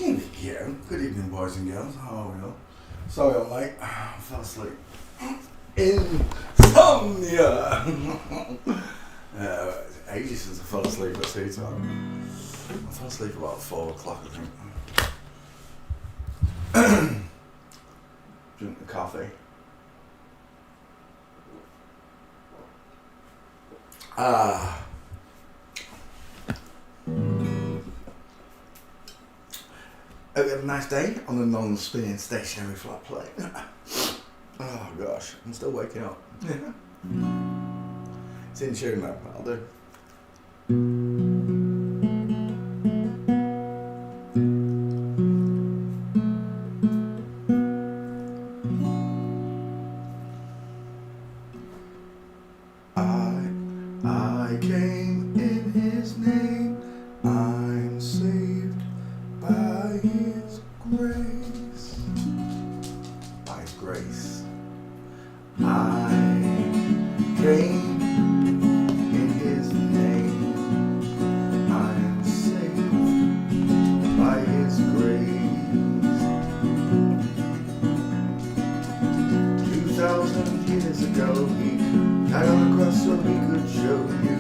Yeah, good evening, boys and girls. How are we all? Sorry I'm late. I fell asleep. Insomnia! Ages since I fell asleep at tea time. I fell asleep about 4 o'clock, I think. Drink the coffee. Hope you had a nice day on the non-spinning stationary flat plate. Oh gosh, I'm still waking up. It's in tune though, I'll do. I came in his name, I'm saved by his grace. By his grace. I came in his name, I'm saved by his grace. 2,000 years ago he died on the cross so he could show you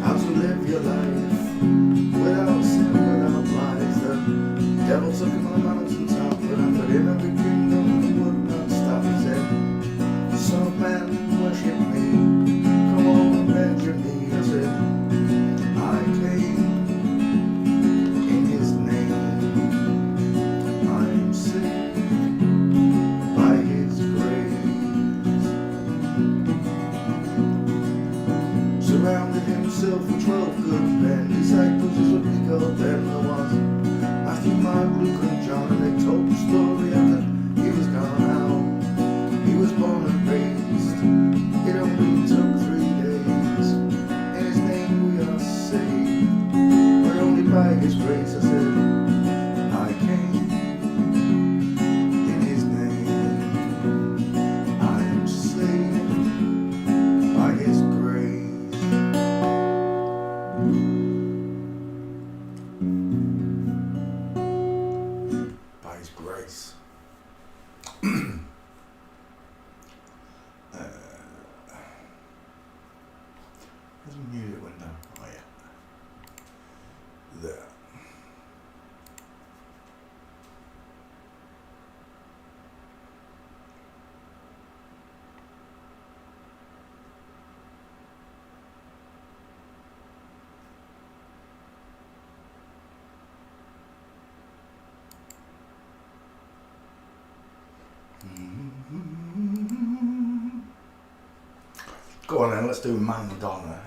how to live your life without sin, without lies. The devil took him on the mountaintop, but offered him every kingdom he would not stop. He said, "Son of man, worship me, come on, bend your knee." I said, I came in his name, I'm saved by his grace. Surrounded himself with 12 good men, disciples is what we call them. There was Matthew, Mark, Luke and John, and they told the story after he was gone out. He was born and raised, it only took 3 days. In his name we are saved, but only by his grace. I said, I came in his name, I am saved by his grace. By his grace. There's a music window. Oh yeah. There. Go on then, let's do Madonna.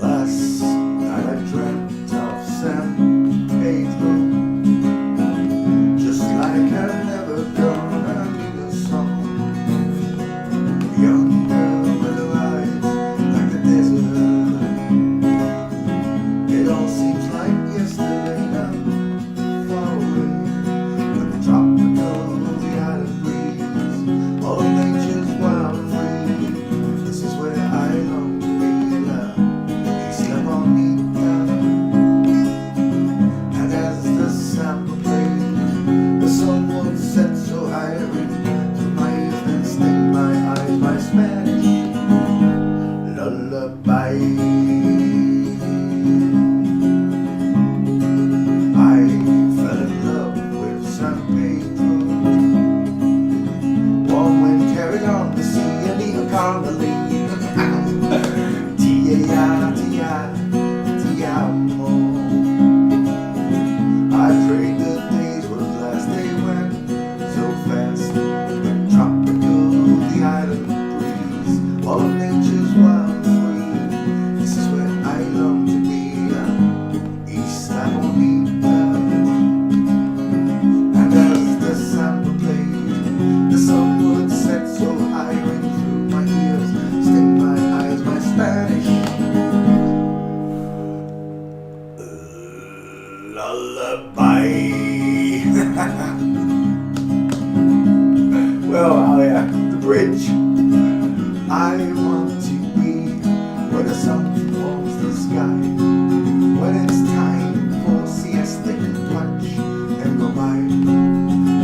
Last night I dreamt of San Pedro, just like I've never done. I need a song, a young girl with her eyes like the desert. It all seems like yesterday now, far away, but the tropical, the island breeze, all of nature's wild and free. This is where I long to be loved. Isla Bonita. And as the sample played, the sun would set so high, ring through my ears and sting my eyes. My Spanish lullaby. I fell in love with San Pedro. Warm wind carried on the sea, and eagle carmeline. Tia, tia, ti amo. I prayed the days would last, they went so fast. The tropical, the island breeze, all of nature's wild and free. but the sun warms the sky. When it's time for siesta, you watch and go by.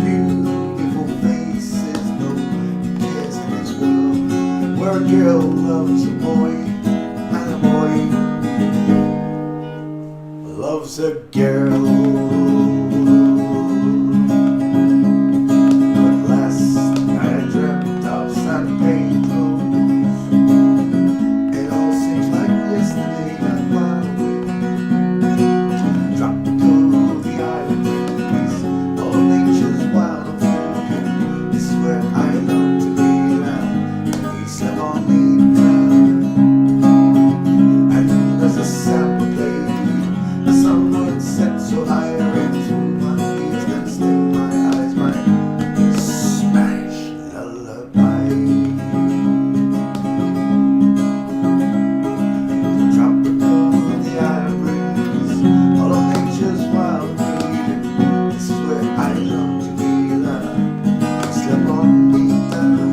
Beautiful faces, no cares in this world, where a girl loves a boy and a boy loves a girl. But last night I dreamt of San Pedro. It all seems like yesterday, not far away. Tropical, the island breeze, all nature's wild and free. This is where I love to be now. We slept on the ground, and there's a sound play. The sun would set, so I ran through my ears, then still my eyes, my Spanish lullaby. Tropical, the island breeze, all of nature's wild breed. This is where I love to be loved. I slept on the down,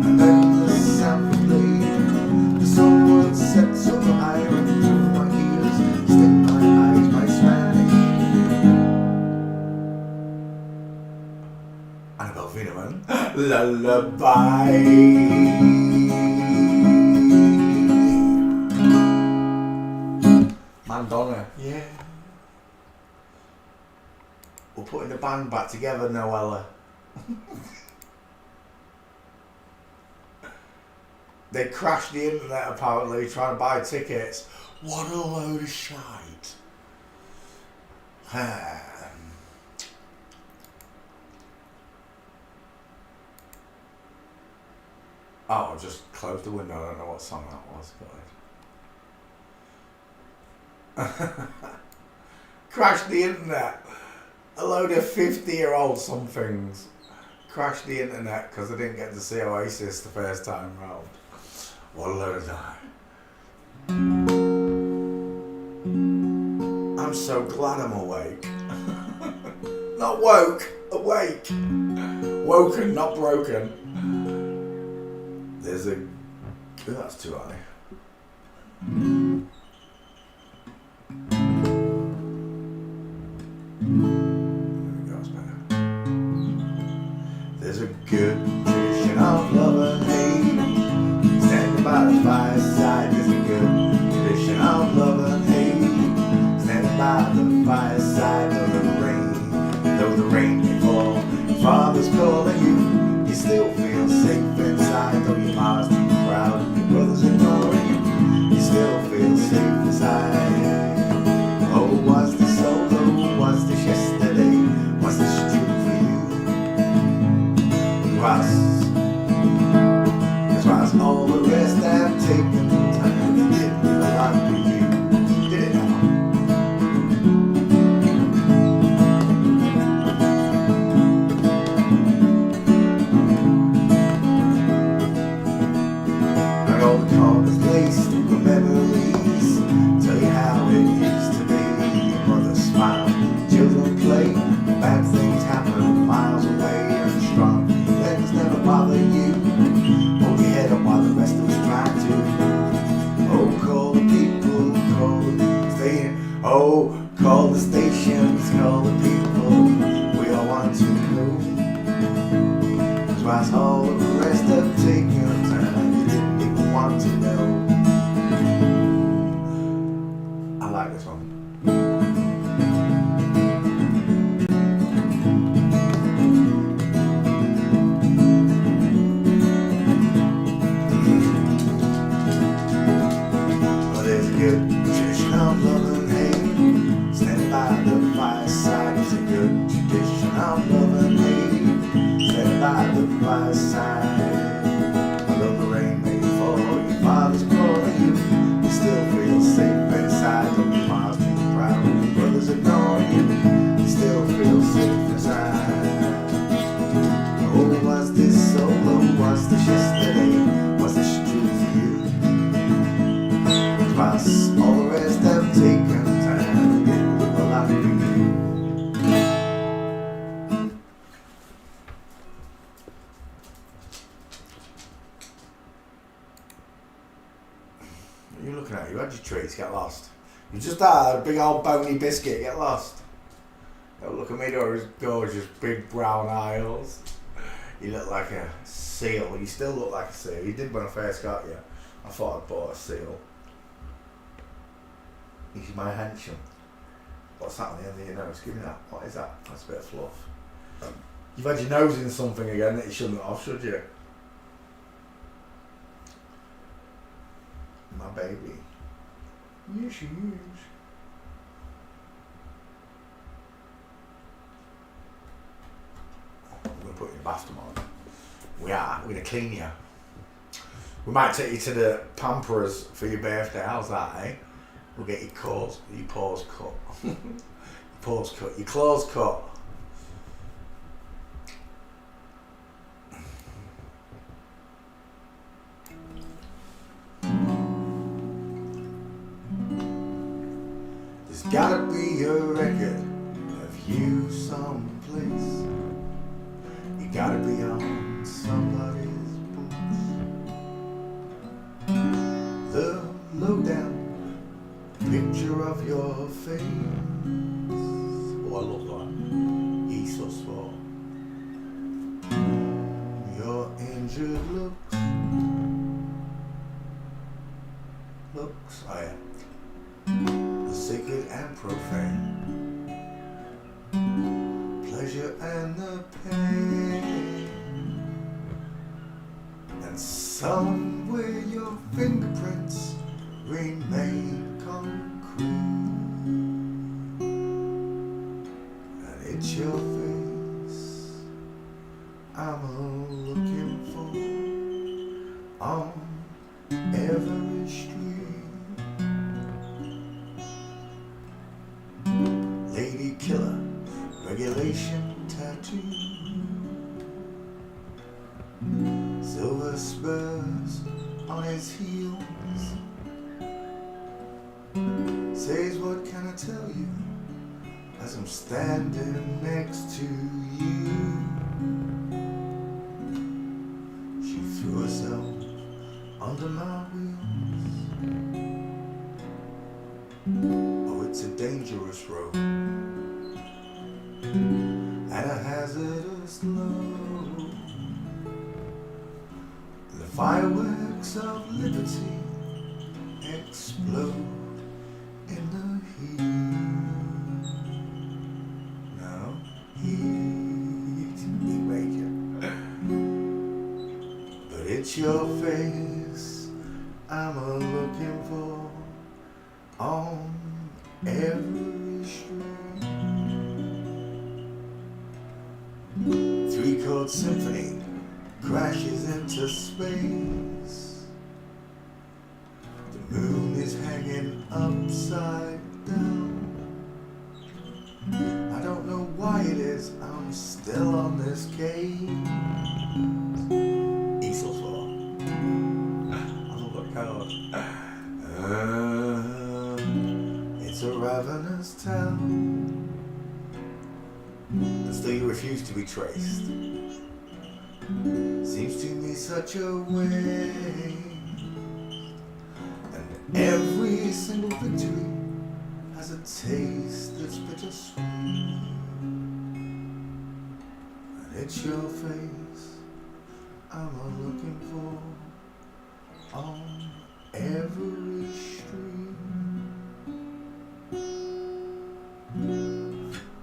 and then the sound played. The sun would set, so I ran through my ears, still my eyes, my Spanish. Annabelle Wienerman, lullaby. Madonna, yeah. We're putting the band back together, Noella. They crashed the internet apparently trying to buy tickets. What a load of shite. Oh, I just closed the window. I don't know what song that was, but crashed the internet. A load of 50-year-old somethings crashed the internet because they didn't get to see Oasis the first time round. What a load of time. I'm so glad I'm awake. Not woke, awake. Woken, not broken. There's a... Oh, that's too high. There's a good tradition of love and hate. Standing by the fireside. There's a good tradition of love and hate. Standing by the fireside. Though the rain may fall, your father's calling you. You still feel safe inside. Though your mom's too proud and your brother's ignoring you, you still feel safe inside. Oh, was this solo? Was this yesterday? Was this true for you? It was all the rest I've taken time. It didn't mean a lot to you. Did it now? And all the corners laced with memories tell you how it used to be. Your mother smiled, children play, bad things happen miles away, and strong things never bother you. Hold your head up while the rest of us try to. Oh, call the people, call the station. Oh, call the stations, call the people. We all want to know. Cause why's all the rest have taken time? You didn't even want to know. I like this one. Well, there's a good tradition of love and hate. Standing by the fireside is a good tradition of love and hate. Standing by the fireside. Although the rain may fall, your father's calling you. You still feel safe inside. Though your mom's too proud and your brother's ignoring you, you still feel safe inside. Oh, was this solo? Was this yesterday? Was this true for you? Plus, all the rest have taken time. It didn't look a lot for you. you looking at? You had your treats, get lost. You just had a big old bony biscuit, get lost. Don't look at me, those gorgeous big brown eyes. You look like a seal. You still look like a seal. You did when I first got you. I thought I'd bought a seal. He's my henchman. What's that on the end of your nose? Give me that. What is that? That's a bit of fluff. You've had your nose in something again that you shouldn't have, should you? My baby. Yes, she is. We're going to put you in the bath tomorrow. We are. We're going to clean you. We might take you to the Pamperers for your birthday. How's that, eh? We'll get your paws cut. Your paws cut. Your claws cut. There's gotta be a record of you someplace. You gotta be on somebody's books. The lowdown picture of your face. Oh, I love that. He's so small. Your injured looks. Oh yeah. The sacred and profane. Pleasure and the pain. And somewhere your fingerprints remain concrete, and it's your face I'm looking for on every street. Lady killer, regulation tattoo, silver spurs on his heels. Says, what can I tell you as I'm standing next to you? She threw herself under my wheels. Oh, it's a dangerous road and a hazardous load. The fireworks of liberty explode in the heat. No heat maker. But it's your face I'm looking for on every street. 3-chord symphony crashes into space. The moon is hanging upside down. I don't know why it is I'm still on this case. Easel's for. I love that card. It's a ravenous town, and still you refuse to be traced. Seems to me such a way. Every single victory has a taste that's bittersweet. And it's your face I'm looking for on every street.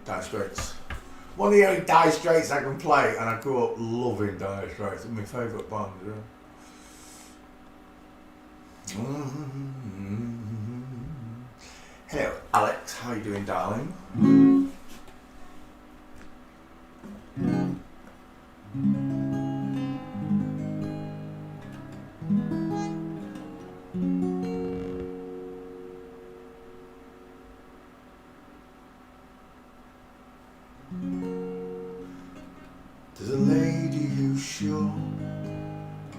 Dire Straits. One of the only Dire Straits I can play, and I grew up loving Dire Straits. It's my favourite band, yeah. Hello, Alex. How are you doing, darling? There's a lady who's sure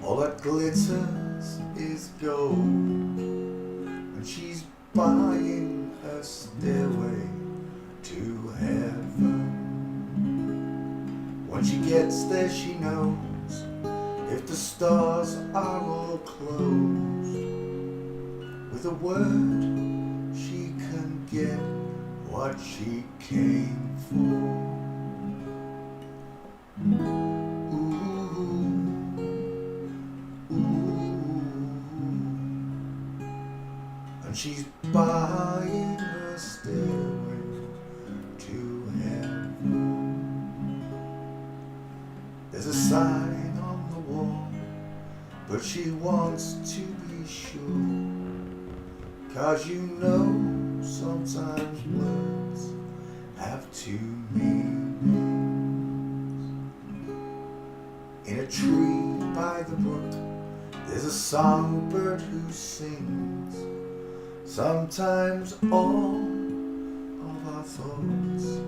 all that glitters is gold, and she's buying a stairway to heaven. When she gets there, she knows if the stars are all closed, with with a word she can get what she came for. Ooh, ooh. And she's buying her stairway to heaven. There's a sign on the wall, but she wants to be sure. 'Cause you know sometimes words have two meanings. In a tree by the brook, there's a songbird who sings. Sometimes all of our thoughts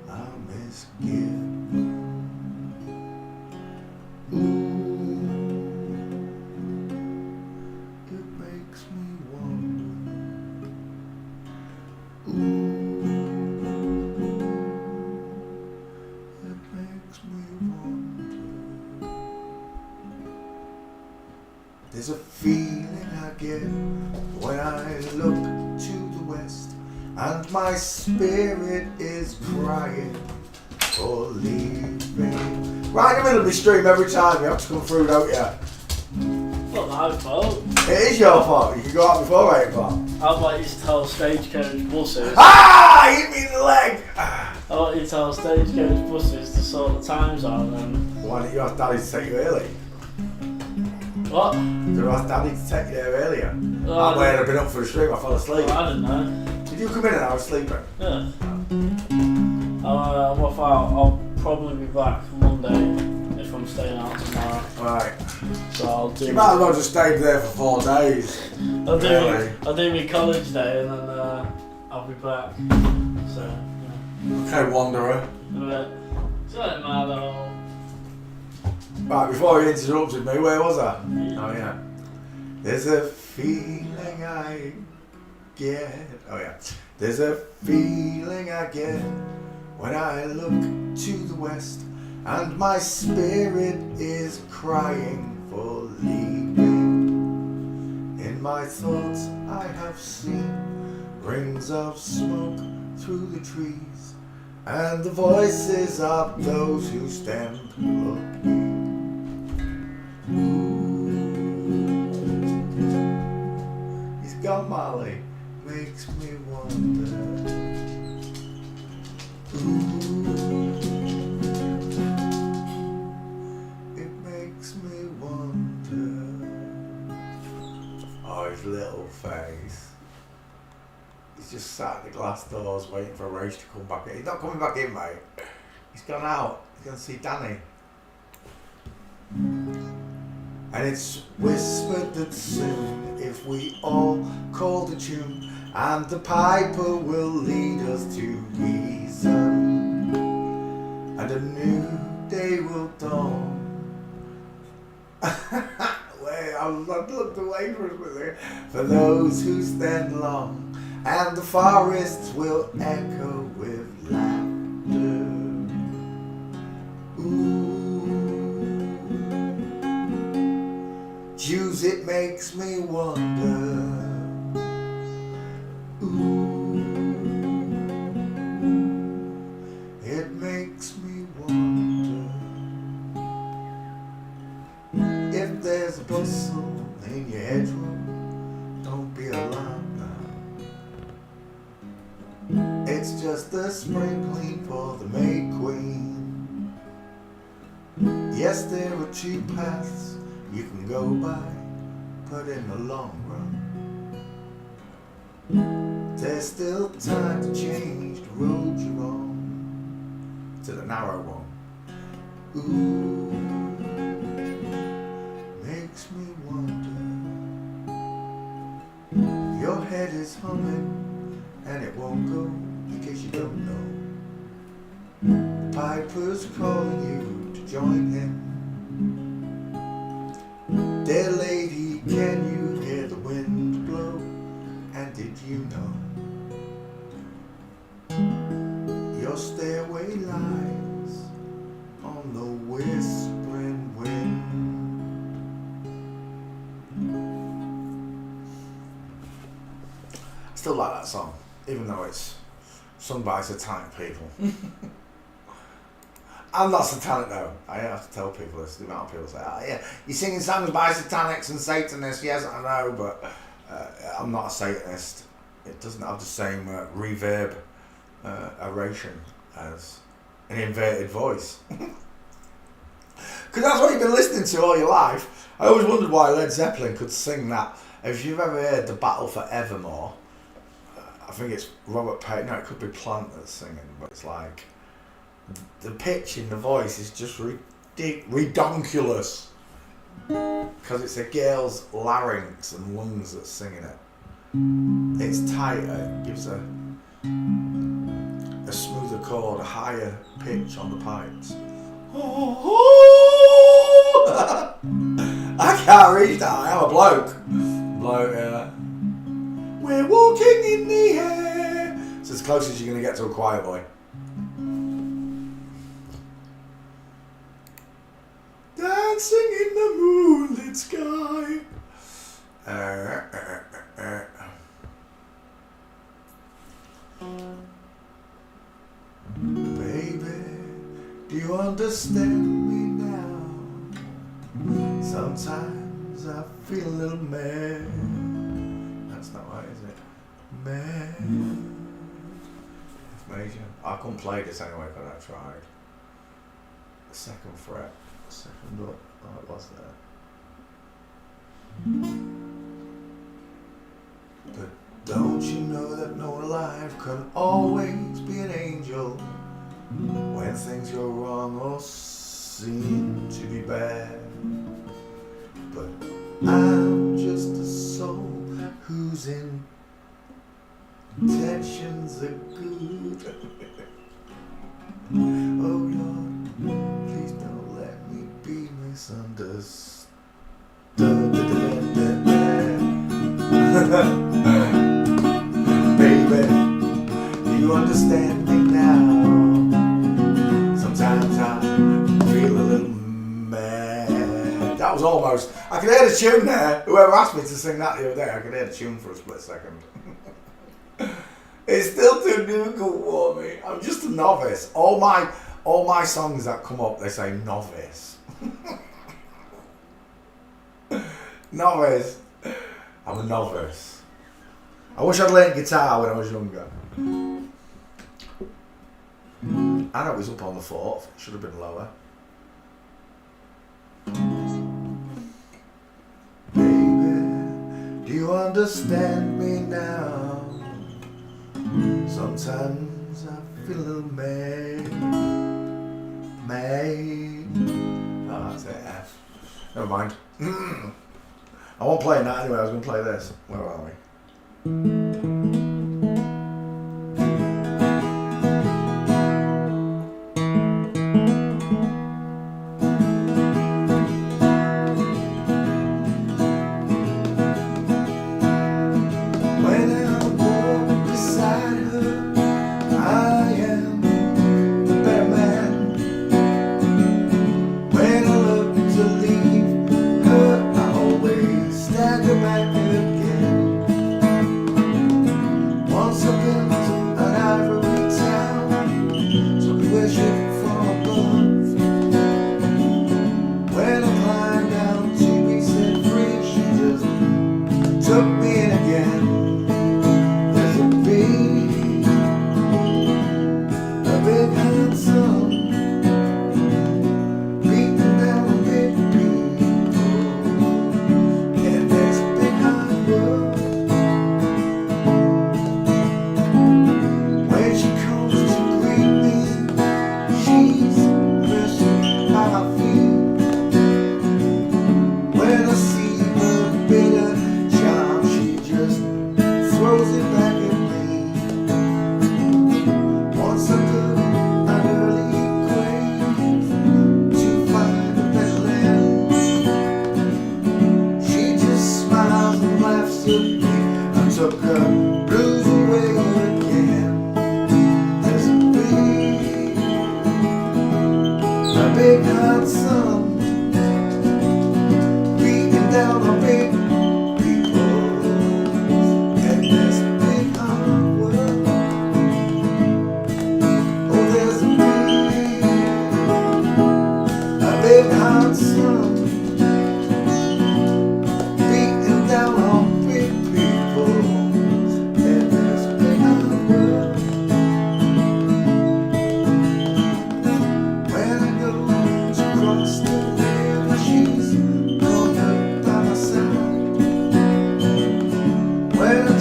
are misgiven. Ooh, it makes me wonder. Ooh, it makes me wonder. There's a feeling I get when I look to the west, and my spirit is crying for leaving. Right in the middle of the stream every time you have to come through, don't you? Not my fault. It is your fault. You can go out before 8 o'clock. I'd like you to tell stagecoach buses. Ah! Hit me in the leg! I want you to tell stagecoach buses to sort the times out then. Why didn't you ask Daddy to take you early? What? Did you ask Daddy to take you there earlier? Oh, I'm waiting, I've been up for the stream, I fell asleep. I didn't know. Did you come in and I was sleeping? Yeah. I'll probably be back Monday if I'm staying out tomorrow. Right. So I'll do. You might as well just stay there for 4 days. I'll do. Really? I'll do my college day and then I'll be back. So yeah. Okay, Wanderer. But it doesn't matter. Right, before you interrupted me, where was I? Oh yeah. There's a feeling I get. Oh yeah. There's a feeling I get when I look to the west, and my spirit is crying for leaving. In my thoughts I have seen rings of smoke through the trees, and the voices of those who stand looking. He's gone, Molly. Makes me wonder. It makes me wonder. Oh, his little face. He's just sat at the glass doors waiting for Rach to come back in. He's not coming back in, mate. He's gone out. He's going to see Danny. And it's whispered that soon, if we all call the tune, and the piper will lead us to reason, and a new day will dawn. Wait, I've looked away for a minute. For those who stand long, and the forests will echo with laughter. Jews, it makes me wonder. It makes me wonder if there's a bustle in your hedgerow. Don't be alarmed now. It's just the sprinkling for the May Queen. Yes, there are 2 paths you can go by, but in the long run, there's still time to change the road you're on to the narrow one. Ooh, makes me wonder. Your head is humming and it won't go, in case you don't know. The piper's calling you to join him. Dear lady, can you hear the wind blow? And did you know your stairway lies on the whispering wind? still like that song, even though it's sung by satanic people. I'm not satanic though. I have to tell people this. The amount of people say, "Oh yeah, you're singing songs by satanics and Satanists." Yes, I know, but I'm not a Satanist. It doesn't have the same reverb oration as an inverted voice. Because that's what you've been listening to all your life. I always wondered why Led Zeppelin could sing that. If you've ever heard The Battle for Evermore, I think it's Robert Page. No, it could be Plant that's singing, but it's like the pitch in the voice is just redonkulous. Because it's a girl's larynx and lungs that's singing it. It's tighter, it gives a smoother chord, a higher pitch on the pipes. I can't reach that, I am a bloke. Yeah. We're walking in the air. It's as close as you're going to get to a choir boy. Dancing in the moonlit sky. Baby, do you understand me now? Sometimes I feel a little mad. That's not right, is it? Mad. It's major. I couldn't play this anyway, but I tried. The second fret. Second up. Oh, it was there. But don't you know that no life can always be an angel when things go wrong or seem to be bad? But I'm just a soul whose intentions are good. Oh Lord, please don't let me be misunderstood. Baby, do you understand me now? Sometimes I feel a little mad. That was almost. I could hear the tune there. Whoever asked me to sing that the other day, I could hear the tune for a split second. It's still too difficult for me. I'm just a novice. All my songs that come up, they say novice. Novice. I'm a novice. I wish I'd learned guitar when I was younger. I know it was up on the fourth. It should have been lower. Baby, do you understand me now? Sometimes I feel a little mad. Oh, that's it, F. Never mind. I won't play that anyway, I was going to play this. Where are we?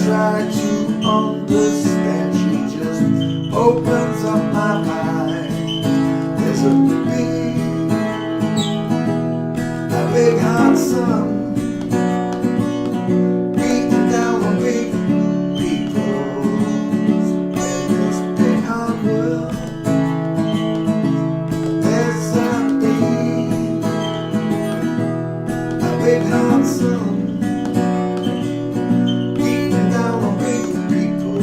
try to understand, she just opens up my mind. There's a big hot sun beating down on big people in this big hot world. There's a big hot sun beating down on big people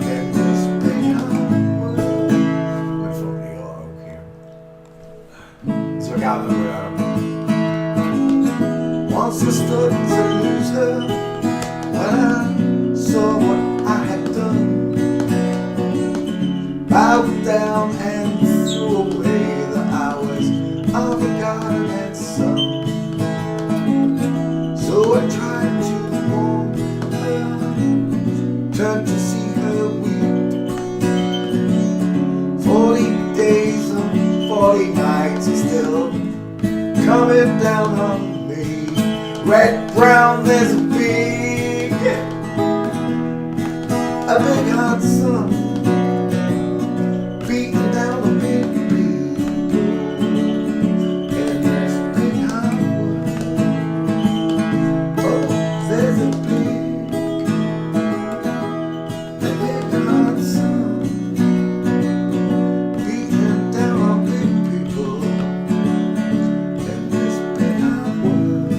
in this big hot world. We're from New York here. So I got the Once I stood to lose her when I saw what I had done. Bowed down and threw away the hours of the garden and sun. So I tried to warm her, turned to see her weep. 40 days and 40 nights are still coming down on me. Red, brown, there's a big hot sun beating down on big people in this big hot world. Oh, there's a big hot sun beating down on big people in this big hot world.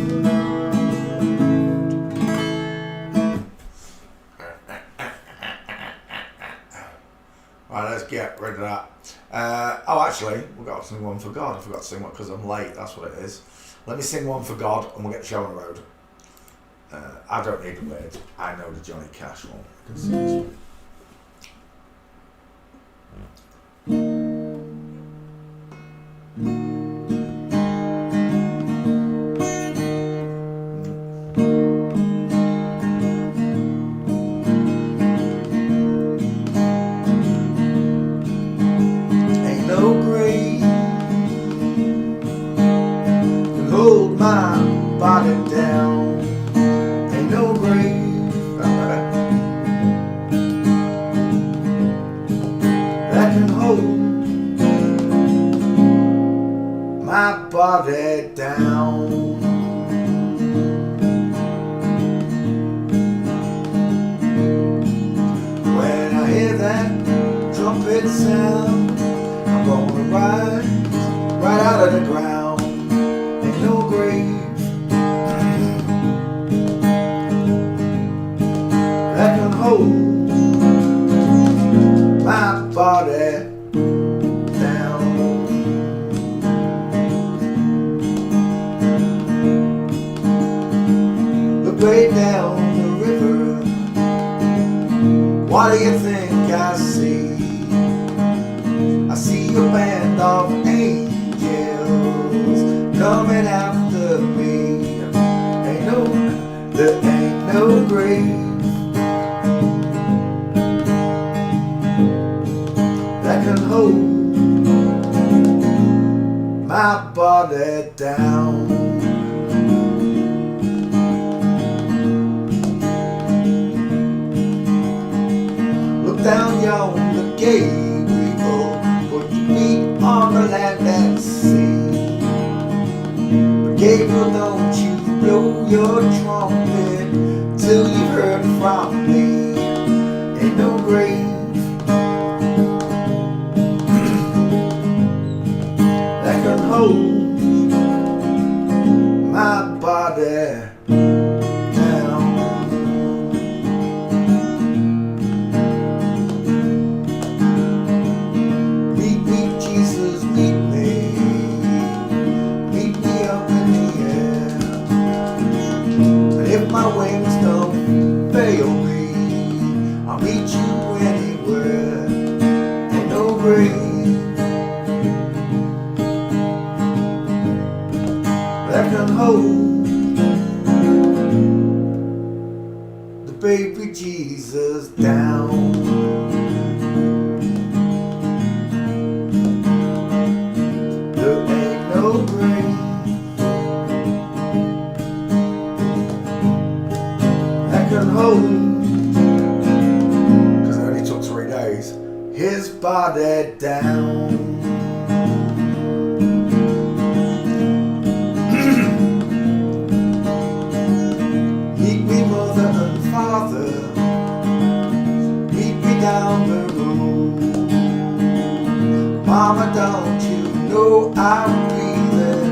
Right, let's get rid of that. Actually, we've got to sing one for God. I forgot to sing one because I'm late, that's what it is. Let me sing one for God and we'll get the show on the road. I don't need the words. I know the Johnny Cash one. I can sing this one. Ain't no grave can hold my body down. Ain't no grave that can hold my body down. When I hear that trumpet sound, I'm gonna rise right out of the ground. Ain't no grave that can hold my body down. Look way down the river, what do you think I see? I see a band of angels coming after me. There ain't no grave that can hold my body down. Look down yonder gate, people, put your feet on the land and sea. But Gabriel, don't you blow your trumpet till you've heard from me. Ain't no grave that can hold my body down. Meet me, Jesus, meet me up in the air. And if my wings don't fail me, I'll meet you anywhere. Ain't no grave that can hold the baby Jesus down. There ain't no grave that can hold, because it only took 3 days, his body down. Meet me mother and father, meet me down the road. Mama, don't you know I'll be there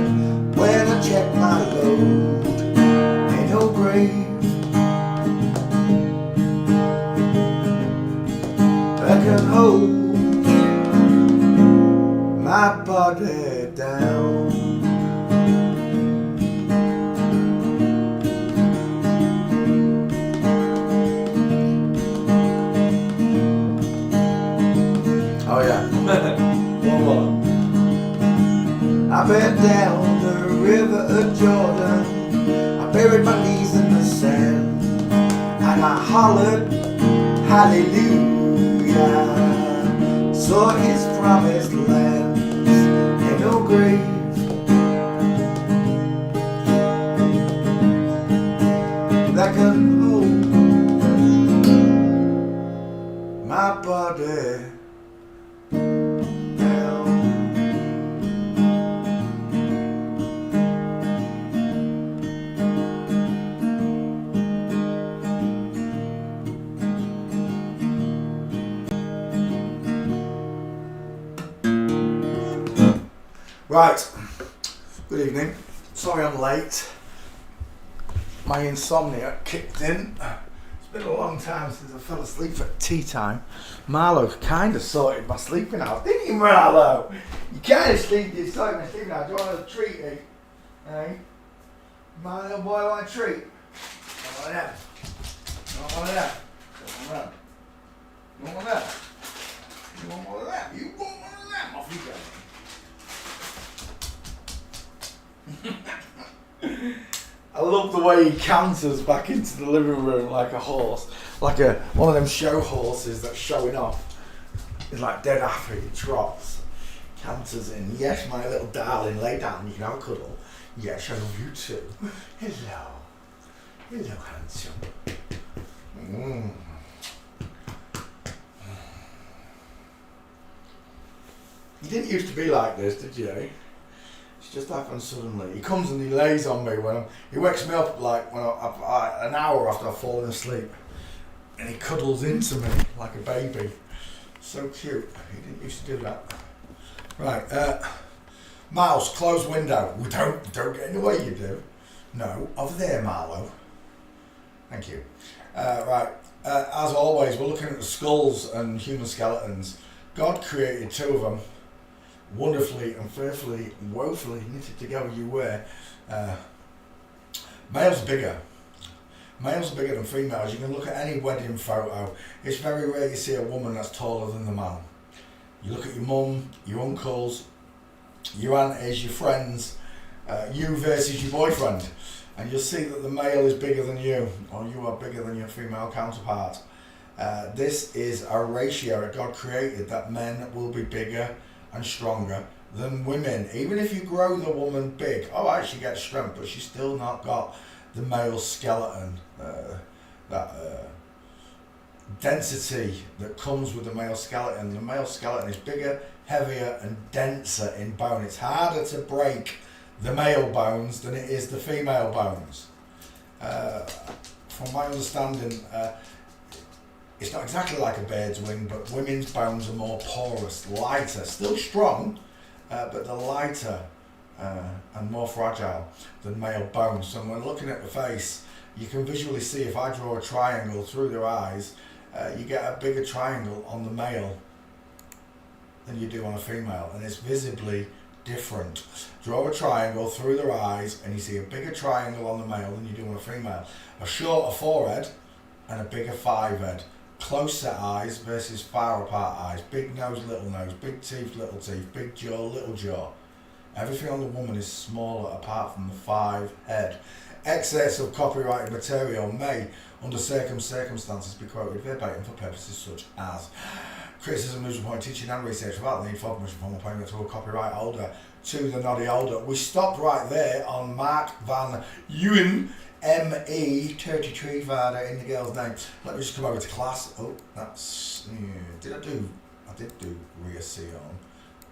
when I check my load. Ain't no grave that can hold my body down. Oh yeah. One more. I bent down the river of Jordan. I buried my knees in the sand, and I hollered hallelujah. Saw his promised land. Ain't no grave that can hold my body down. Right, good evening. Sorry I'm late. My insomnia kicked in. It's been a long time since I fell asleep at tea time. Marlo kind of sorted my sleeping out, didn't you, Marlo? You kind of sorted my sleeping out. Do you want a treat, eh? Hey? My little boy want a treat? One of them. Not one of them. One of them. You want one of them? You want one of them? You want one of them? Off you go. I love the way he canters back into the living room like a horse, like one of them show horses that's showing off. He's like dead happy, he trots, canters in. Yes, my little darling, lay down, you can have a cuddle. Yes, I love you too. Hello. Hello, handsome. You didn't used to be like this, did you? It just happened suddenly. He comes and he lays on me he wakes me up like an hour after I've fallen asleep, and he cuddles into me like a baby. So cute. He didn't used to do that. Right, Miles, close window. We don't get in the way, you do. No, over there, Marlo. Thank you. Right, as always, we're looking at the skulls and human skeletons. God created two of them. Wonderfully and fearfully, woefully knitted together you were. Males are bigger. Males are bigger than females. You can look at any wedding photo. It's very rare you see a woman that's taller than the man. You look at your mum, your uncles, your aunties, your friends, you versus your boyfriend, and you'll see that the male is bigger than you, or you are bigger than your female counterpart. This is a ratio that God created, that men will be bigger and stronger than women. Even if you grow the woman big, alright, she gets strength, but she's still not got the male skeleton, that density that comes with the male skeleton. The male skeleton is bigger, heavier and denser in bone. It's harder to break the male bones than it is the female bones. From my understanding, it's not exactly like a bird's wing, but women's bones are more porous, lighter, still strong, but they're lighter and more fragile than male bones. So when looking at the face, you can visually see, if I draw a triangle through their eyes, you get a bigger triangle on the male than you do on a female, and it's visibly different. Draw a triangle through their eyes and you see a bigger triangle on the male than you do on a female. A shorter forehead and a bigger five-head. Close set eyes versus far apart eyes. Big nose, big teeth, little teeth, big jaw, little jaw. Everything on the woman is smaller apart from the five head. Excess of copyrighted material may, under certain circumstances, be quoted verbatim for purposes such as criticism, news report, teaching and research without the need for permission from the appointment to a copyright holder to the noddy holder. We stopped right there on Mark Van Ewan M.E. Turkey Treevarder in the girl's name. Let me just come over to class. Oh, that's... did I do... I did do Ria Sion.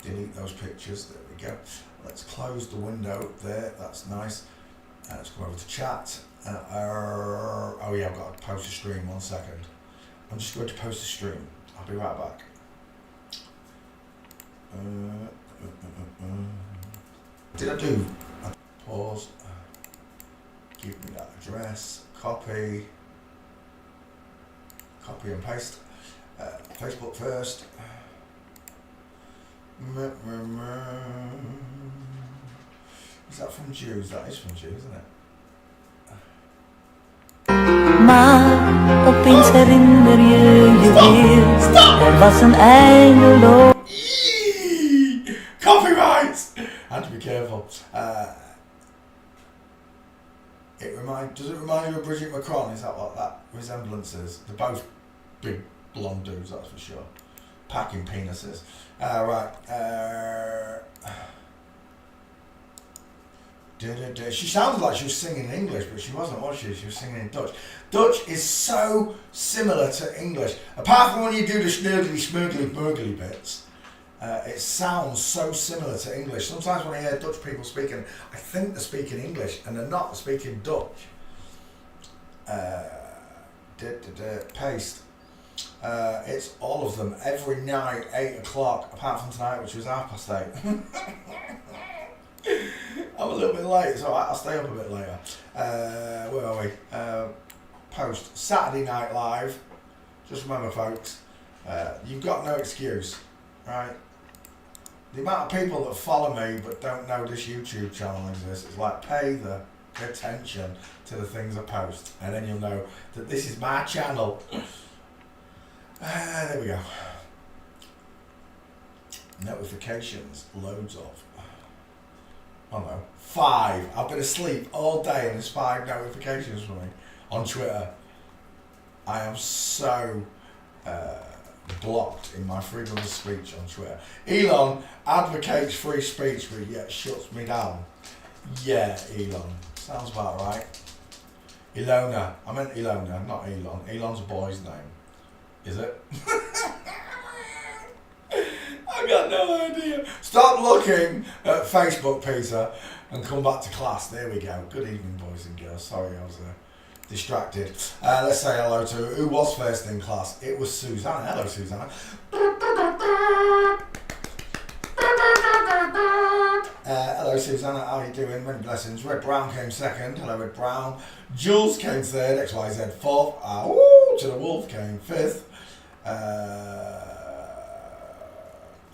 Delete those pictures. There we go. Let's close the window there. That's nice. Let's go over to chat. Oh yeah, I've got to post a stream. 1 second. I'm just going to post a stream. I'll be right back. Did I do? Pause. Give me that address. Copy and paste. Facebook first. Is that from Jews? That is from Jews, isn't it? Maar opeens herinner je weer, er was een engel op. Copyright! I have to be careful. Does it remind you of Bridget Macron? Is that what that resemblance is? They're both big blonde dudes, that's for sure. Packing penises. Right. She sounded like she was singing in English, but she wasn't, was she? She was singing in Dutch. Dutch is so similar to English. Apart from when you do the snurgly, smurgly, burgly bits, it sounds so similar to English. Sometimes when I hear Dutch people speaking, I think they're speaking English, and they're not, they're speaking Dutch. Paste. It's all of them, every night, 8 o'clock, apart from tonight, which was 8:30. I'm a little bit late, so I'll stay up a bit later. Where are we? Post. Saturday Night Live. Just remember, folks, you've got no excuse, right? The amount of people that follow me but don't know this YouTube channel exists, it's like pay the attention to the things I post, and then you'll know that this is my channel. There we go. Notifications, loads of. Oh no, 5. I've been asleep all day and there's 5 notifications for me on Twitter. I am so blocked in my freedom of speech on Twitter. Elon advocates free speech but yet shuts me down. Yeah, Elon. Sounds about right. Ilona. I meant Ilona, not Elon. Elon's a boy's name. Is it? I've got no idea. Stop looking at Facebook, Peter, and come back to class. There we go. Good evening, boys and girls. Sorry, I was distracted. Let's say hello to who was first in class. It was Susanna. Hello, Susanna. Hello, Susanna. How are you doing? Many blessings. Red Brown came second. Hello, Red Brown. Jules came third. XYZ fourth. To the Wolf came fifth.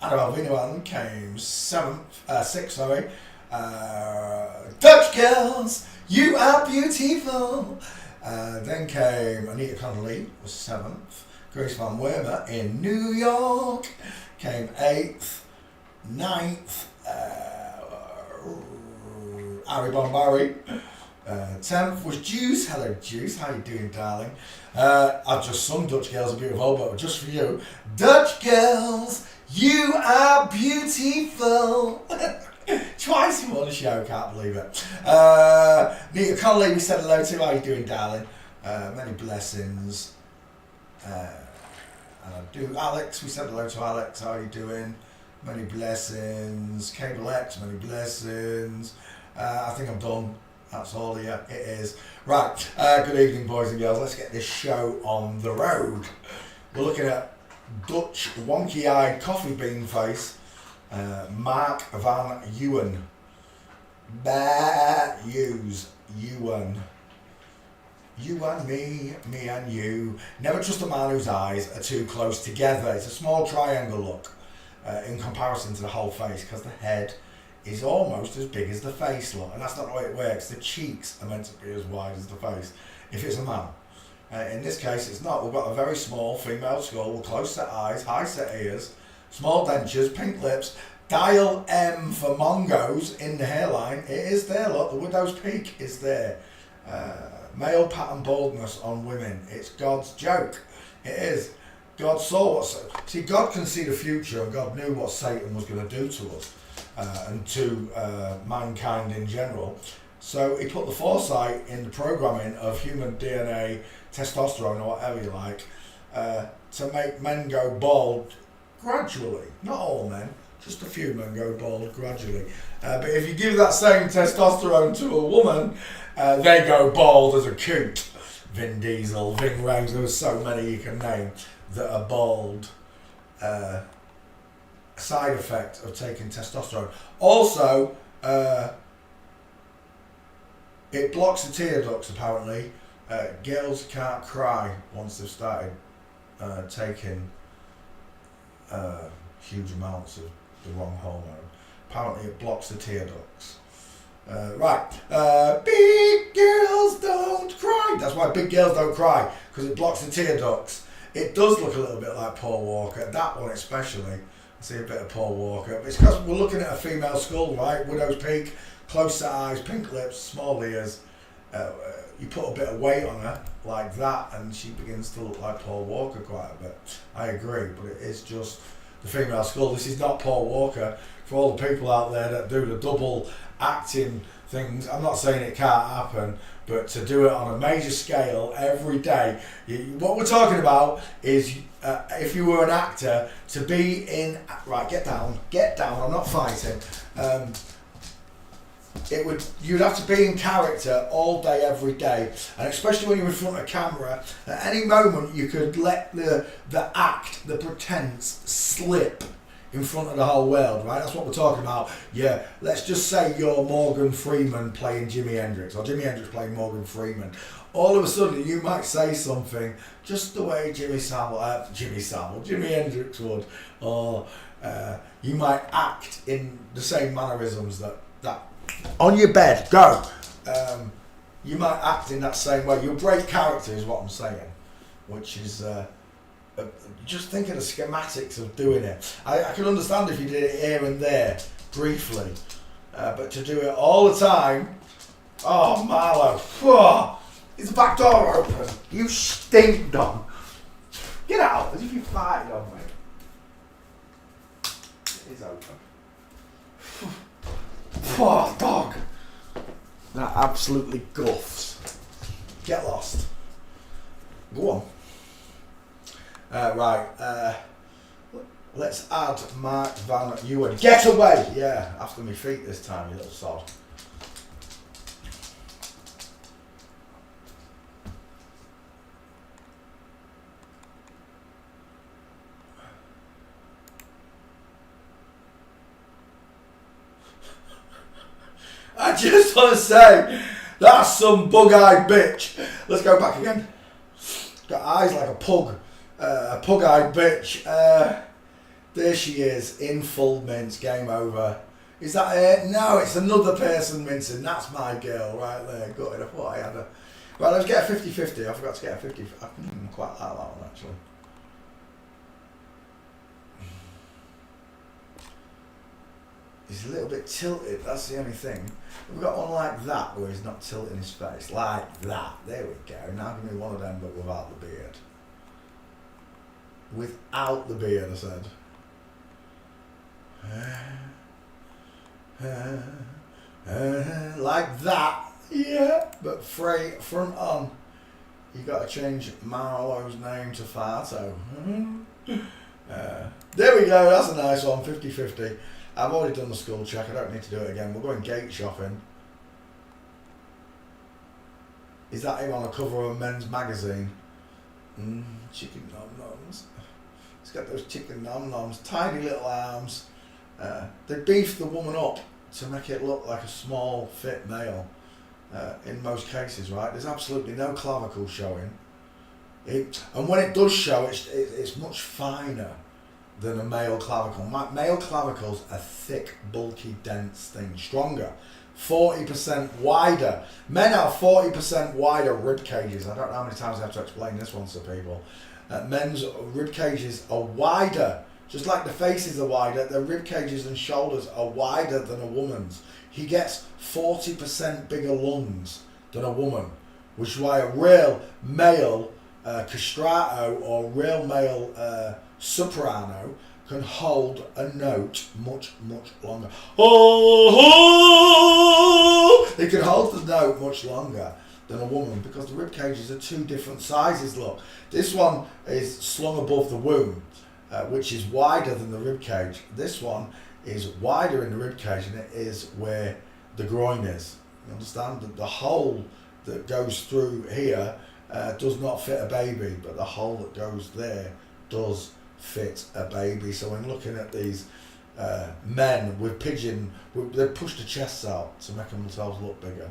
Annabelle Vinoan came sixth, sorry. Dutch Girls, you are beautiful. Then came Anita Connolly, was 7th. Grace Van Wormer in New York came 8th. 9th, Ari Bombari. 10th was Juice. Hello, Juice. How you doing, darling? I've just sung Dutch Girls Are Beautiful, but just for you. Dutch Girls, you are beautiful. Twice in one show, can't believe it. Nita Connolly, we said hello to. How you doing, darling? Many blessings. And I do Alex, we said hello to Alex. How are you doing? Many blessings. Cable X, many blessings. I think I'm done. That's all here. It is. Right. Good evening, boys and girls. Let's get this show on the road. We're looking at Dutch wonky-eyed coffee bean face, Mark van Ewan. Ewan. You and me and you. Never trust a man whose eyes are too close together. It's a small triangle look in comparison to the whole face, because the head is almost as big as the face, look, and that's not the way it works. The cheeks are meant to be as wide as the face if it's a man. In this case it's not. We've got a very small female skull with close set eyes, high set ears, small dentures, pink lips, dial M for Mongos in the hairline. It is there, look, the widow's peak is there. Male pattern baldness on women. It's God's joke. It is. God saw what... See, God can see the future, and God knew what Satan was going to do to us and to mankind in general. So he put the foresight in the programming of human DNA, testosterone or whatever you like, to make men go bald gradually. Not all men, just a few men go bald gradually. But if you give that same testosterone to a woman, they go bald as a coot. Vin Diesel, Ving Rhames, there were so many you can name that are bald. Side effect of taking testosterone. Also, it blocks the tear ducts apparently. Girls can't cry once they've started taking huge amounts of the wrong hormone. Apparently it blocks the tear ducts. Big girls don't cry. That's why big girls don't cry, because it blocks the tear ducts. It does look a little bit like Paul Walker, that one especially. I see a bit of Paul Walker. But it's because we're looking at a female skull, right? Widow's peak, close set eyes, pink lips, small ears. You put a bit of weight on her like that and she begins to look like Paul Walker quite a bit. I agree, but it is just the female skull. This is not Paul Walker. For all the people out there that do the double acting things, I'm not saying it can't happen, but to do it on a major scale every day, what we're talking about is if you were an actor, to be in, right, get down, I'm not fighting, you'd have to be in character all day, every day, and especially when you're in front of camera, at any moment you could let the act, the pretense slip in front of the whole world, right? That's what we're talking about. Yeah, let's just say you're Morgan Freeman playing Jimi Hendrix, or Jimi Hendrix playing Morgan Freeman. All of a sudden, you might say something just the way Jimi Hendrix would, or you might act in the same mannerisms that on your bed, go. You might act in that same way. You'll break character, is what I'm saying, which is. Just think of the schematics of doing it. I can understand if you did it here and there, briefly, but to do it all the time, oh Marlo, is the back door open? You stink, Dom. Get out, as if you farted on me. It is open. Dog. That absolutely guffs. Get lost. Go on. Let's add Mark Van Ewan. Get away! Yeah, after my feet this time, you little sod. I just want to say, that's some bug-eyed bitch. Let's go back again. Got eyes like a pug. A pug-eyed bitch. There she is, in full mince, game over. Is that it? No, it's another person mincing. That's my girl right there. Good, I thought I had a... Right, let's get a 50-50. I forgot to get a 50. I quite like that one, actually. He's a little bit tilted, that's the only thing. We've got one like that, where he's not tilting his face. Like that. There we go. Now give me one of them, but without the beard. Without the beard, I said. Like that, yeah, but front on. You got to change Marlo's name to Farto. There we go, that's a nice one, 50-50. I've already done the school check, I don't need to do it again. We're going gate shopping. Is that him on the cover of a men's magazine? Chicken nom-noms. He's got those chicken nom-noms, tiny little arms. They beefed the woman up to make it look like a small, fit male. In most cases, right? There's absolutely no clavicle showing. And when it does show, it's much finer than a male clavicle. Male clavicles are thick, bulky, dense things, stronger. 40% wider. Men have 40% wider rib cages. I don't know how many times I have to explain this one to people. Men's rib cages are wider. Just like the faces are wider, their rib cages and shoulders are wider than a woman's. He gets 40% bigger lungs than a woman, which is why a real male castrato or real male soprano can hold a note much longer. Oh, they can hold the note much longer than a woman because the rib cages are two different sizes. Look, this one is slung above the womb, which is wider than the rib cage. This one is wider in the rib cage, and it is where the groin is. You understand that the hole that goes through here does not fit a baby, but the hole that goes there does fit a baby. So when looking at these men with they push the chests out to make themselves look bigger.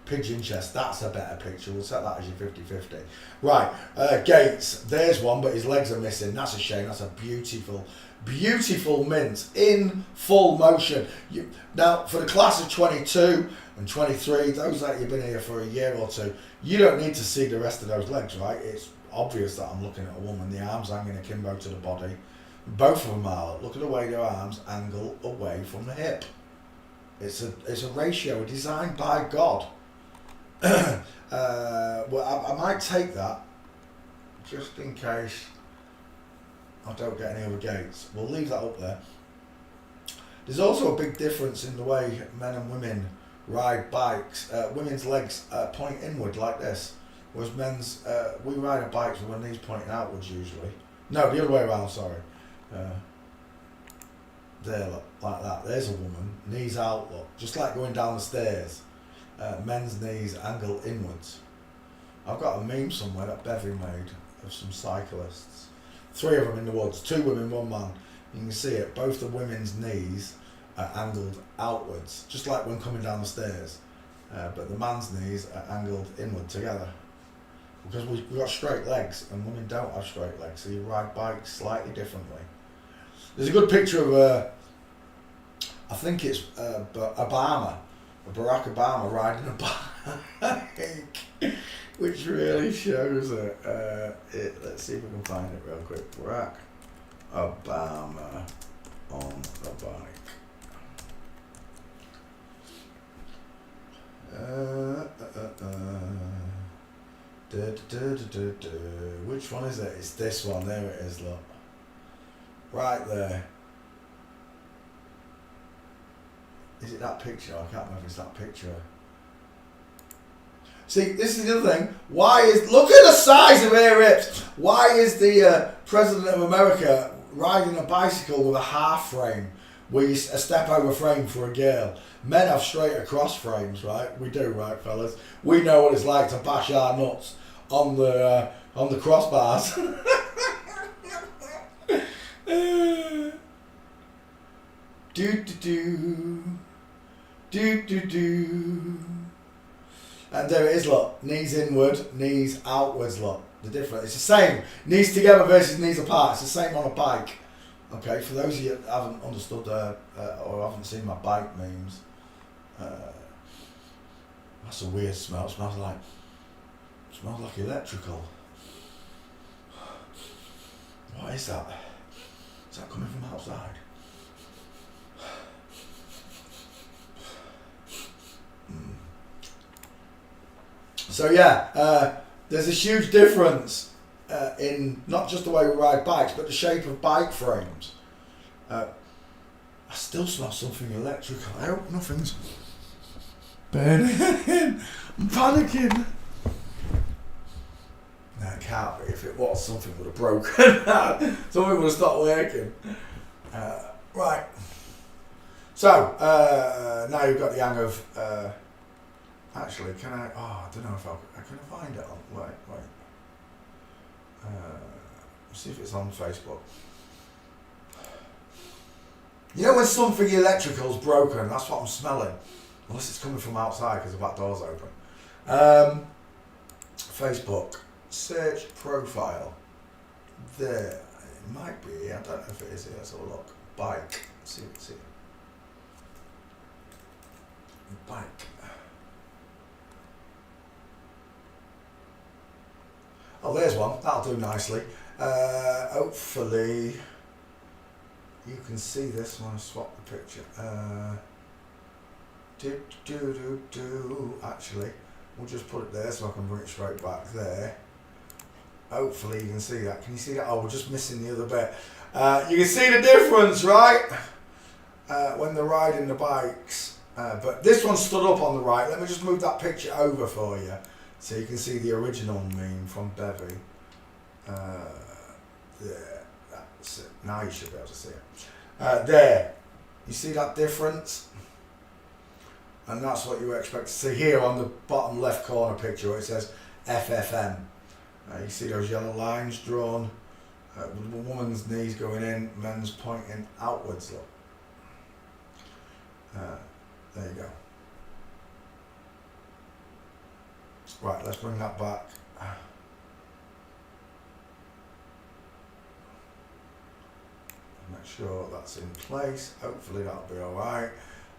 Pigeon chest, that's a better picture. We'll set that as your 50-50. Right, Gates, there's one, but his legs are missing. That's a shame. That's a beautiful mint in full motion. Now, for the class of 22 and 23, those that you've been here for a year or two, you don't need to see the rest of those legs, right? It's obvious that I'm looking at a woman, the arms hanging akimbo to the body. Both of them are. Look at the way their arms angle away from the hip. It's a ratio designed by God. Well, I might take that just in case I don't get any other gates. We'll leave that up there. There's also a big difference in the way men and women ride bikes. Women's legs point inward like this, whereas men's, we ride our bikes with our knees pointing outwards usually. No, the other way around, sorry. There, look, like that. There's a woman, knees out, look, just like going down the stairs. Men's knees angle inwards. I've got a meme somewhere that Bevy made of some cyclists. 3 of them in the woods, 2 women, 1 man. You can see it, both the women's knees are angled outwards, just like when coming down the stairs. But the man's knees are angled inward together. Because we've got straight legs, and women don't have straight legs, so you ride bikes slightly differently. There's a good picture of, I think it's Barack Obama riding a bike, which really shows it. Let's see if we can find it real quick. Barack Obama on the bike. Which one is it? It's this one. There it is. Look, right there. Is it that picture? I can't remember if it's that picture. See, this is the other thing. Look at the size of her hips. Why is the President of America riding a bicycle with a half frame, where you a step over frame for a girl? Men have straight across frames, right? We do, right, fellas? We know what it's like to bash our nuts on the crossbars. And there it is, look. Knees inward, knees outwards, look. The difference. It's the same. Knees together versus knees apart. It's the same on a bike. Okay, for those of you that haven't understood or haven't seen my bike memes, that's a weird smell. It smells like electrical. What is that? Is that coming from outside? So yeah, there's a huge difference in not just the way we ride bikes, but the shape of bike frames. I still smell something electrical. I hope nothing's burning. I'm panicking. No, it can't be. If it was, something would have broken. Something would have stopped working. Right. So, now you've got the hang of... actually, can I... Oh, I don't know if I can find it on... Wait. Let's see if it's on Facebook. You know when something electrical's broken, that's what I'm smelling. Unless it's coming from outside because the back door's open. Facebook. Search profile. There. It might be. I don't know if it is here. Let's have a look. Bike. Let's see what's here. Bike. Oh, there's one. That'll do nicely. Hopefully you can see this when I swap the picture. Actually, we'll just put it there so I can bring it straight back there. Hopefully you can see that. Can you see that? Oh, we're just missing the other bit. You can see the difference, right? When they're riding the bikes. But this one stood up on the right. Let me just move that picture over for you so you can see the original meme from Bevy. There, that's it. Now you should be able to see it. There. You see that difference? And that's what you expect to see here on the bottom left corner picture where it says FFM. You see those yellow lines drawn with the woman's knees going in, men's pointing outwards. Look. There you go. Right, let's bring that back. Make sure that's in place. Hopefully that'll be alright.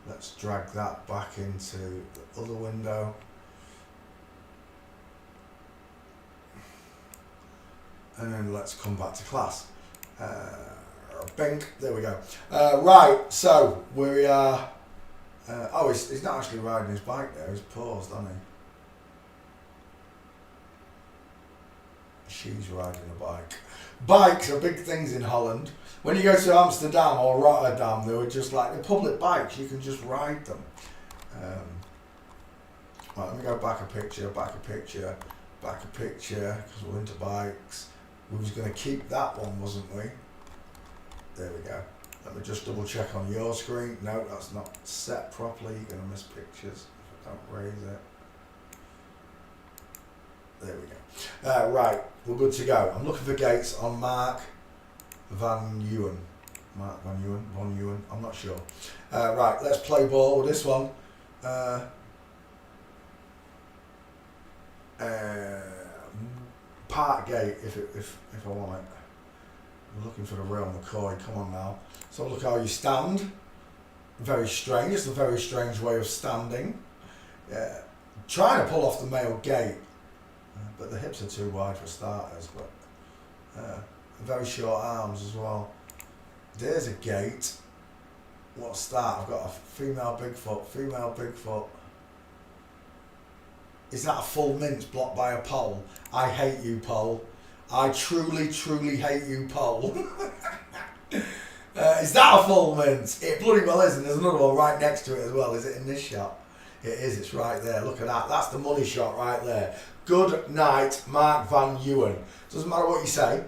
Let's drag that back into the other window. And then let's come back to class. Bink, there we go. Right, so we are... oh, he's not actually riding his bike there, he's paused, hasn't he? She's riding a bike. Bikes are big things in Holland. When you go to Amsterdam or Rotterdam, they were just like the public bikes, you can just ride them. Right, let me go back a picture, because we're into bikes. We was going to keep that one, wasn't we? There we go. Let me just double check on your screen. No, that's not set properly. You're going to miss pictures if I don't raise it. There we go. Right, we're good to go. I'm looking for gates on Mark Van Ewan. Mark Van Ewan? Von Ewan? I'm not sure. Right, let's play ball with this one. Park gate, if I want it. I'm looking for the real McCoy. Come on now. So look how you stand. Very strange. It's a very strange way of standing. Trying to pull off the male gate, but the hips are too wide for starters. But very short arms as well. There's a gate. What start? I've got a female Bigfoot. Female Bigfoot. Is that a full mince blocked by a pole? I hate you, pole. I truly, truly hate you, pole. Is that a full mince? It bloody well is, and there's another one right next to it as well. Is it in this shot? It is, it's right there. Look at that. That's the money shot right there. Good night, Mark Van Ewan. Doesn't matter what you say.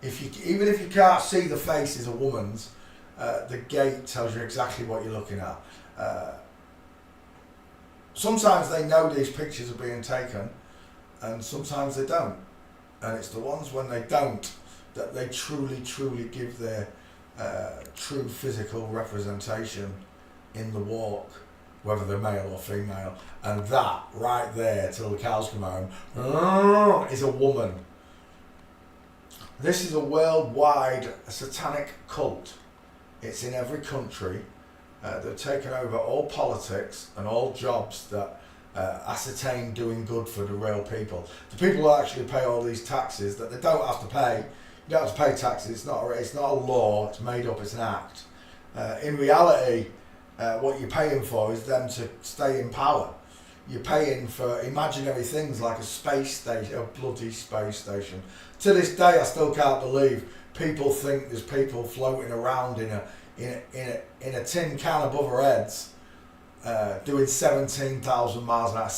Even if you can't see the face is a woman's, the gate tells you exactly what you're looking at. Sometimes they know these pictures are being taken, and sometimes they don't. And it's the ones when they don't that they truly, truly give their true physical representation in the walk, whether they're male or female. And that right there, till the cows come home, is a woman. This is a worldwide satanic cult. It's in every country. They've taken over all politics and all jobs that ascertain doing good for the real people. The people who actually pay all these taxes that they don't have to pay. You don't have to pay taxes. It's not a law. It's made up. It's an act. In reality, what you're paying for is them to stay in power. You're paying for imaginary things like a space station, a bloody space station. To this day, I still can't believe people think there's people floating around in a tin can above our heads, doing 17,000 miles an hour.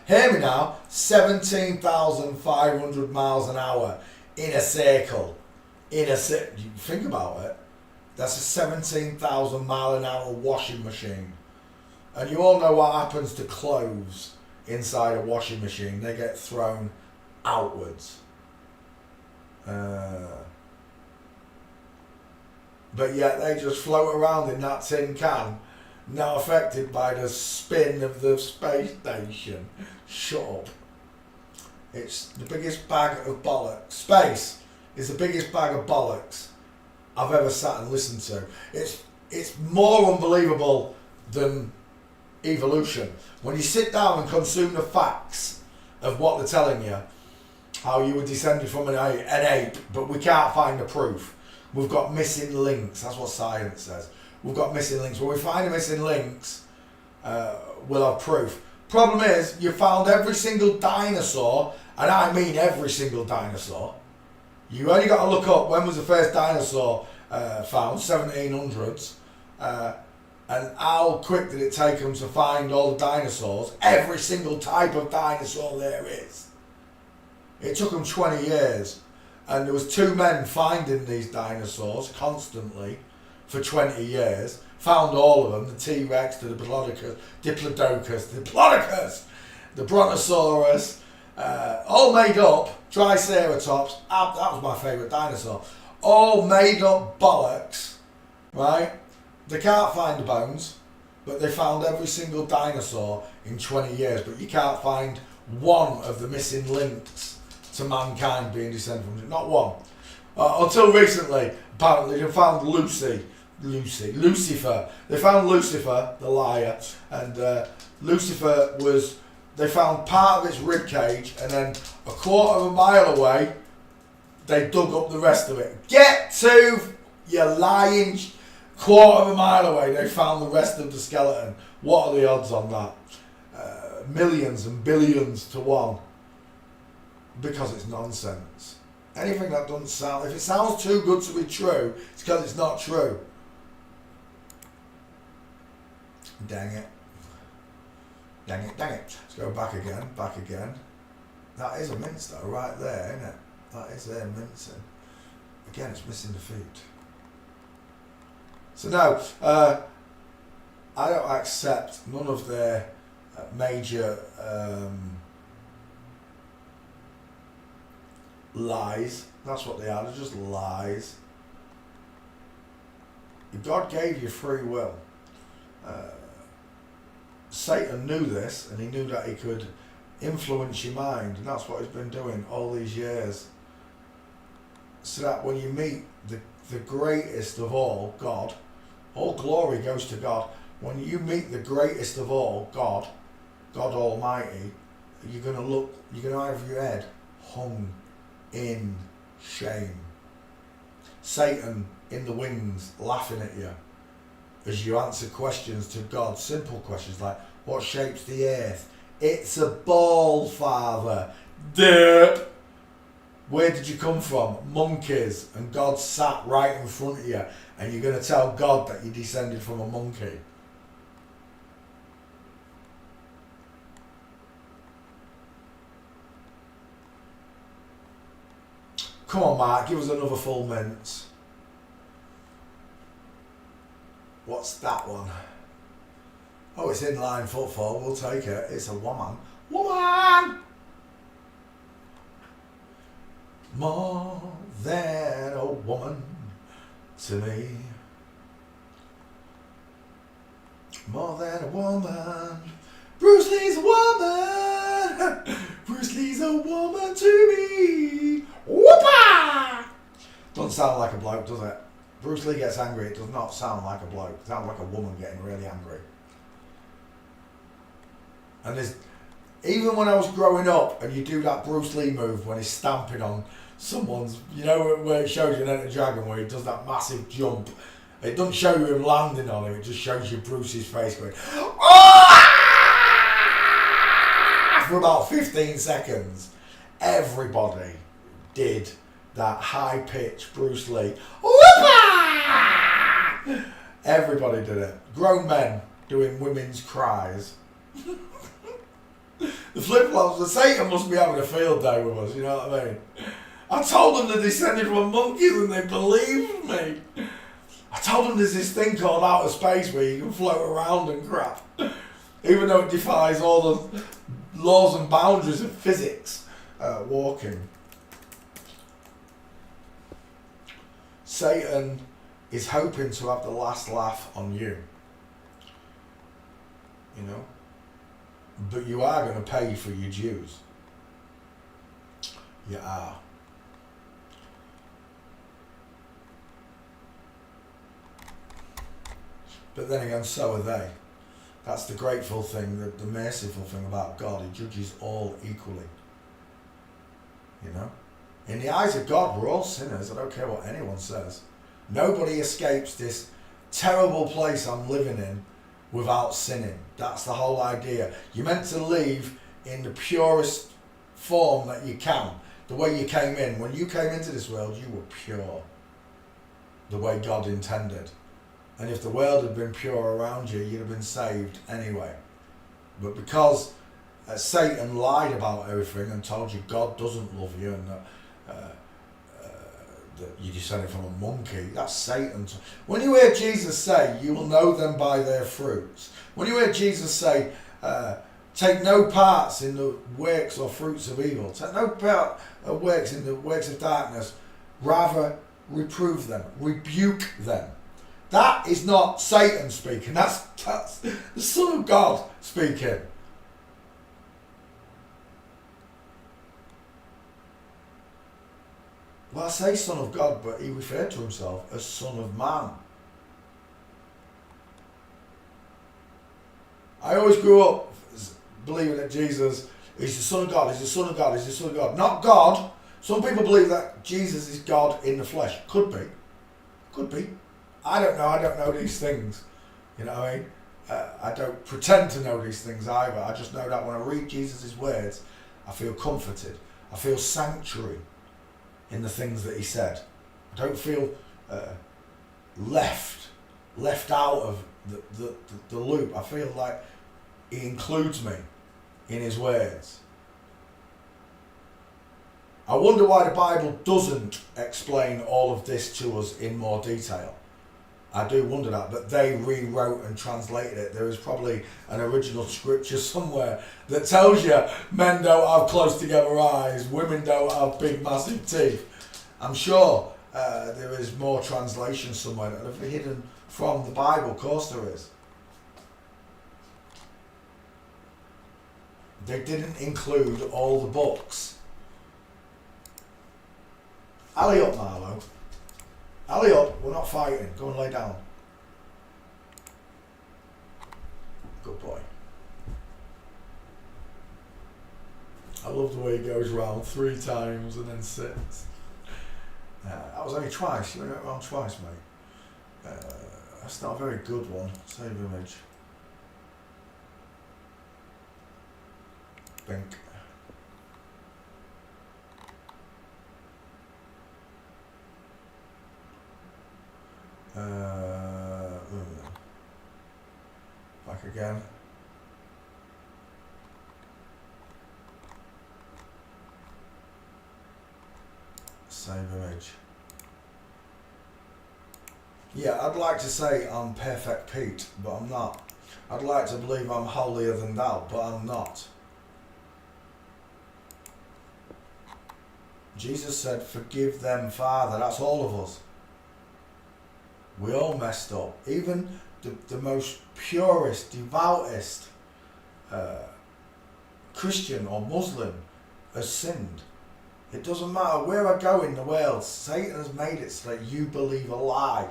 Hear me now, 17,500 miles an hour in a circle. Think about it. That's a 17,000 mile an hour washing machine. And you all know what happens to clothes inside a washing machine. They get thrown outwards. But yet they just float around in that tin can, not affected by the spin of the space station. Shut up. It's the biggest bag of bollocks. Space is the biggest bag of bollocks I've ever sat and listened to. It's more unbelievable than evolution. When you sit down and consume the facts of what they're telling you, how you were descended from an ape, but we can't find the proof. We've got missing links. That's what science says. We've got missing links. When we find the missing links, we'll have proof. Problem is, you found every single dinosaur, and I mean every single dinosaur, You only got to look up when was the first dinosaur found, 1700s, and how quick did it take them to find all the dinosaurs, every single type of dinosaur there is. It took them 20 years, and there was 2 men finding these dinosaurs constantly for 20 years, found all of them, the T-Rex, the Diplodocus, the Brontosaurus, all made up, Triceratops, that was my favourite dinosaur, all made up bollocks, right? They can't find the bones, but they found every single dinosaur in 20 years, but you can't find one of the missing links to mankind being descended from it, not one. Until recently, apparently they found Lucifer. They found Lucifer, the liar, and Lucifer was, they found part of its rib cage, and then a quarter of a mile away, they dug up the rest of it. Get to, you lying, quarter of a mile away, they found the rest of the skeleton. What are the odds on that? Millions and billions to 1. Because it's nonsense. Anything that doesn't sound, if it sounds too good to be true, it's because it's not true. Dang it. Dang it, dang it. Let's go back again. That is a mince though, right there, isn't it? That is there mincing. Again, it's missing the feet. So no, I don't accept none of their major lies. That's what they are, they're just lies. God gave you free will. Satan knew this, and he knew that he could influence your mind, and that's what he's been doing all these years. So that when you meet the greatest of all, God, all glory goes to God. When you meet the greatest of all, God Almighty, you're going to have your head hung in shame. Satan in the wings laughing at you as you answer questions to God, simple questions like, what shapes the earth? It's a ball, Father. Duh. Where did you come from? Monkeys. And God sat right in front of you, and you're going to tell God that you descended from a monkey. Come on, Mark, give us another full mince. What's that one? Oh, it's inline footfall. We'll take it. It's a woman. Woman! More than a woman to me. More than a woman. Bruce Lee's a woman. Bruce Lee's a woman to me. Whoopa! Doesn't sound like a bloke, does it? Bruce Lee gets angry, it does not sound like a bloke. It sounds like a woman getting really angry. And there's, even when I was growing up, and you do that Bruce Lee move when he's stamping on someone's, you know, where it shows you an Enter Dragon, where he does that massive jump. It doesn't show you him landing on him, it just shows you Bruce's face going, oh! For about 15 seconds. Everybody did that high-pitched Bruce Lee. Whoopah! Everybody did it. Grown men doing women's cries. The flip-flops, the Satan must be having a field day with us, you know what I mean? I told them they descended from monkeys and they believed me. I told them there's this thing called outer space where you can float around and crap. Even though it defies all the laws and boundaries of physics, walking. Satan is hoping to have the last laugh on you. You know? But you are going to pay for your dues. You are. But then again, so are they. That's the grateful thing, the merciful thing about God. He judges all equally. You know? In the eyes of God, we're all sinners. I don't care what anyone says. Nobody escapes this terrible place I'm living in without sinning. That's the whole idea. You're meant to live in the purest form that you can. the way you came in. When you came into this world, you were pure, the way God intended. And if the world had been pure around you, you'd have been saved anyway. But because Satan lied about everything and told you God doesn't love you and that you're descended from a monkey, that's Satan. When you hear Jesus say, you will know them by their fruits. When you hear Jesus say, take no parts in the works or fruits of evil. Take no part of works in the works of darkness. Rather, reprove them. Rebuke them. That is not Satan speaking. That's the Son of God speaking. Well, I say Son of God, but he referred to himself as Son of Man. I always grew up believing that Jesus is the Son of God, he's the Son of God, he's the Son of God. Not God. Some people believe that Jesus is God in the flesh. Could be. Could be. I don't know. I don't know these things. You know what I mean? I don't pretend to know these things either. I just know that when I read Jesus' words, I feel comforted. I feel sanctuary in the things that he said. I don't feel left out of the loop. I feel like he includes me in his words. I wonder why the Bible doesn't explain all of this to us in more detail. I do wonder that, but they rewrote and translated it. There is probably an original scripture somewhere that tells you men don't have close together eyes, women don't have big massive teeth. I'm sure there is more translation somewhere that have hidden from the Bible. Of course there is. They didn't include all the books. Alley up, Marlo. Alley up, we're not fighting. Go and lay down. Good boy. I love the way he goes round 3 times and then sits. That was only twice. You went round twice, mate. That's not a very good one. Save image. Bink. Back again. Save image. Yeah, I'd like to say I'm perfect Pete, but I'm not. I'd like to believe I'm holier than thou, but I'm not. Jesus said, forgive them, Father. That's all of us. We all messed up. Even the most purest, devoutest Christian or Muslim has sinned. It doesn't matter where I go in the world. Satan has made it so that you believe a lie.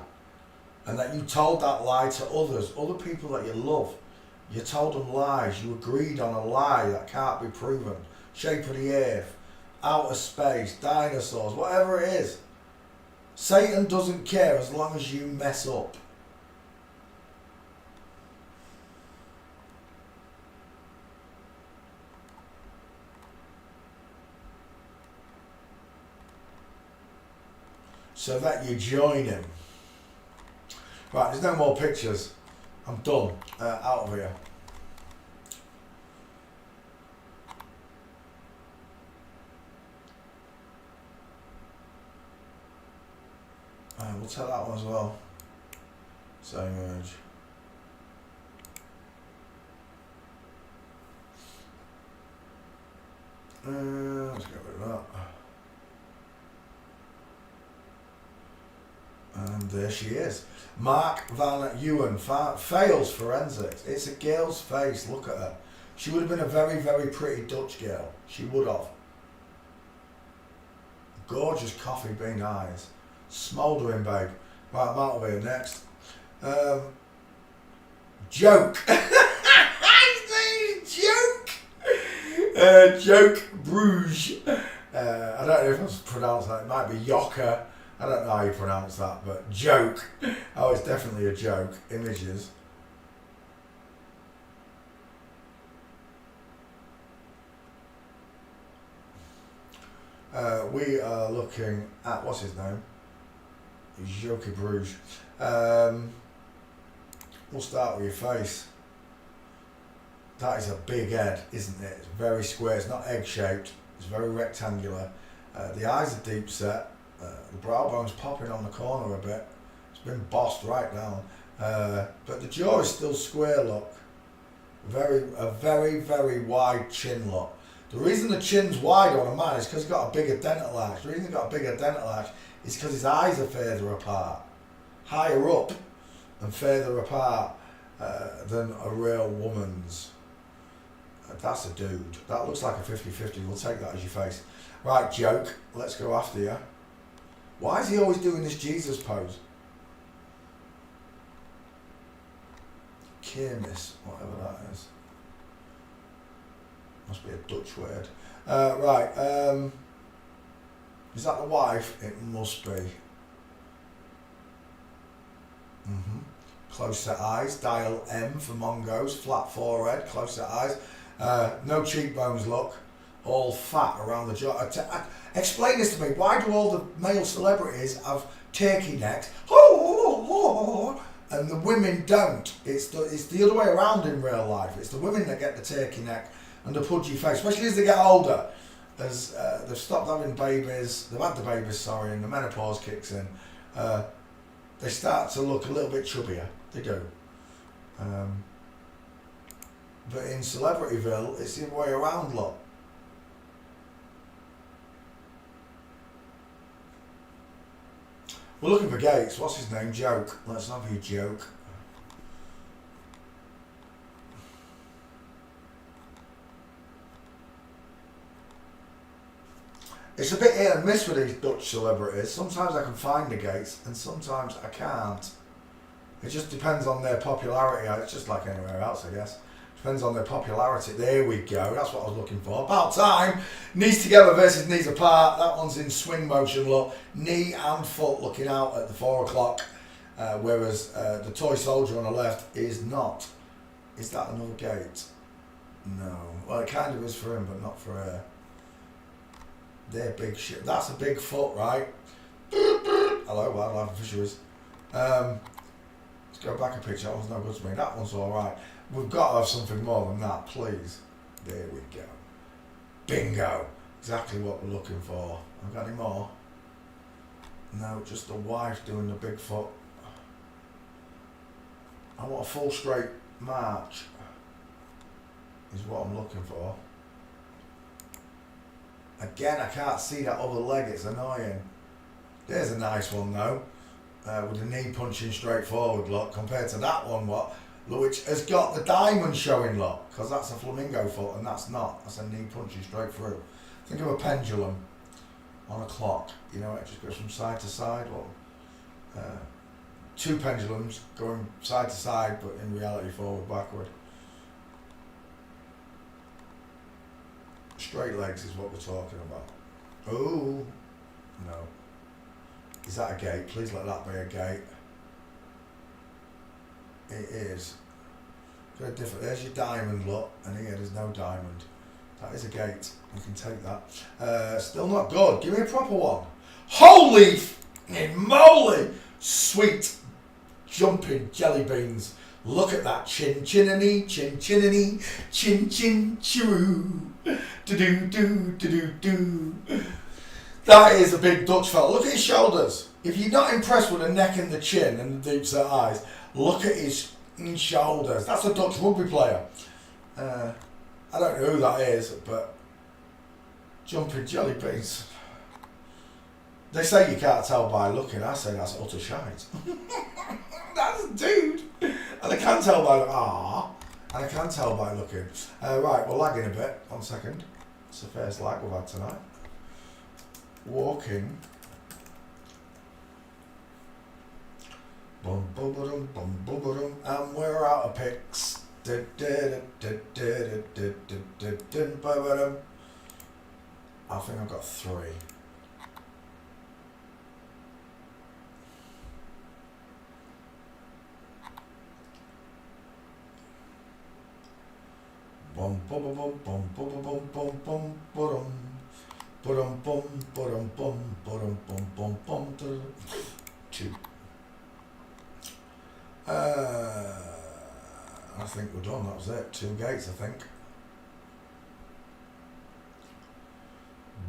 And that you told that lie to others, other people that you love. You told them lies. You agreed on a lie that can't be proven. Shape of the earth, outer space, dinosaurs, whatever it is. Satan doesn't care as long as you mess up. So that you join him. Right, there's no more pictures. I'm done. Out of here. We'll tell that one as well. Same image. Let's get rid of that. And there she is. Mark Van Ewan fails forensics. It's a girl's face. Look at her. She would have been a very, very pretty Dutch girl. She would have. Gorgeous coffee bean eyes. Smouldering, babe. Right, I'm out of here next. Joke. His name's Joke. Joke Bruges. I don't know if I pronounced that. It might be Yoka. I don't know how you pronounce that, but Joke. Oh, it's definitely a joke. Images. We are looking at, what's his name? Joker Bruges. We'll start with your face. That is a big head, isn't it? It's very square, it's not egg-shaped, it's very rectangular. The eyes are deep set, the brow bone's popping on the corner a bit. It's been bossed right down. But the jaw is still square, look. A very, very wide chin, look. The reason the chin's wide on a man is because he's got a bigger dental arch. The reason he's got a bigger dental arch is because his eyes are further apart, higher up and further apart than a real woman's. That's a dude. That looks like a 50-50. We'll take that as your face. Right, joke. Let's go after you. Why is he always doing this Jesus pose? Kermis, whatever that is. Must be a Dutch word. Right. Is that the wife? It must be. Close set eyes. Dial M for Mongos. Flat forehead. Close set eyes. No cheekbones, look. All fat around the jaw. Explain this to me. Why do all the male celebrities have turkey necks? And the women don't. It's the other way around in real life. It's the women that get the turkey neck and the pudgy face, especially as they get older. As they've stopped having babies, they've had the babies, sorry, and the menopause kicks in. They start to look a little bit chubbier. They do. But in Celebrityville, it's the other way around, look. We're looking for Gates. What's his name? Joke. Let's have you joke. It's a bit hit and miss with these Dutch celebrities. Sometimes I can find the Gates and sometimes I can't. It just depends on their popularity. It's just like anywhere else, I guess. Depends on their popularity. There we go. That's what I was looking for. About time. Knees together versus knees apart. That one's in swing motion, look. Knee and foot looking out at the 4 o'clock. Whereas the toy soldier on the left is not. Is that another Gate? No. Well, it kind of is for him, but not for her. They're big shit. That's a big foot, right? Hello, wildlife fisheries. Let's go back a picture. That one's no good to me. That one's alright. We've got to have something more than that, please. There we go. Bingo. Exactly what we're looking for. Have got any more? No, just the wife doing the big foot. I want a full straight march. Is what I'm looking for. Again, I can't see that other leg. It's annoying. There's a nice one though. With the knee punching straight forward, look, compared to that one, which has got the diamond showing, look, because that's a flamingo foot and that's not. That's a knee punching straight through. Think of a pendulum on a clock. You know, it just goes from side to side. Well, two pendulums going side to side, but in reality forward, backward. Straight legs is what we're talking about. Oh, no. Is that a Gate? Please let that be a Gate. It is. Very different. There's your diamond, look, and here there's no diamond. That is a Gate. You can take that. Still not good. Give me a proper one. Holy moly! Sweet jumping jelly beans. Look at that chin chinny, chin chinny, chin chin chiroo. Do do do do do do. That is a big Dutch fella. Look at his shoulders. If you're not impressed with the neck and the chin and the deep set eyes, look at his shoulders. That's a Dutch rugby player. I don't know who that is, but jumping jelly beans. They say you can't tell by looking. I say that's utter shite. That's a dude. And I can tell by and I can tell by looking. Right, we're lagging a bit. 1 second. It's the first lag we've had tonight. Walking. Bum bum bum bum bum bum, and we're out of picks. I think I've got 3. Bum bum bum bum bum bum bum bum bum. Ba-dum bum, ba-dum bum, ba-dum bum bum bum. Two. I think we're done. That was it. 2 gates, I think.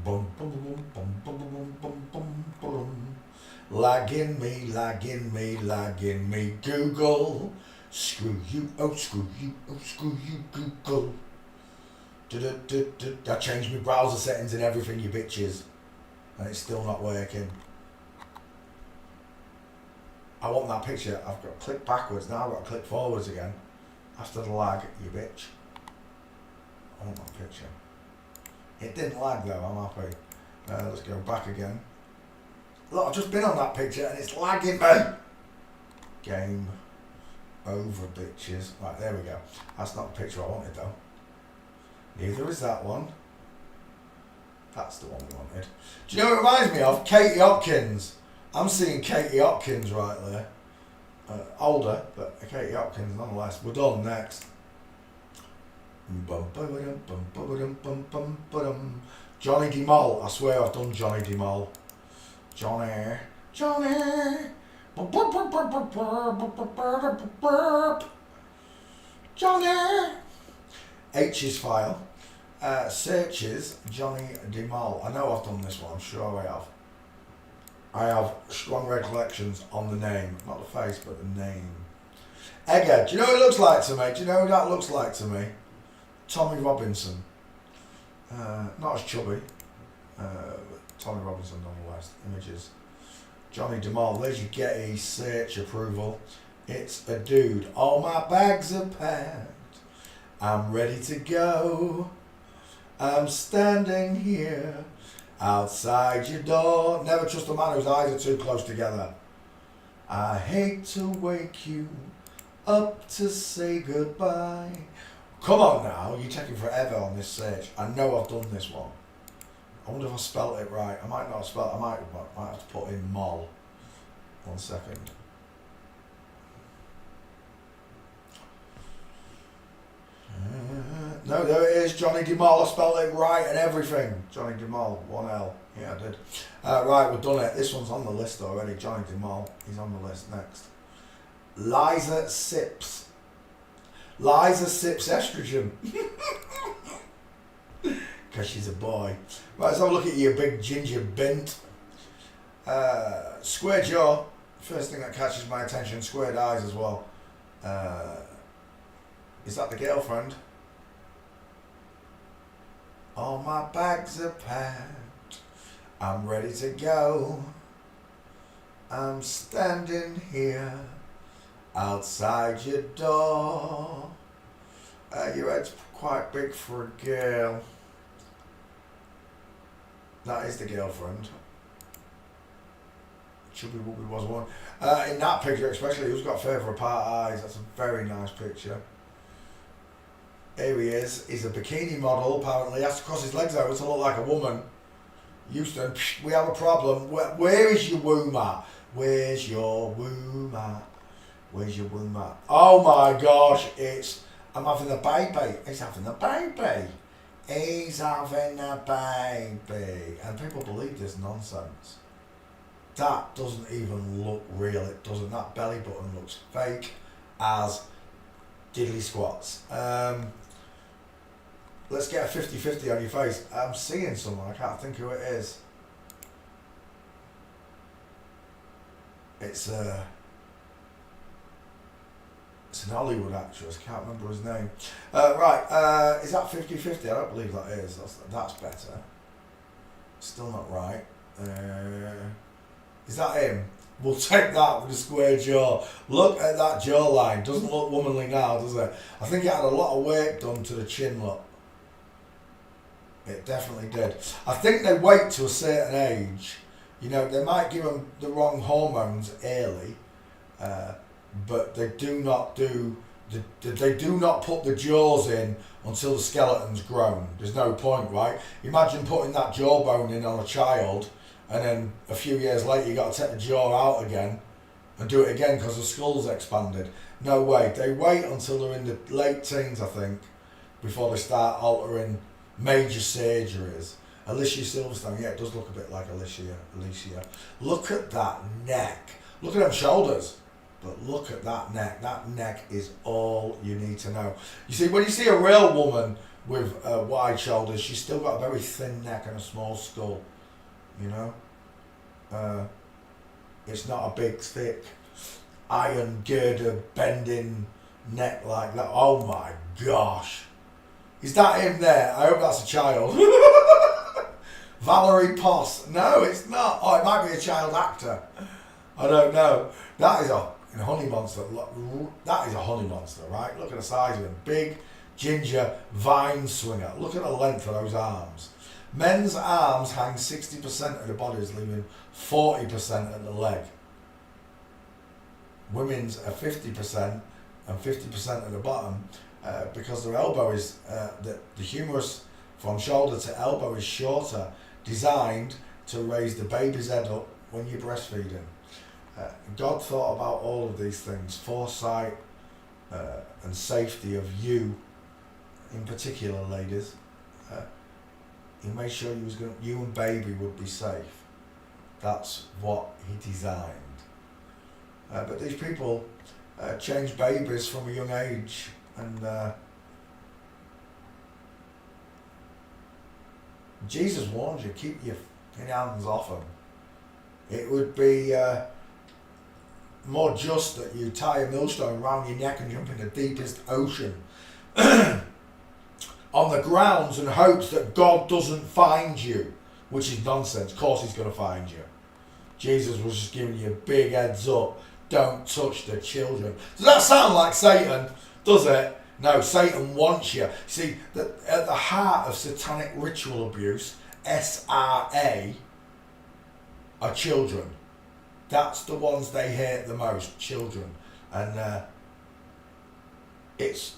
Bum bum bum bum bum bum bum bum bum. Lagging me, lagging me, lagging me. Google. Screw you, oh screw you, oh screw you, Google. I changed my browser settings and everything, you bitches, and it's still not working. I want that picture. I've got to click backwards now. I've got to click forwards again after the lag, you bitch. I want that picture. It didn't lag though. I'm happy. Let's go back again. Look, I've just been on that picture and it's lagging me. Game over, bitches. Right, there we go. That's not the picture I wanted though. Neither is that one. That's the one we wanted. Do you know what it reminds me of? Katie Hopkins. I'm seeing Katie Hopkins right there. Older, but Katie Hopkins nonetheless. We're done. Next. Johnny DeMol. I swear I've done Johnny DeMol. Johnny. Johnny. H's file. Searches Johnny DeMol. I know I've done this one. I'm sure I have. I have strong recollections on the name. Not the face, but the name. Edgar. Do you know what it looks like to me? Do you know who that looks like to me? Tommy Robinson. Not as chubby. Tommy Robinson nonetheless. Images. Johnny DeMol. There's your Getty search approval. It's a dude. All my bags are packed. I'm ready to go. I'm standing here outside your door. Never trust a man whose eyes are too close together. I hate to wake you up to say goodbye. Come on now, you're taking forever on this search. I know I've done this one. I wonder if I spelt it right. I might not have spelt it. I might have to put in mol. 1 second. No, there it is. Johnny DeMol. I spelled it right and everything. Johnny DeMol. 1L. Yeah, I did. Right, we've done it. This one's on the list already. Johnny DeMol. He's on the list. Next. Liza Sips. Liza sips estrogen. Because she's a boy. Right, let's have a look at you, big ginger bint. Square jaw. First thing that catches my attention. Squared eyes as well. Is that the girlfriend? All my bags are packed. I'm ready to go. I'm standing here outside your door. Your head's quite big for a girl. That is the girlfriend. Chubby Wubby was one. In that picture especially, who's got further apart eyes? That's a very nice picture. Here he is. He's a bikini model, apparently. He has to cross his legs over to look like a woman. Houston, we have a problem. Where is your womb at? Where's your womb at? Where's your womb at? Oh my gosh, I'm having a baby. He's having a baby. He's having a baby. And people believe this nonsense. That doesn't even look real. It doesn't. That belly button looks fake as diddly squats. Let's get a 50-50 on your face. I'm seeing someone. I can't think who it is. It's an Hollywood actress. Can't remember his name. Right. Is that 50-50? I don't believe that is. That's better. Still not right. Is that him? We'll take that with a square jaw. Look at that jawline. Doesn't look womanly now, does it? I think it had a lot of work done to the chin look. It definitely did. I think they wait to a certain age. You know, they might give them the wrong hormones early, but they do not put the jaws in until the skeleton's grown. There's no point, right? Imagine putting that jawbone in on a child, and then a few years later you got to take the jaw out again and do it again because the skull's expanded. No way. They wait until they're in the late teens, I think, before they start altering major surgeries. Alicia Silverstone, yeah, it does look a bit like Alicia. Look at that neck. Look at them shoulders. But look at that neck. That neck is all you need to know. You see, when you see a real woman with wide shoulders, she's still got a very thin neck and a small skull. You know? It's not a big, thick, iron girder bending neck like that. Oh my gosh. Is that him there? I hope that's a child. Valerie Poss. No, it's not. Oh, it might be a child actor. I don't know. That is a honey monster. That is a honey monster, right? Look at the size of him. Big, ginger, vine swinger. Look at the length of those arms. Men's arms hang 60% of the bodies, leaving 40% at the leg. Women's are 50% and 50% at the bottom because their elbow is, the humerus from shoulder to elbow is shorter, designed to raise the baby's head up when you're breastfeeding. God thought about all of these things, foresight and safety of you, in particular, ladies. He made sure you and baby would be safe. That's what he designed. But these people change babies from a young age, and Jesus warns you, keep your hands off them. It would be more just that you tie a millstone around your neck and jump in the deepest ocean on the grounds and hopes that God doesn't find you, which is nonsense. Of course he's going to find you. Jesus was just giving you a big heads up. Don't touch the children. Does that sound like Satan? Does it? No, Satan wants you. See, at the heart of satanic ritual abuse, SRA, are children. That's the ones they hate the most, children. And it's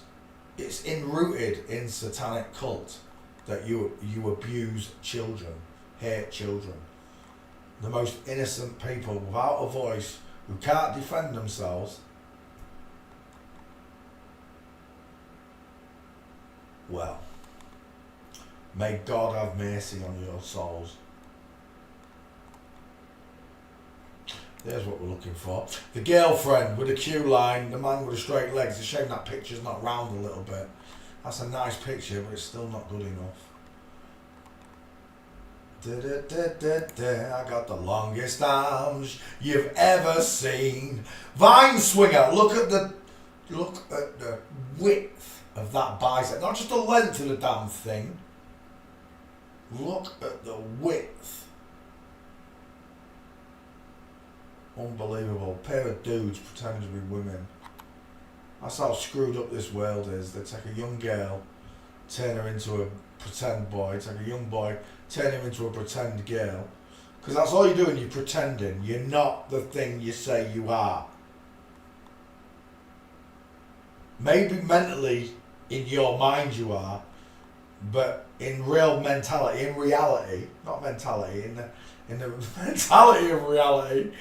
enrooted in satanic cult that you abuse children, hate children. The most innocent people without a voice, who can't defend themselves. Well, may God have mercy on your souls. There's what we're looking for. The girlfriend with a queue line, the man with the straight legs. It's a shame that picture's not round a little bit. That's a nice picture, but it's still not good enough. I got the longest arms you've ever seen. Vine swinger. Look at the width of that bicep. Not just the length of the damn thing. Look at the width. Unbelievable. Pair of dudes pretending to be women. That's how screwed up this world is. They take a young girl, turn her into a pretend boy, take a young boy, turn him into a pretend girl. Because that's all you're doing, you're pretending. You're not the thing you say you are. Maybe mentally, in your mind you are, but in real mentality, in reality, not mentality, in the mentality of reality,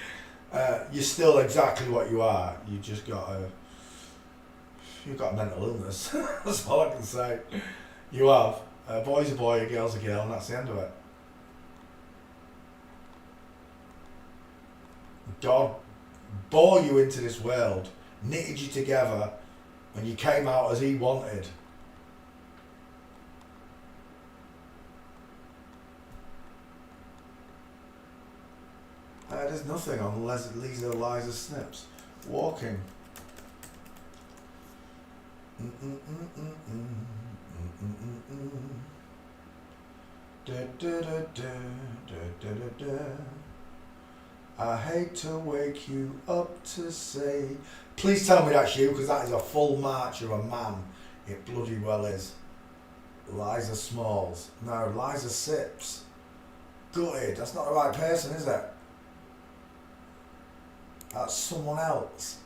you're still exactly what you are. You just you've got a mental illness. That's all I can say. You have. A boy's a boy, a girl's a girl, and that's the end of it. God bore you into this world, knitted you together, and you came out as he wanted. There's nothing on Lisa Eliza Snips. Walking. I hate to wake you up to say. Please tell me that's you, because that is a full march of a man. It bloody well is. Liza Smalls. No, Liza Sips. Gutted. That's not the right person, is it? That's someone else.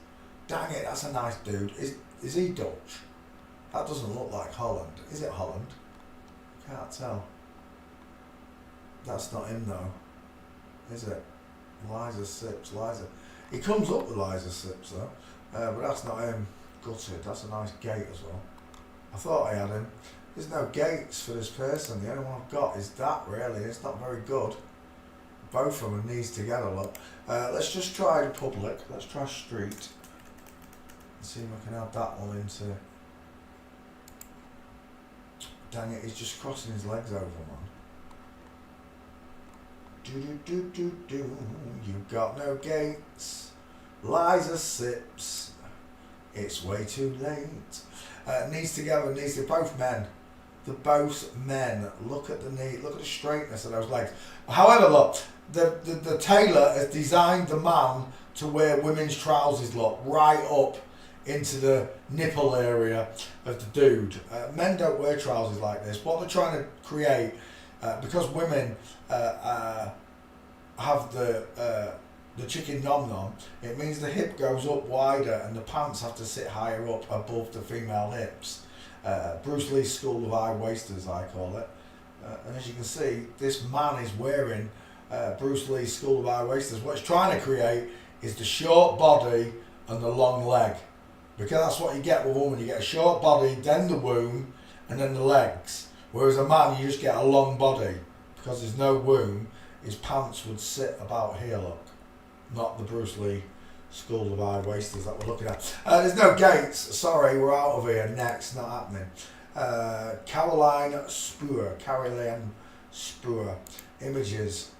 Dang it, that's a nice dude. Is he Dutch? That doesn't look like Holland. Is it Holland? Can't tell. That's not him though. Is it? Liza Sips. Liza. He comes up with Liza Sips though. But that's not him. Gutted. That's a nice gate as well. I thought I had him. There's no gates for this person. The only one I've got is that, really. It's not very good. Both of them are knees together, look. Let's just try public. Let's try street. See if I can add that one into... Dang it, he's just crossing his legs over, man. Do. You've got no gates. Liza sips. It's way too late. Knees together, knees together. Both men. They're both men. Look at the knee. Look at the straightness of those legs. However, look, the tailor has designed the man to wear women's trousers, look, right up into the nipple area of the dude. Men don't wear trousers like this. What they're trying to create, because women have the chicken nom nom, it means the hip goes up wider and the pants have to sit higher up above the female hips. Bruce Lee's school of high waisters, I call it. And as you can see, this man is wearing Bruce Lee's school of high waisters. What it's trying to create is the short body and the long leg. Because that's what you get with a woman. You get a short body, then the womb, and then the legs. Whereas a man, you just get a long body. Because there's no womb, his pants would sit about here, look. Not the Bruce Lee school of high waisters that we're looking at. There's no gates. Sorry, we're out of here. Next, not happening. Caroline Spur. Images.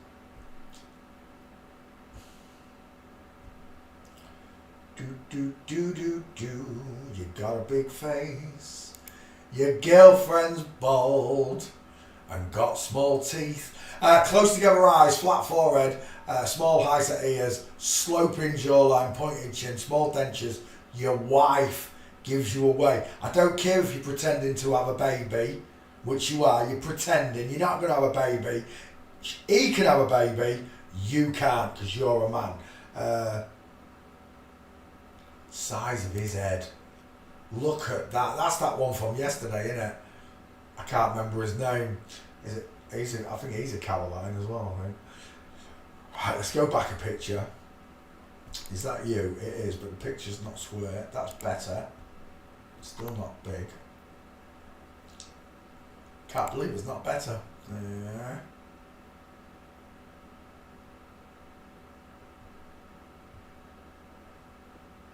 Do. You got a big face. Your girlfriend's bald and got small teeth. Close together eyes, flat forehead, small high set ears, sloping jawline, pointed chin, small dentures. Your wife gives you away. I don't care if you're pretending to have a baby, which you are. You're pretending. You're not going to have a baby. He can have a baby. You can't because you're a man. Size of his head. Look at that. That's that one from yesterday, isn't it? I can't remember his name. Is it? I think he's a Caroline as well, I think. Right, let's go back a picture. Is that you? It is, but the picture's not square. That's better. Still not big. Can't believe it's not better. Yeah.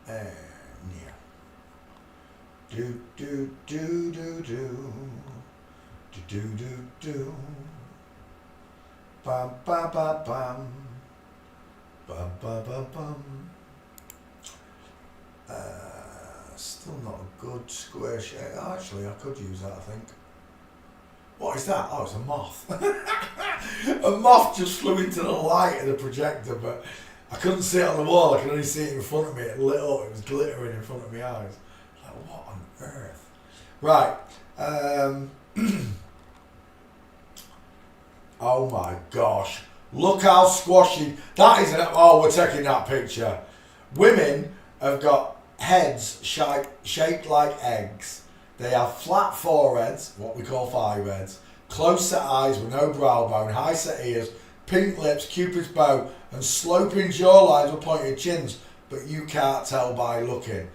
Yeah. Do. Bam bam bam bam. Bam bam bam bam. Still not a good square shape. Actually, I could use that, I think. What is that? Oh, it's a moth. A moth just flew into the light of the projector, but I couldn't see it on the wall. I could only see it in front of me. It lit up. It was glittering in front of my eyes. Like, what on earth? Right. Oh my gosh. Look how squashy. That is an... Oh, we're taking that picture. Women have got heads shaped like eggs. They have flat foreheads, what we call fireheads, close set eyes with no brow bone, high set ears, pink lips, cupid's bow, and sloping jawlines with pointed chins. But you can't tell by looking.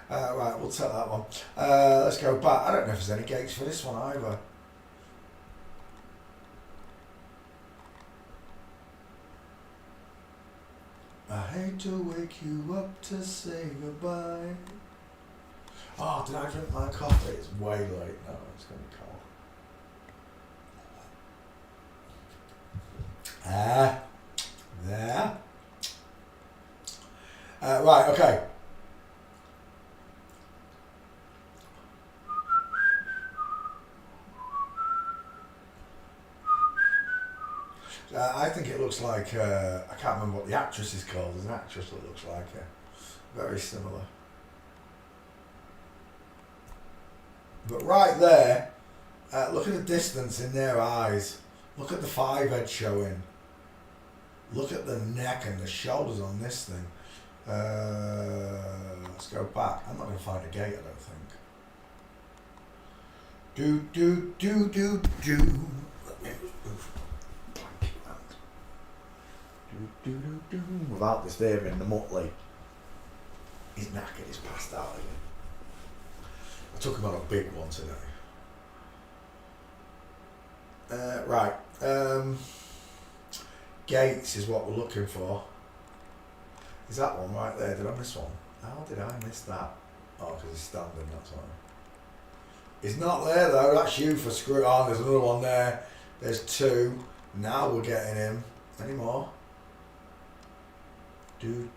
Right, we'll take that one. Let's go back. I don't know if there's any gates for this one either. I hate to wake you up to say goodbye. Oh, did I drink my coffee? It's way late. No, it's going to be cold. There. Right, okay. I think it looks like, I can't remember what the actress is called. There's an actress that looks like her. Very similar. But right there, look at the distance in their eyes. Look at the five-head showing. Look at the neck and the shoulders on this thing. Let's go back. I'm not going to find a gate, I don't think. Do. Let me move. Without disturbing the Muttley. He's knackered, he's passed out again. I took him on a big one today. Right. Gates is what we're looking for. Is that one right there? Did I miss one? How did I miss that? Oh, because he's standing, that's why. He's not there though, that's you for screw on. There's another one there. There's two. Now we're getting him. Any more? Do.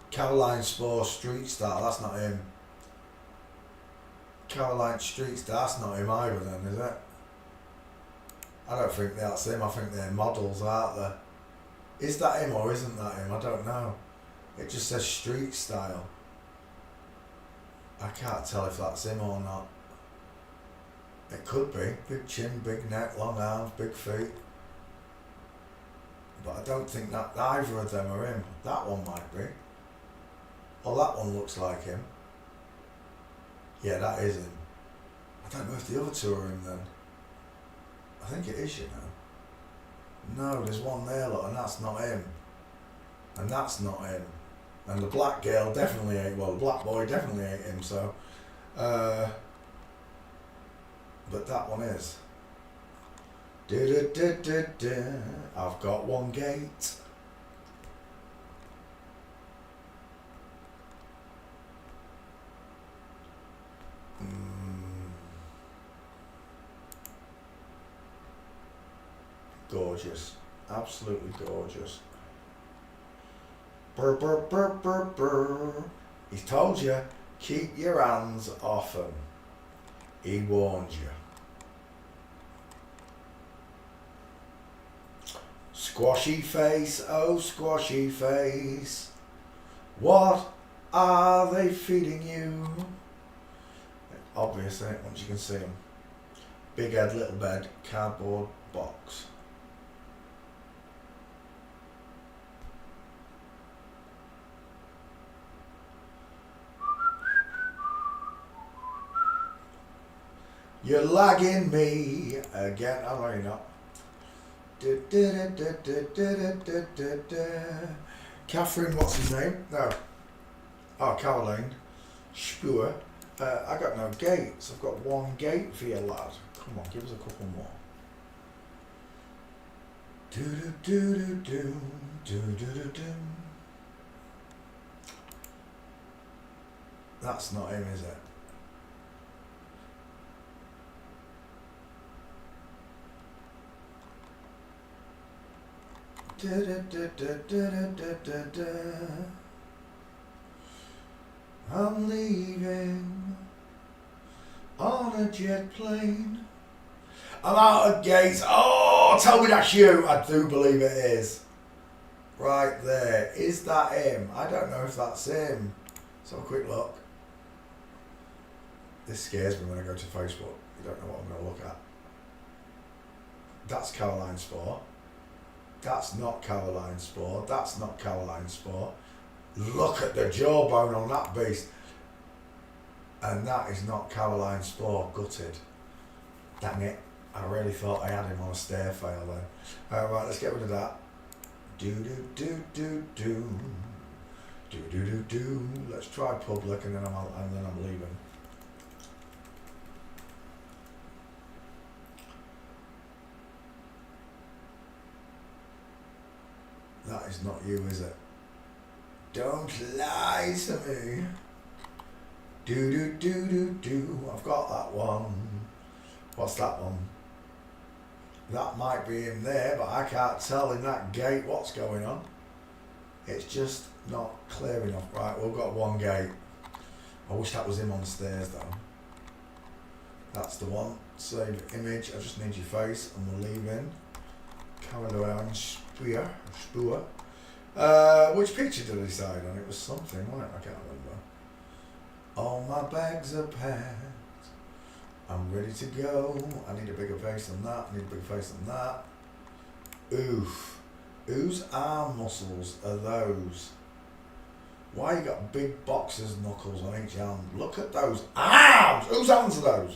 Caroline Spore Street Star, that's not him. Caroline Street Star, that's not him either then, is it? I don't think that's him, I think they're models, aren't they? Is that him or isn't that him? I don't know. It just says Street Style. I can't tell if that's him or not. It could be. Big chin, big neck, long arms, big feet. But I don't think that either of them are him. That one might be. Oh, that one looks like him. Yeah, that is him. I don't know if the other two are him then. I think it is, you know. No, there's one there, look, and that's not him. And that's not him. And the black girl definitely ain't, well, the black boy definitely ain't him, so. But that one is. I've got one gate. Gorgeous. Absolutely gorgeous. Brr, brr, brr, brr, brr. He's told you, keep your hands off him. He warned you. Squashy face, oh squashy face. What are they feeding you? Obviously, once you can see him. Big head, little bed, cardboard box. You're lagging me again. Oh, no, you're not. Catherine, what's his name? No. Oh, Caroline. Spur. I got no gates. I've got one gate for you, lad. Come on, give us a couple more. That's not him, is it? I'm leaving on a jet plane. I'm out of gates. Oh, tell me that's you. I do believe it is. Right there. Is that him? I don't know if that's him. Let's have a quick look. This scares me when I go to Facebook. You don't know what I'm going to look at. That's Caroline Spore. That's not Caroline Spore. That's not Caroline Spore. Look at the jawbone on that beast. And that is not Caroline Spore. Gutted. Dang it. I really thought I had him on a stair fail then. Right, let's get rid of that. Do. Let's try public and then I'm leaving. That is not you, is it? Don't lie to me. Do. I've got that one. What's that one? That might be in there, but I can't tell in that gate what's going on. It's just not clear enough. Right, we've got one gate. I wish that was him on the stairs though. That's the one. Save image. I just need your face and we're leaving. Caroline Spur. Which picture did I decide on? It was something, wasn't it? I can't remember. All my bags are packed. I'm ready to go. I need a bigger face than that. I need a bigger face than that. Oof. Whose arm muscles are those? Why you got big boxers knuckles on each arm? Look at those arms! Whose hands are those?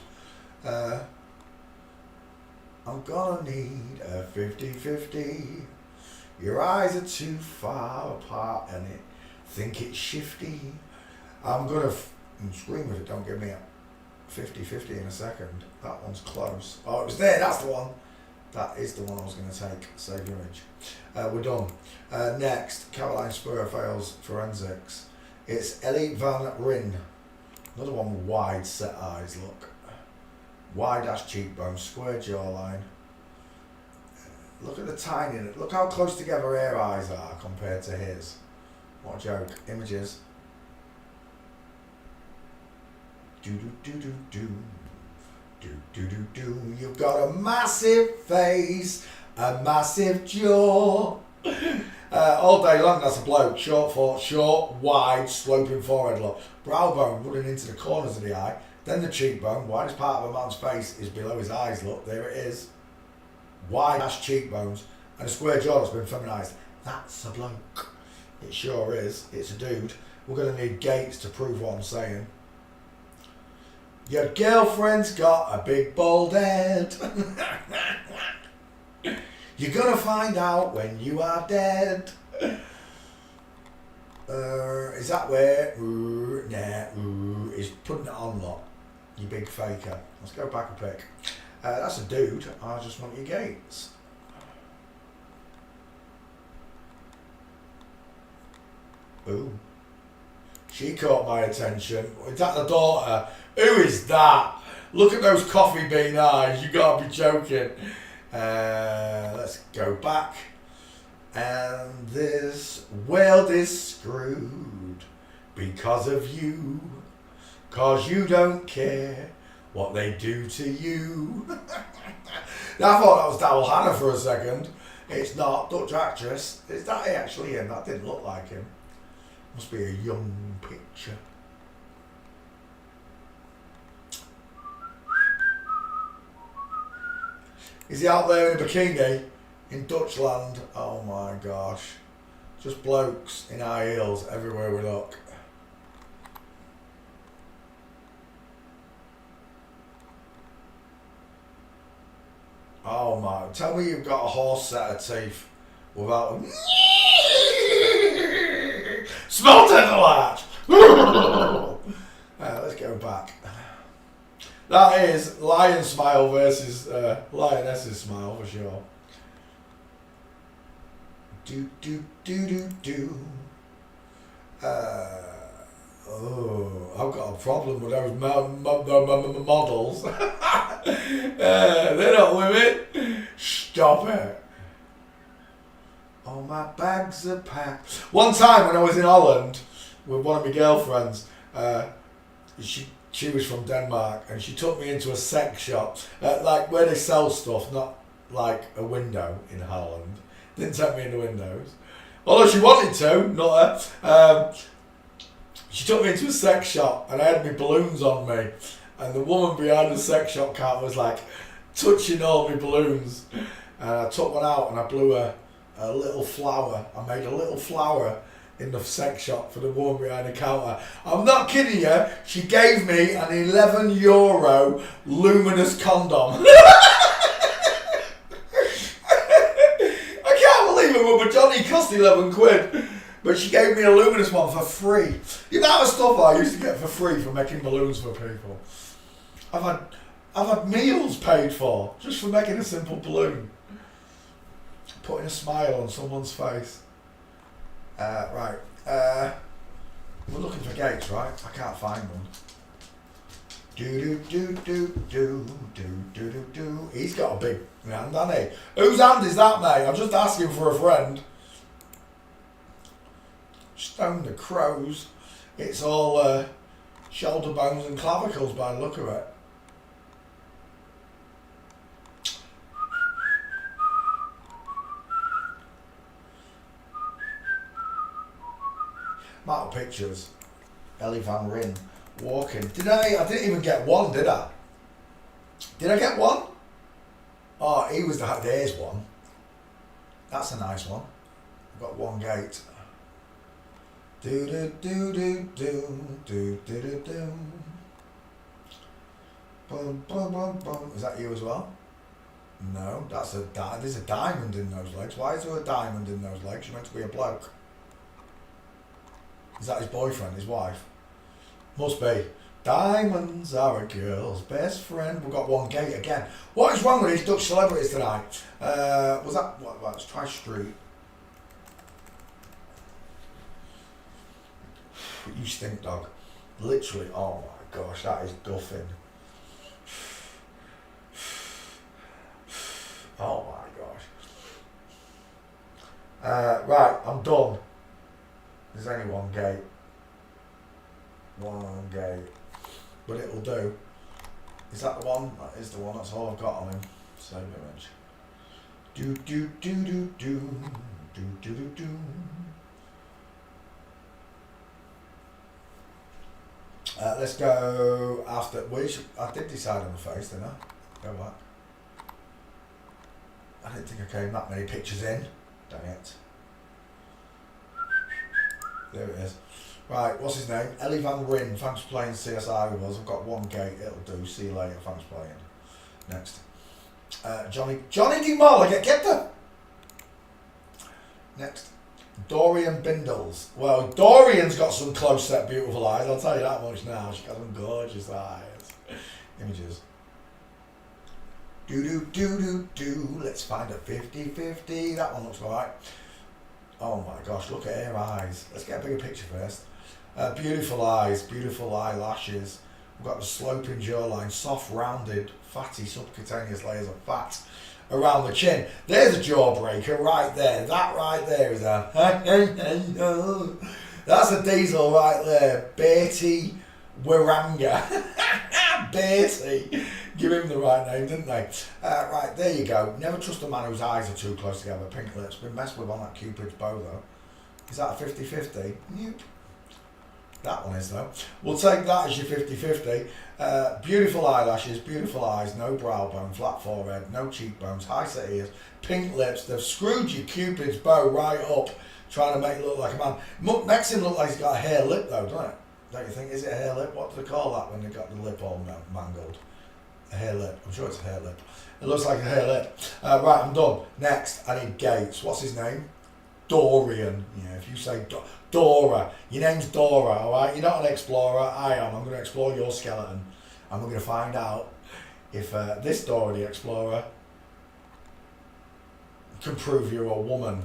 I'm gonna need a 50-50. Your eyes are too far apart and it think it's shifty. I'm gonna scream if it don't give me a 50-50 in a second. That one's close. Oh, it was there, that's the one. That is the one I was going to take. Save image. We're done. Next, Caroline Spur fails forensics. It's Ellie Van Ryn. Another one with wide set eyes, look. Wide ass cheekbones, square jawline. Look at the tiny, look how close together her eyes are compared to his. What a joke. Images. Do-do-do-do-do. Do-do-do-do. You've got a massive face, a massive jaw. All day long, that's a bloke. Short, wide, sloping forehead look. Brow bone running into the corners of the eye. Then the cheekbone, widest part of a man's face is below his eyes, look, there it is. Wide ass cheekbones and a square jaw that's been feminised. That's a bloke. It sure is. It's a dude. We're going to need gates to prove what I'm saying. Your girlfriend's got a big bald head. You're going to find out when you are dead. Is that where? He's putting it on, lot. You big faker. Let's go back a pic. That's a dude. I just want your gates. Boom. She caught my attention. Is that the daughter? Who is that? Look at those coffee bean eyes. You gotta be joking. Let's go back. And this world is screwed because of you. 'Cause you don't care what they do to you. Now, I thought that was Daryl Hannah for a second. It's not. Dutch actress. Is that actually him? That didn't look like him. Must be a young picture. Is he out there in a bikini in Dutchland? Oh my gosh. Just blokes in high heels everywhere we look. Oh my, tell me you've got a horse set of teeth without a... Smell tender let's go back. That is lion smile versus lioness's smile for sure. Do do do do do. Oh, I've got a problem with those models. They're not women. Stop it. Oh, my bags are packed. One time when I was in Holland with one of my girlfriends, she was from Denmark and she took me into a sex shop, like where they sell stuff, not like a window in Holland. Didn't take me in the windows. Although she wanted to, not her. She took me into a sex shop and I had my balloons on me. And the woman behind the sex shop counter was like touching all my balloons. And I took one out and I blew a little flower. I made a little flower in the sex shop for the woman behind the counter. I'm not kidding you. She gave me an €11 luminous condom. I can't believe it, but Johnny cost 11 quid. But she gave me a luminous one for free. The amount of stuff I used to get for free for making balloons for people. I've had meals paid for just for making a simple balloon. Putting a smile on someone's face. Right. We're looking for gates, right? I can't find them. Do do do do do do do do do. He's got a big hand, hasn't he? Whose hand is that, mate? I'm just asking for a friend. Stone the crows. It's all shoulder bones and clavicles by the look of it. Amount of pictures. Ellie Van Ryn walking. I didn't even get one, did I? Did I get one? Oh, he was there's one. That's a nice one. I've got one gate. Do do do do do do do do do. Boom boom boom boom. Is that you as well? No, there's a diamond in those legs. Why is there a diamond in those legs? You're meant to be a bloke. Is that his boyfriend, his wife? Must be. Diamonds are a girl's best friend. We've got one gate again. What is wrong with these Dutch celebrities tonight? Was that, let's try Street. You stink, dog. Literally, oh my gosh, that is guffing. Oh my gosh. Right, I'm done. There's only one gate. One gate. But it'll do. Is that the one? That is the one. That's all I've got on him. Save image. Do do do do do do do do do. Let's go after. I did decide on the face, didn't I? Go back. I didn't think I came that many pictures in. Dang it. There it is. Right, what's his name? Ellie Van Ryn. Thanks for playing CSI with us. I've got one gate. It'll do. See you later. Thanks for playing. Next. Johnny DeMol. Get the. Next. Dorian Bindles. Well, Dorian's got some close set beautiful eyes. I'll tell you that much now. She's got some gorgeous eyes. Images. Do. Let's find a 50-50. That one looks alright. Oh my gosh, look at her eyes. Let's get a bigger picture first. Beautiful eyes, beautiful eyelashes. We've got the sloping jawline, soft, rounded, fatty subcutaneous layers of fat around the chin. There's a jawbreaker right there. That right there is a... That's a diesel right there. Bertie Waranga. Bertie. Give him the right name, didn't they? Right, there you go. Never trust a man whose eyes are too close together. Pink lips. Been messed with on that Cupid's bow, though. Is that a 50-50? Nope. That one is, though. We'll take that as your 50-50. Beautiful eyelashes, beautiful eyes, no brow bone, flat forehead, no cheekbones, high set ears, pink lips. They've screwed your Cupid's bow right up, trying to make it look like a man. Makes him look like he's got a hair lip, though, doesn't it? Don't you think? Is it a hair lip? What do they call that when they've got the lip all mangled? A hair lip. I'm sure it's a hair lip. It looks like a hair lip. Right, I'm done. Next, I need Gates. What's his name? Dorian. Yeah, if you say Dora, your name's Dora, alright? You're not an explorer. I am. I'm going to explore your skeleton. And we're going to find out if this Dora the Explorer can prove you're a woman.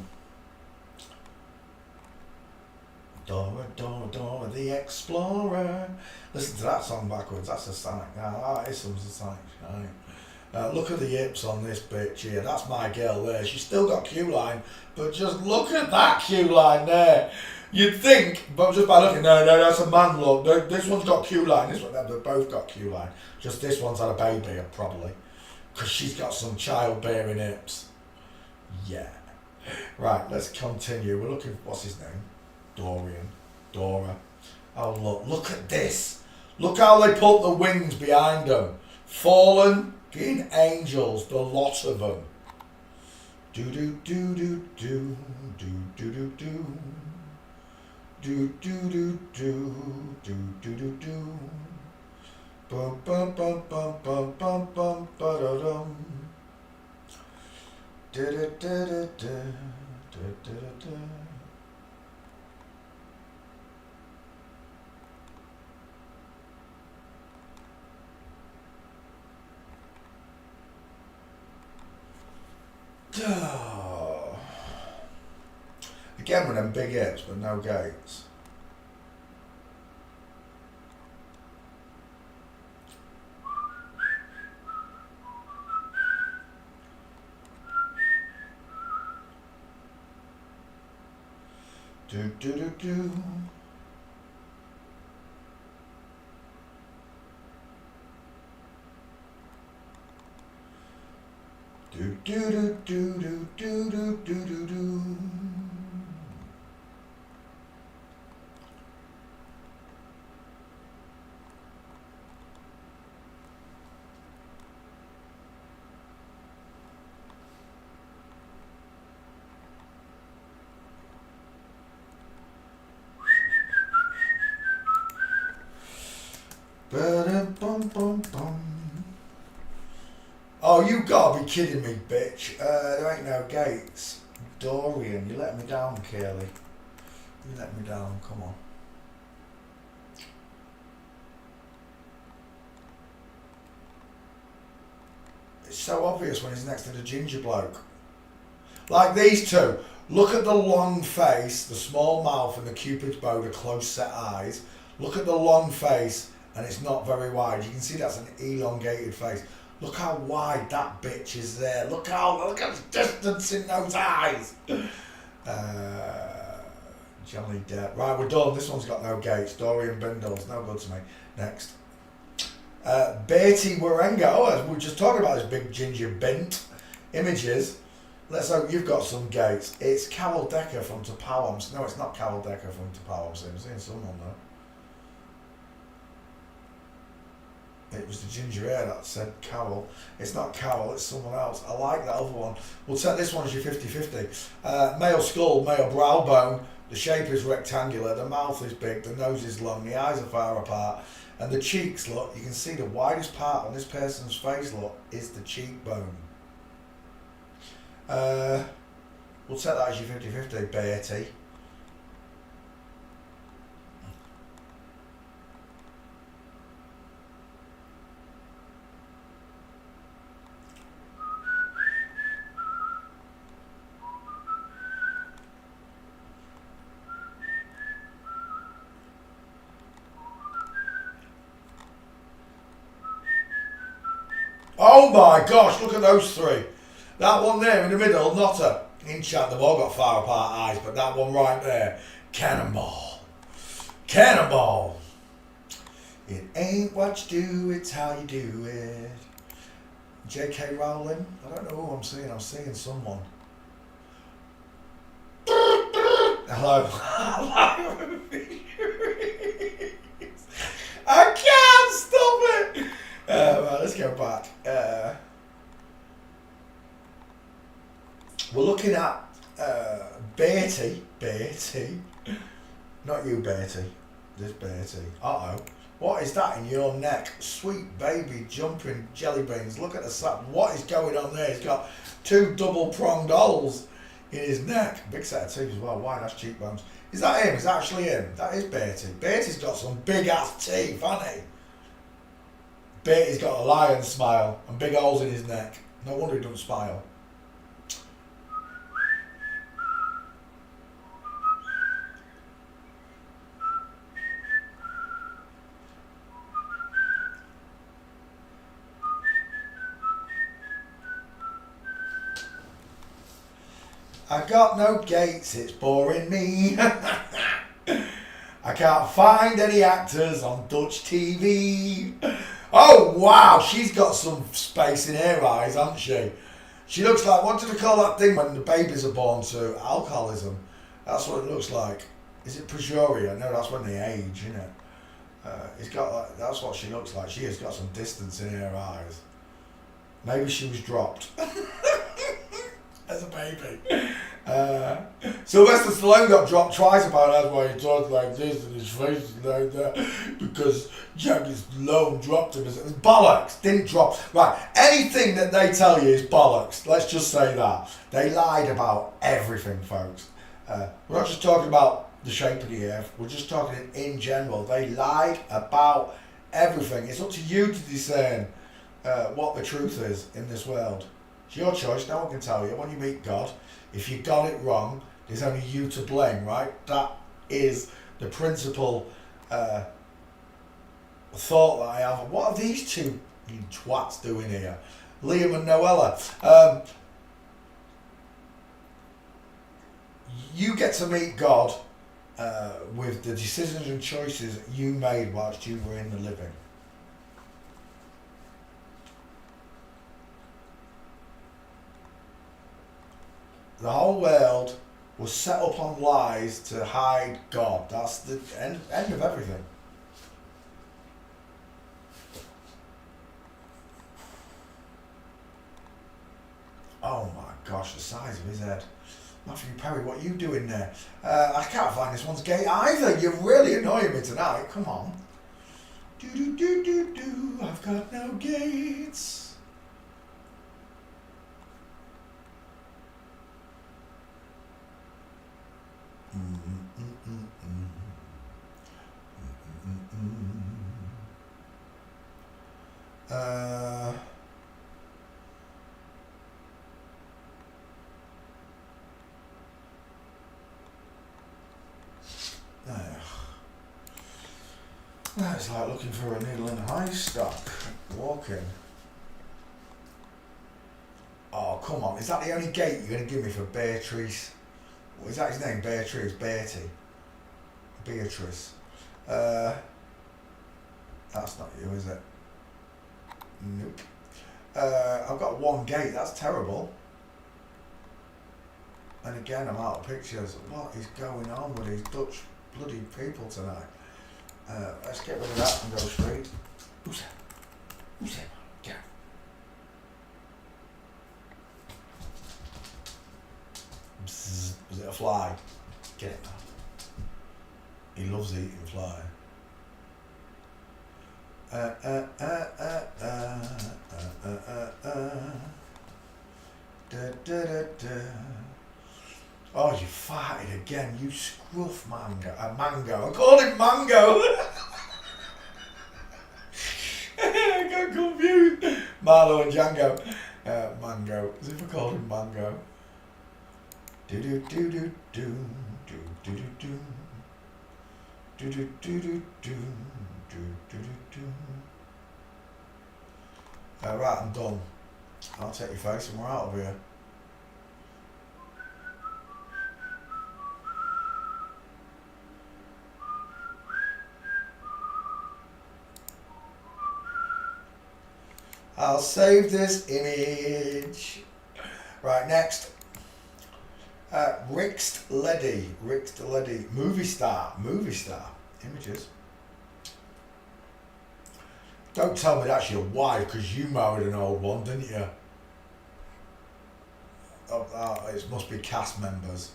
Dora, Dora, Dora the Explorer. Listen to that song backwards. That's a Sonic. That is some Sonic. Right. Look at the hips on this bitch here. That's my girl there. She's still got Q-line, but just look at that Q-line there. You'd think, but just by looking, no, that's a man look. This one's got Q-line. This one, they've both got Q-line. Just this one's had a baby, probably, because she's got some childbearing hips. Yeah. Right. Let's continue. We're looking. What's his name? Dorian. Dora. Oh look at this. Look how they put the wings behind them. Fallen angels, the lot of them. Do do do do do do do do do do do do do do do do do bum bum bum bum bum bum bum ba da dum da da da da da da da. Again with them big hips but no gates. Do do do do. Do do do do do do do do do. Ba-da-bum-bum-bum. Oh, you gotta be kidding me, bitch. There ain't no gates. Dorian, you let me down, Kaylee. You let me down, come on. It's so obvious when he's next to the ginger bloke. Like these two. Look at the long face, the small mouth and the cupid's bow, the close set eyes. Look at the long face and it's not very wide. You can see that's an elongated face. Look how wide that bitch is there. Look at the distance in those eyes. Johnny Depp. Right, we're done. This one's got no gates. Dorian Bindles, no good to me. Next. Beatty Warenga. Oh, we were just talking about this big ginger bint. Images. Let's hope you've got some gates. It's Carol Decker from Tapawams. No, it's not Carol Decker from Tapawams. I'm seeing someone though. It was the ginger hair that said Carol. It's not Carol, it's someone else. I like that other one. We'll take this one as your 50-50. Male skull, male brow bone. The shape is rectangular, the mouth is big, the nose is long, the eyes are far apart, and the cheeks, look, you can see the widest part on this person's face, look, is the cheekbone. We'll take that as your 50-50, Beatty. Oh my gosh, look at those three. That one there in the middle, not a enchant, they've all got far apart eyes, but that one right there, cannonball. Cannonball. It ain't what you do, it's how you do it. J.K. Rowling? I don't know who I'm seeing someone. Hello. I can't stop it. Right, let's go back. We're looking at Beatty, not you Beatty, this Beatty. Uh-oh, what is that in your neck? Sweet baby jumping jelly beans, look at the sap. What is going on there? He's got two double pronged holes in his neck. Big set of teeth as well, wide ass cheekbones. Is that him? Is that actually him? That is Beatty. Beatty's got some big ass teeth, hasn't he? Beatty's got a lion smile and big holes in his neck. No wonder he doesn't smile. I got no gates, it's boring me. I can't find any actors on Dutch TV. Oh wow, she's got some space in her eyes, hasn't she? She looks like, what do they call that thing when the babies are born to? Alcoholism. That's what it looks like. Is it progeria? No, that's when they age, isn't it? It's got like, that's what she looks like. She has got some distance in her eyes. Maybe she was dropped. As a baby. Sylvester Stallone got dropped twice about that's why he talks like this and his face is like that because Jackie Stallone dropped him. It's bollocks, didn't drop. Right, anything that they tell you is bollocks. Let's just say that. They lied about everything, folks. We're not just talking about the shape of the earth, we're just talking in general. They lied about everything. It's up to you to discern what the truth is in this world. It's your choice, no one can tell you. When you meet God, if you got it wrong, there's only you to blame, right? That is the principal thought that I have. What are these two twats doing here? Liam and Noella. You get to meet God with the decisions and choices you made whilst you were in the living. The whole world was set up on lies to hide God. That's the end of everything. Oh my gosh, the size of his head. Matthew Perry, what are you doing there? I can't find this one's gate either. You're really annoying me tonight. Come on. Do, I've got no gates. It's like looking for a needle in a haystack. Walking. Oh, come on. Is that the only gate you're going to give me for Beatrice? What is that his name? Beatrice? Bertie? Beatrice. That's not you, is it? Nope. I've got one gate. That's terrible. And again, I'm out of pictures. What is going on with these Dutch bloody people tonight? Let's get rid of that and go straight. Who's that? Who's that? Get out. Bzzz. Was it a fly? Get it, man. He loves eating fly. Oh, you farted again, you scruff mango. Mango. I called him Mango. I got confused. Marlo and Django. Mango. As if I called him Mango. Do do do do do do do do do do do do do do do. Right, I'm done. I'll take your face and we're out of here. I'll save this image. Right, next. Rixt Leddy, movie star, images. Don't tell me that's your wife, because you married an old one, didn't you? It must be cast members.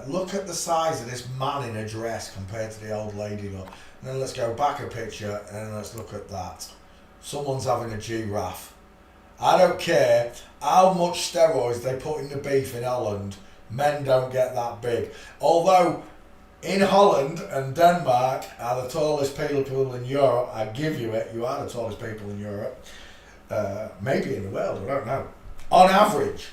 Look at the size of this man in a dress compared to the old lady look. And then let's go back a picture and then let's look at that. Someone's having a giraffe. I don't care how much steroids they put in the beef in Holland, men don't get that big. Although in Holland and Denmark are the tallest people in Europe, I give you it, you are the tallest people in Europe. Maybe in the world, I don't know. On average,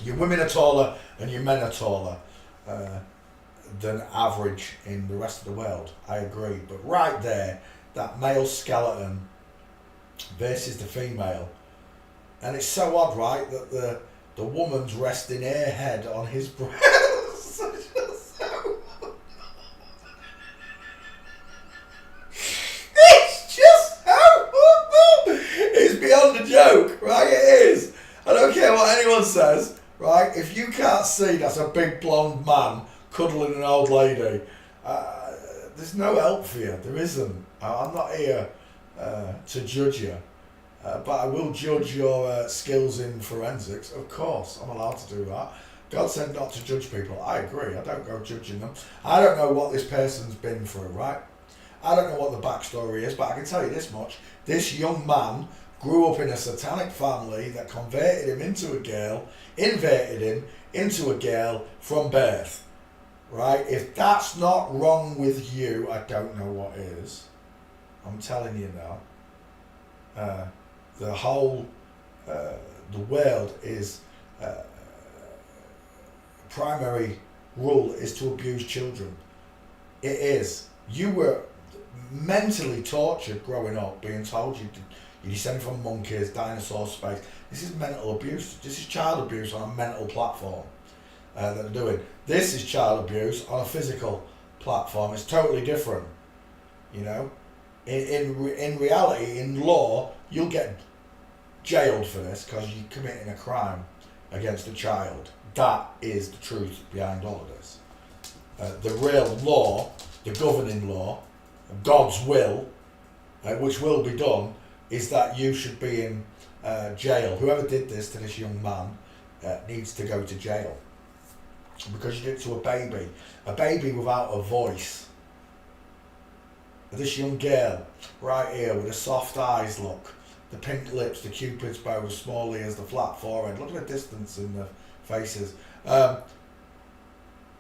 your women are taller and your men are taller than average in the rest of the world. I agree. But right there, that male skeleton versus the female. And it's so odd, right, that the woman's resting her head on his breast. It's just so it's beyond a joke, right? It is. I don't care what anyone says, right? If you can't see that's a big blonde man cuddling an old lady, there's no help for you. There isn't. I'm not here to judge you. But I will judge your skills in forensics. Of course, I'm allowed to do that. God said not to judge people. I agree. I don't go judging them. I don't know what this person's been through, right? I don't know what the backstory is, but I can tell you this much. This young man grew up in a satanic family that converted him into a girl, inverted him into a girl from birth, right? If that's not wrong with you, I don't know what is. I'm telling you now. The whole, the world is, primary rule is to abuse children. It is. You were mentally tortured growing up, being told you descend from monkeys, dinosaurs, space. This is mental abuse. This is child abuse on a mental platform that they're doing. This is child abuse on a physical platform. It's totally different, you know. In reality, in law, you'll get jailed for this because you're committing a crime against a child. That is the truth behind all of this. The real law, the governing law, God's will, which will be done, is that you should be in jail. Whoever did this to this young man needs to go to jail because you did it to a baby without a voice. This young girl, right here, with the soft eyes, look, the pink lips, the cupid's bow, the small ears, the flat forehead. Look at the distance in the faces.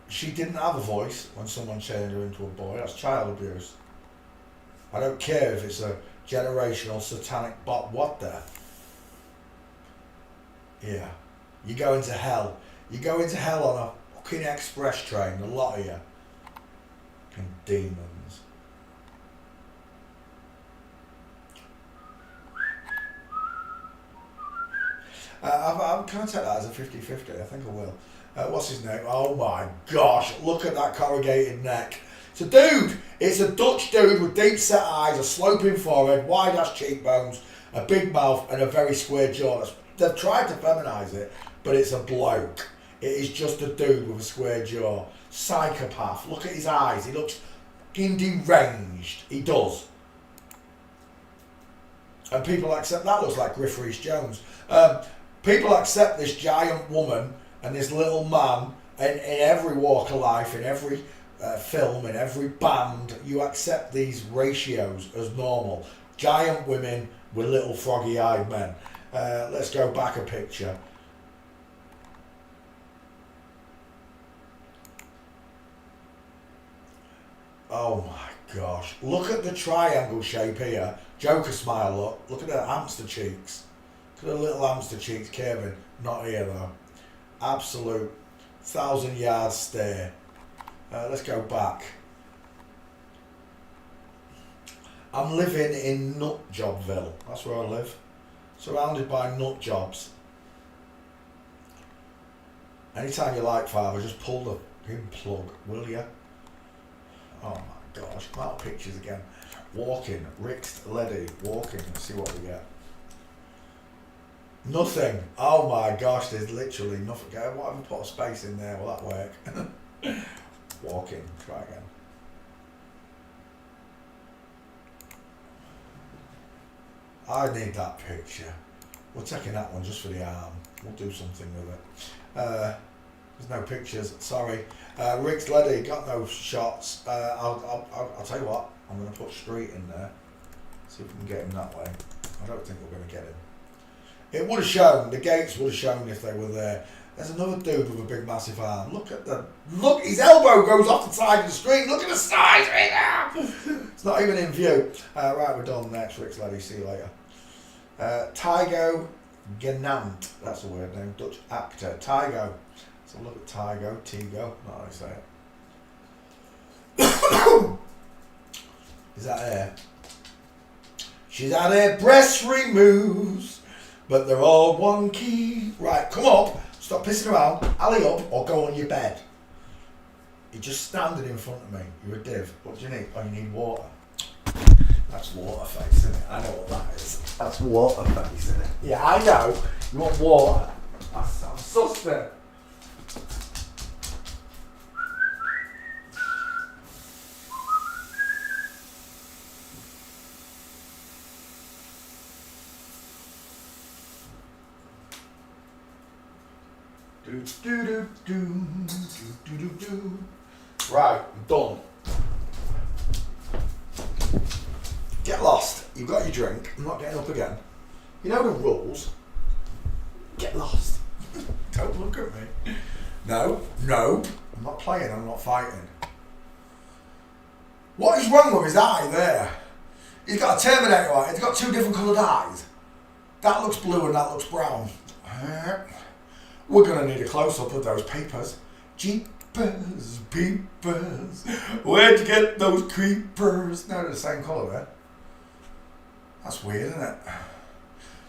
She didn't have a voice when someone turned her into a boy. That's child abuse. I don't care if it's a generational satanic bot. What the? Yeah. You go into hell. You go into hell on a fucking express train, a lot of you. Fucking demons. Can I take that as a 50-50? I think I will. What's his name? Oh my gosh, look at that corrugated neck. It's a dude. It's a Dutch dude with deep set eyes, a sloping forehead, wide ass cheekbones, a big mouth and a very square jaw. They've tried to feminise it, but it's a bloke. It is just a dude with a square jaw. Psychopath. Look at his eyes. He looks fucking deranged. He does. And people accept that. Looks like Griff Rhys-Jones. People accept this giant woman and this little man in every walk of life, in every film, in every band. You accept these ratios as normal. Giant women with little froggy-eyed men. Let's go back a picture. Oh my gosh. Look at the triangle shape here. Joker smile, look at her hamster cheeks. Look at her little hamster cheeks, Kevin. Not here though. Absolute 1,000-yard stare. Let's go back. I'm living in Nutjobville. That's where I live. Surrounded by nut jobs. Anytime you like, Father, just pull the pin plug, will you? Oh my gosh, come out pictures again. Walking, Rick's Leddy, walking. Let's see what we get. Nothing. Oh my gosh, there's literally nothing. What have I put a space in there? Will that work? Walking, try again. I need that picture. We're taking that one just for the arm. We'll do something with it. There's no pictures, sorry. Rick's Leddy, got no shots. I'll tell you what, I'm going to put Street in there. See if we can get him that way. I don't think we're going to get him. It would have shown, the gates would have shown if they were there. There's another dude with a big massive arm. Look, his elbow goes off the side of the screen. Look at the size right now. It's not even in view. Right, we're done next. Rick's Leddy, see you later. Tygo Genant, that's a weird name, Dutch actor. Tygo. So look at Tygo, Tigo, not how I say it. Is that her? She's had her breasts removed, but they're all one key. Right, come up, stop pissing around, alley up, or go on your bed. You're just standing in front of me. You're a div. What do you need? Oh, you need water. That's water face, isn't it? I know what that is. That's water face, isn't it? Yeah, I know. You want water. I'm suspect. Do do do do do do do. Right, I'm done. Get lost. You've got your drink. I'm not getting up again. You know the rules. Get lost. Don't look at me. No. I'm not playing. I'm not fighting. What is wrong with his eye there? He's got a Terminator eye. He's got two different coloured eyes. That looks blue and that looks brown. We're going to need a close-up of those papers. Jeepers, peepers. Where'd you get those creepers? No, they're the same colour there. That's weird, isn't it?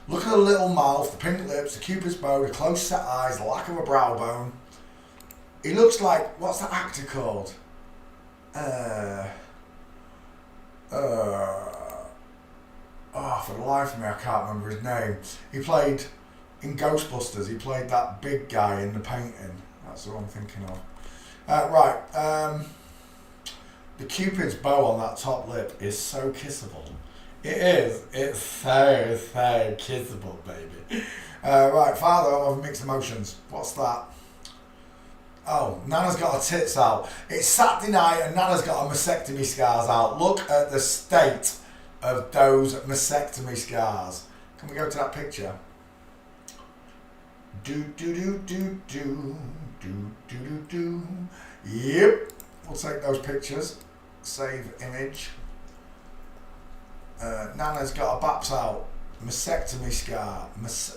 Look at the little mouth, the pink lips, the cupid's bow, the close set eyes, the lack of a brow bone. He looks like, what's that actor called? For the life of me, I can't remember his name. He played, in Ghostbusters, he played that big guy in the painting. That's the one I'm thinking of. The cupid's bow on that top lip is so kissable. It is. It's so kissable, baby. Right, Father, I'm having mixed emotions. What's that? Oh, Nana's got her tits out. It's Saturday night and Nana's got her mastectomy scars out. Look at the state of those mastectomy scars. Can we go to that picture? Do do do do do do do do do. Yep. We'll take those pictures. Save image. Nana's got her baps out. Mastectomy scar.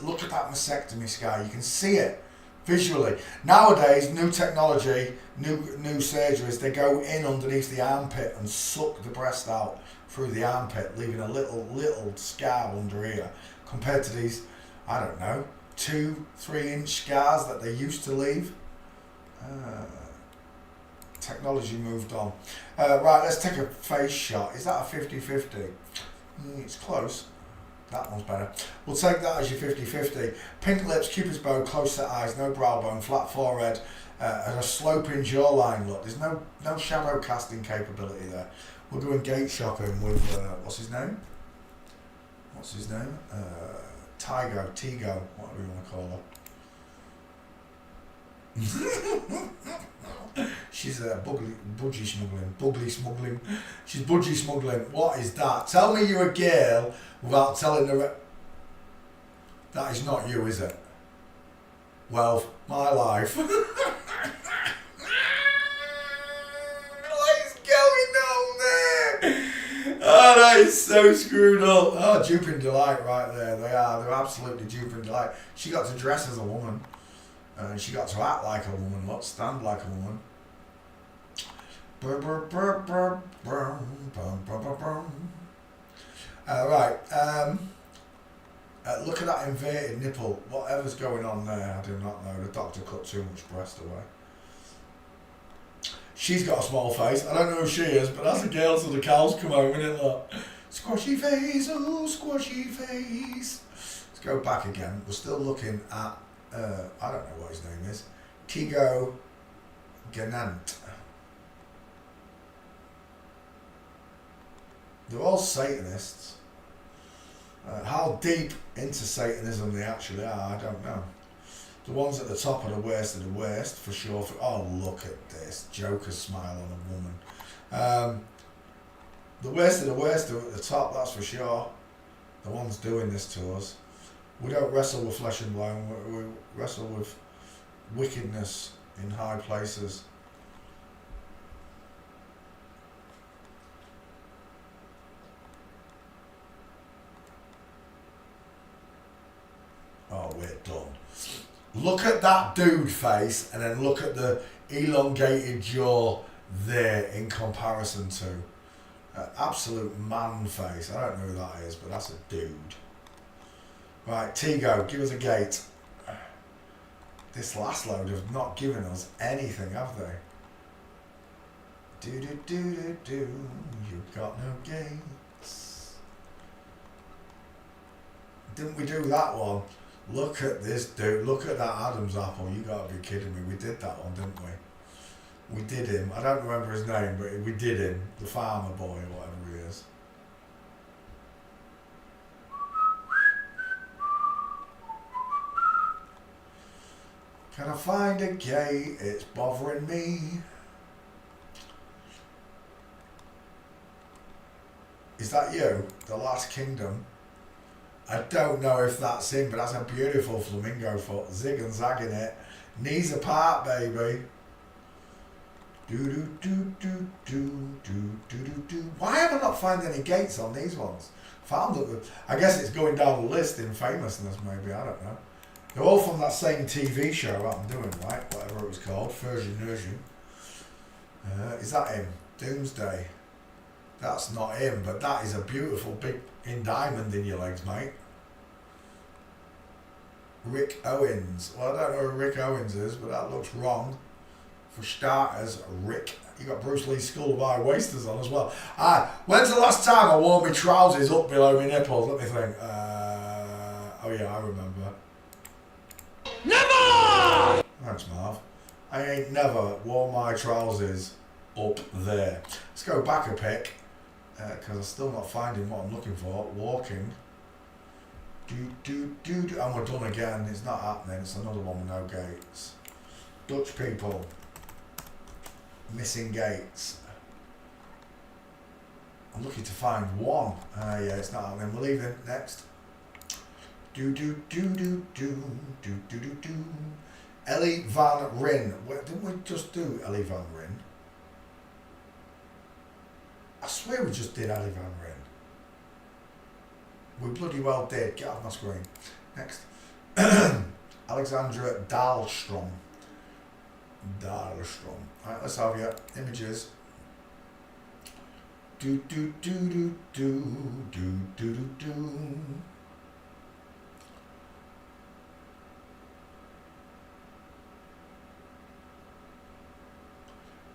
Look at that mastectomy scar. You can see it visually. Nowadays, new technology, new surgeries, they go in underneath the armpit and suck the breast out through the armpit, leaving a little scar under here. Compared to these, I don't know, 2-3 inch scars that they used to leave. Technology moved on. Right, let's take a face shot. Is that a 50-50? It's close. That one's better. We'll take that as your 50-50. Pink lips, cupid's bow, close set eyes, no brow bone, flat forehead, and a sloping jawline look. There's no shadow casting capability there. We're going gate shopping with, what's his name? Tigo, whatever you want to call her. She's budgie smuggling. She's budgie smuggling. What is that? Tell me you're a girl without telling her. That is not you, is it? Well, my life. What is going on there? Oh, that is so screwed up. Oh, duping delight right there. They are. They're absolutely duping delight. She got to dress as a woman. And she got to act like a woman, not stand like a woman. Right. Look at that inverted nipple. Whatever's going on there, I do not know. The doctor cut too much breast away. She's got a small face. I don't know who she is, but that's a girl till the cows come home, isn't it? Look. Squashy face, oh, squashy face. Let's go back again. We're still looking at, I don't know what his name is. Tigo Ganant. They're all Satanists. How deep into Satanism they actually are, I don't know. The ones at the top are the worst for sure. Oh, look at this. Joker's smile on a woman. The worst are at the top, that's for sure. The ones doing this to us. We don't wrestle with flesh and blood, we wrestle with wickedness in high places. Oh, we're done. Look at that dude face and then look at the elongated jaw there in comparison to absolute man face. I don't know who that is, but that's a dude. Right, Tigo, give us a gate. This last load have not given us anything, have they? You've got no gates. Didn't we do that one? Look at this dude, look at that Adam's apple, you gotta be kidding me. We did that one, didn't we? We did him, I don't remember his name, but we did him. The farmer boy, or whatever he is. Can I find a gate? It's bothering me. Is that you? The Last Kingdom? I don't know if that's him, but that's a beautiful flamingo foot. Zig and zagging it. Knees apart, baby. Why have I not found any gates on these ones? Found it. I guess it's going down the list in famousness, maybe. I don't know. They're all from that same TV show that I'm doing, right? Whatever it was called. Version. Is that him? Doomsday. That's not him, but that is a beautiful big diamond in your legs, mate. Rick Owens. Well, I don't know who Rick Owens is, but that looks wrong. For starters, Rick. You got Bruce Lee's School of High Wasters on as well. When's the last time I wore my trousers up below my nipples? Let me think. Oh yeah, I remember. Never! Thanks, Marv. I ain't never worn my trousers up there. Let's go back a pick. Because I'm still not finding what I'm looking for. Walking. And we're done again. It's not happening. It's another one with no gates. Dutch people. Missing gates. I'm looking to find one. Yeah, it's not happening. We'll leave it next. Ellie Van Ryn. Didn't we just do Ellie Van Ryn? I swear we just did Ali Van Ryn. We bloody well did. Get off my screen. Next. Alexandra Dahlstrom. Right, let's have your images. Do do do do do do do do do.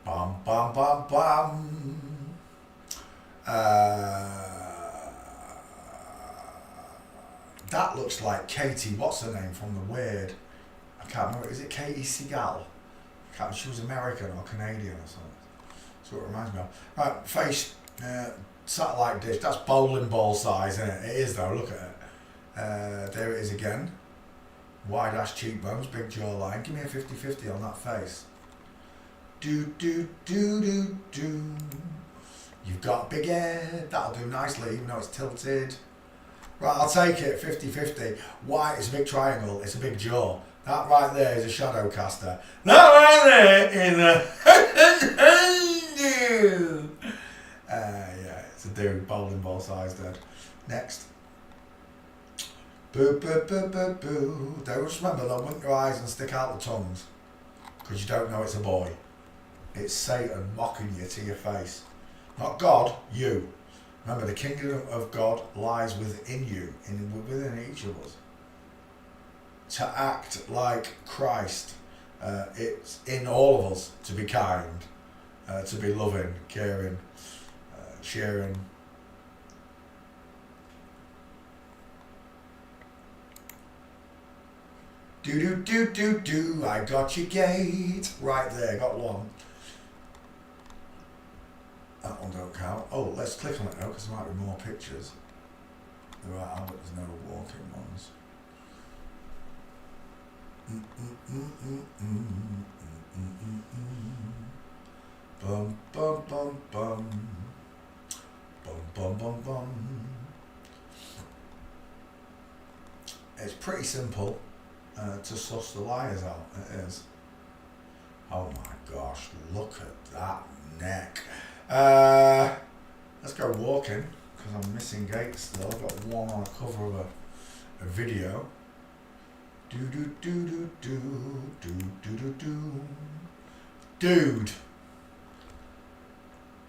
Bam bam bam bam. That looks like Katie. What's her name from The Weird? I can't remember. Is it Katie Seagal? She was American or Canadian or something. That's what it reminds me of. Right, face, satellite dish. That's bowling ball size, isn't it? It is though, look at it. There it is again. Wide ass cheekbones, big jawline. Give me a 50-50 on that face. Do, do, do, do, do. You've got big head. That'll do nicely, even though it's tilted. Right, I'll take it, 50-50. White is a big triangle, it's a big jaw. That right there is a shadow caster. That right there is a... yeah, it's a dude, bowling ball size dead. Next. Boo, boo, boo, boo, boo. Don't just remember, they'll wink your eyes and stick out the tongues. Because you don't know it's a boy. It's Satan mocking you to your face. Not God, you. Remember, the kingdom of God lies within you, within each of us. To act like Christ, it's in all of us to be kind, to be loving, caring, sharing. Do do do do do, I got your gate. Right there, got one. That one don't count. Oh, let's click on it now because there might be more pictures. There are, but there's no walking ones. Bum bum bum bum. Bum bum bum bum. It's pretty simple to suss the liars out. It is. Oh my gosh, look at that neck. Let's go walking because I'm missing gates still. I've got one on a cover of a video. Do do do do do do do do do. Dude.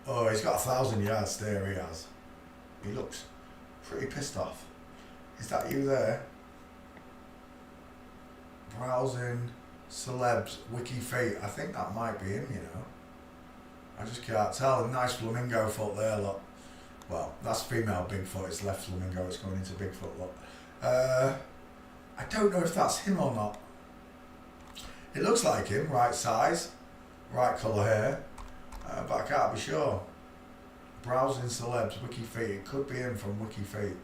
Oh, he's got 1,000 yards there. He has. He looks pretty pissed off. Is that you there? Browsing celebs wiki feet. I think that might be him. You know. I just can't tell. A nice flamingo foot there, look. Well, that's female Bigfoot. It's left flamingo. It's going into Bigfoot, look. I don't know if that's him or not. It looks like him, right size, right colour hair, but I can't be sure. Browsing celebs, wiki feet. It could be him from wiki feet,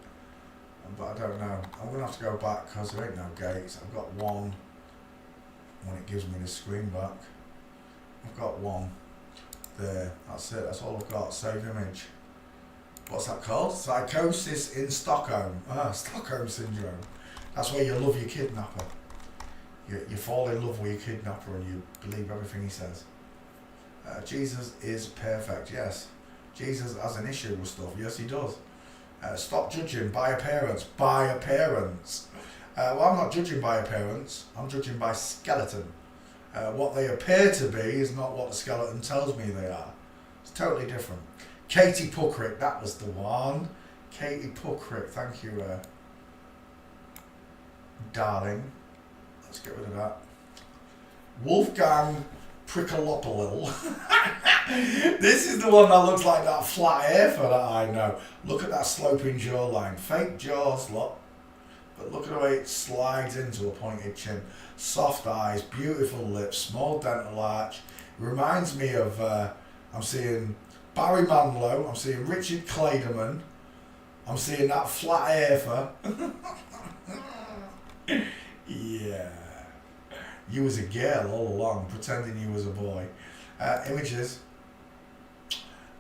but I don't know. I'm going to have to go back because there ain't no gates. I've got one when it gives me the screen back. I've got one. There, that's it, that's all I've got. Save image. What's that called? Psychosis in Stockholm. Stockholm syndrome. That's where you love your kidnapper. You fall in love with your kidnapper and you believe everything he says. Jesus is perfect, yes. Jesus has an issue with stuff, yes he does. Stop judging by appearance. By appearance. Well, I'm not judging by appearance, I'm judging by skeleton. What they appear to be is not what the skeleton tells me they are. It's totally different. Katie Puckrick, that was the one. Katie Puckrick, thank you, darling. Let's get rid of that. Wolfgang Prickalopolil. This is the one that looks like that flat earther that I know. Look at that sloping jawline. Fake jaws, look. But look at the way it slides into a pointed chin. Soft eyes, beautiful lips, small dental arch. Reminds me of, I'm seeing Barry Manilow, I'm seeing Richard Clayderman, I'm seeing that flat earther. Yeah. You was a girl all along, pretending you was a boy. Images.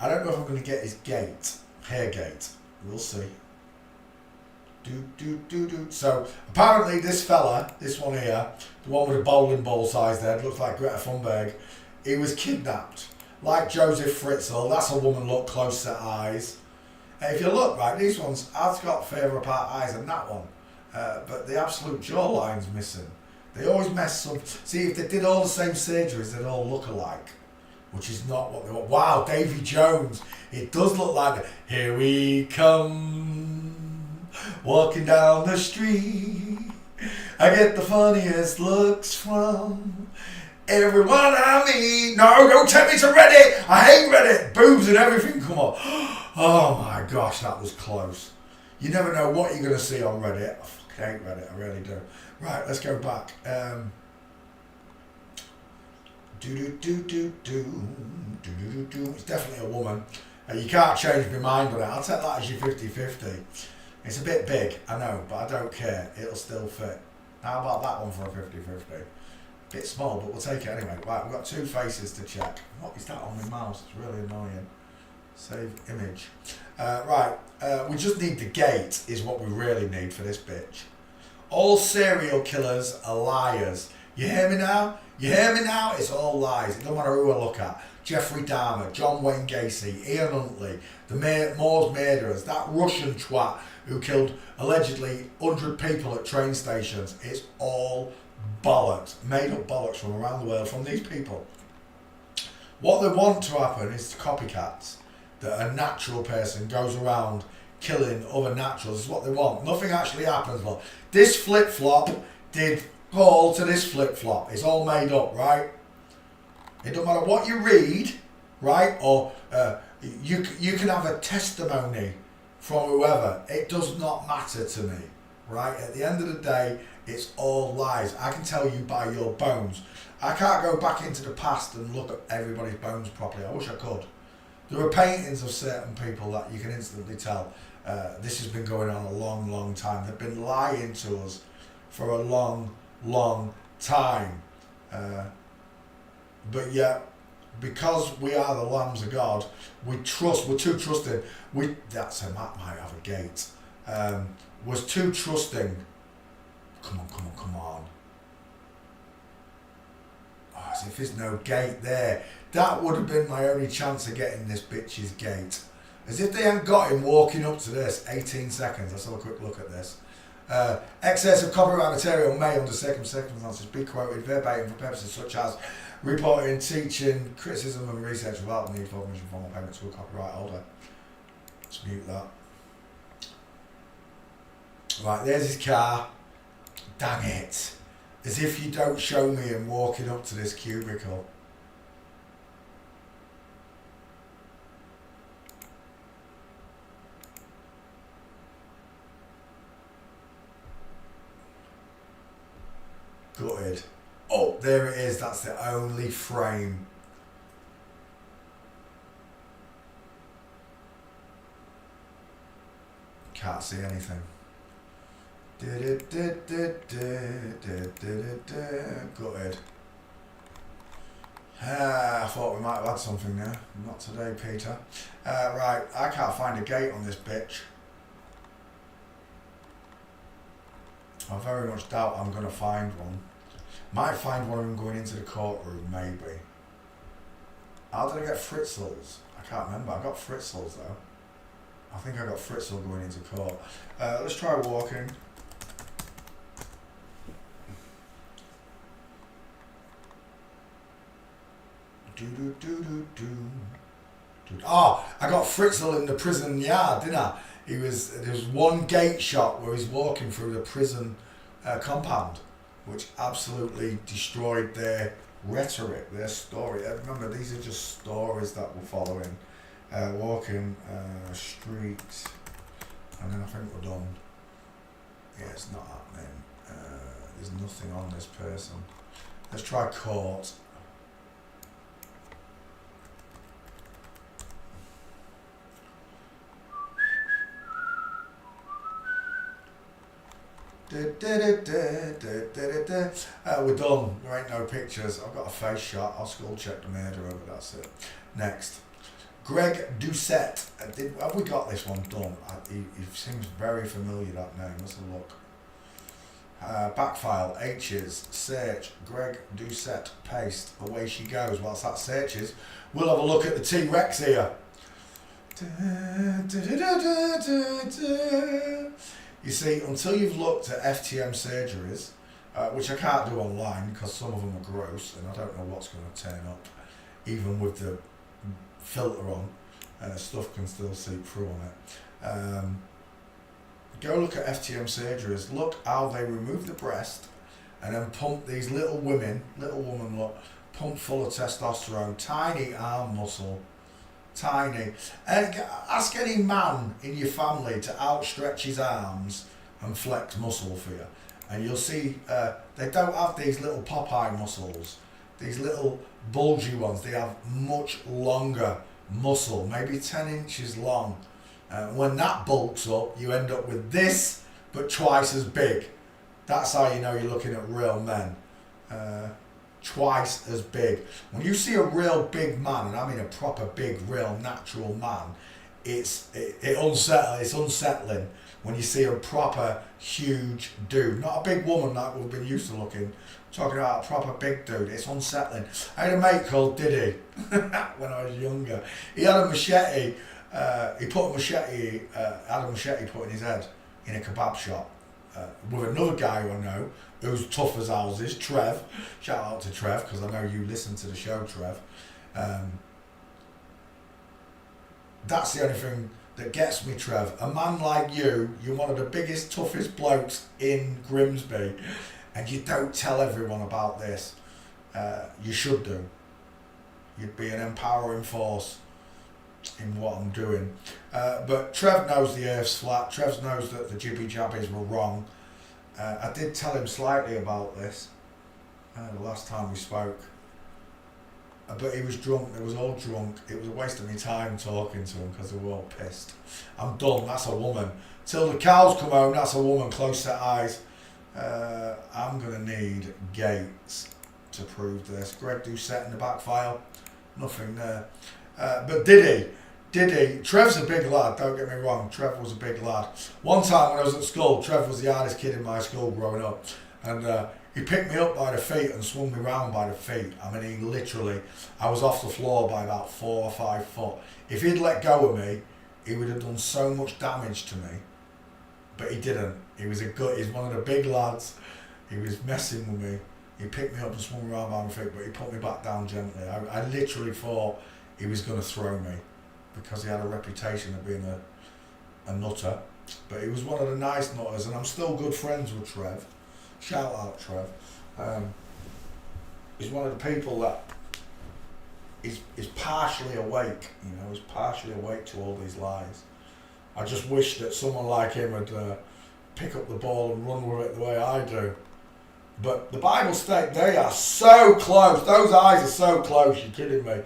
I don't know if I'm going to get his gait, hair gait. We'll see. So apparently this fella, this one here, the one with a bowling ball sized head, looks like Greta Thunberg, he was kidnapped. Like Joseph Fritzl, that's a woman look, close set eyes. If you look, right, these ones, I've got further apart eyes than that one. But the absolute jawline's missing. They always mess some. See, if they did all the same surgeries, they'd all look alike, which is not what they want. Wow, Davy Jones. It does look like, here we come, walking down the street. I get the funniest looks from everyone I meet. No, don't take me to Reddit. I hate Reddit. Boobs and everything come up. Oh my gosh, that was close. You never know what you're going to see on Reddit. I fucking hate Reddit, I really do. Right, let's go back. It's definitely a woman. You can't change my mind on it. I'll take that as your 50-50. It's a bit big, I know, but I don't care. It'll still fit. How about that one for a 50-50? Bit small, but we'll take it anyway. Right, we've got 2 faces to check. What is that on my mouse? It's really annoying. Save image. We just need the gate is what we really need for this bitch. All serial killers are liars. You hear me now? You hear me now? It's all lies. It doesn't matter who I look at. Jeffrey Dahmer, John Wayne Gacy, Ian Huntley, the Moors murderers, that Russian twat who killed allegedly 100 people at train stations. It's all bollocks, made up bollocks from around the world from these people. What they want to happen is copycats. That a natural person goes around killing other naturals is what they want. Nothing actually happens. Well, this flip-flop did call to this flip-flop. It's all made up, right? It don't matter what you read, right? Or you can have a testimony from whoever. It does not matter to me, right? At the end of the day, it's all lies. I can tell you by your bones. I can't go back into the past and look at everybody's bones properly. I wish I could. There are paintings of certain people that you can instantly tell this has been going on a long, long time. They've been lying to us for a long, long time. But yet, because we are the lambs of God, we're too trusting. That's a map might have a gate. Was too trusting. Come on. Oh, as if there's no gate there. That would have been my only chance of getting this bitch's gate. As if they hadn't got him walking up to this. 18 seconds. Let's have a quick look at this. Excess of copyright material may, under certain circumstances, be quoted verbatim for purposes such as reporting, teaching, criticism and research without the need for permission formal payment to a copyright holder. Let's mute that. Right, there's his car. Dang it. As if you don't show me him walking up to this cubicle. Gutted. Oh, there it is. That's the only frame. Can't see anything. Gutted. I thought we might have had something there. Not today, Peter. Right, I can't find a gate on this bitch. I very much doubt I'm going to find one. Might find one of them going into the courtroom, maybe. How did I get Fritzels? I can't remember. I got Fritzels though. I think I got Fritzl going into court. Let's try walking. Oh, I got Fritzl in the prison yard, didn't I? There was one gate shot where he's walking through the prison compound, which absolutely destroyed their rhetoric, their story. Remember, these are just stories that we're following. Walking street, and then I think we're done. Yeah, it's not happening. There's nothing on this person. Let's try court. We're done. There ain't no pictures. I've got a face shot. I'll skull check the murderer, but that's it. Next. Greg Doucette. Have we got this one done? He seems very familiar, that name. Let's have a look. Backfile, H's, search, Greg Doucette, paste. Away she goes. Whilst that searches, we'll have a look at the T-Rex here. You see, until you've looked at FTM surgeries, which I can't do online because some of them are gross and I don't know what's going to turn up, even with the filter on, stuff can still seep through on it. Go look at FTM surgeries, look how they remove the breast and then pump these little women look, pumped full of testosterone, tiny arm muscle, tiny. And ask any man in your family to outstretch his arms and flex muscle for you. And you'll see they don't have these little Popeye muscles, these little bulgy ones. They have much longer muscle, maybe 10 inches long. When that bulks up, you end up with this, but twice as big. That's how you know you're looking at real men. Twice as big. When you see a real big man, and I mean a proper big, real natural man, it's unsettling when you see a proper huge dude. Not a big woman like we've been used to looking. I'm talking about a proper big dude. It's unsettling. I had a mate called Diddy when I was younger. He had a machete. He put a machete. Had a machete put in his head in a kebab shop with another guy who I know who's tough as houses, Trev. Shout out to Trev because I know you listen to the show, Trev. That's the only thing that gets me, Trev. A man like you, you're one of the biggest, toughest blokes in Grimsby, and you don't tell everyone about this. You should do. You'd be an empowering force in what I'm doing. But Trev knows the earth's flat. Trev knows that the jibby jabbies were wrong. I did tell him slightly about this the last time we spoke. But he was drunk, they was all drunk. It was a waste of my time talking to him because they were all pissed. I'm done, that's a woman. Till the cows come home, that's a woman, close set eyes. I'm going to need Gates to prove this. Greg Doucette in the back file, nothing there. But Diddy, Trev's a big lad, don't get me wrong, Trev was a big lad. One time when I was at school, Trev was the hardest kid in my school growing up. And he picked me up by the feet and swung me round by the feet. I mean, he literally, I was off the floor by about 4 or 5 foot. If he'd let go of me, he would have done so much damage to me. But he didn't. He's one of the big lads. He was messing with me. He picked me up and swung me around by my feet, but he put me back down gently. I literally thought he was going to throw me because he had a reputation of being a nutter. But he was one of the nice nutters, and I'm still good friends with Trev. Shout out, Trev. He's one of the people that is partially awake, he's partially awake to all these lies. I just wish that someone like him would pick up the ball and run with it the way I do. But the Bible states they are so close. Those eyes are so close, you're kidding me.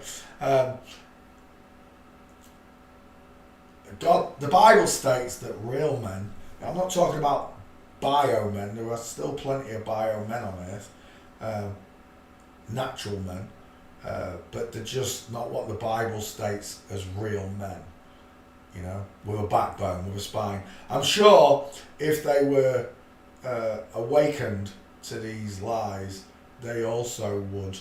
The Bible states that real men, I'm not talking about bio men, there are still plenty of bio men on earth, natural men, but they're just not what the Bible states as real men, with a backbone, with a spine. I'm sure if they were awakened to these lies, they also would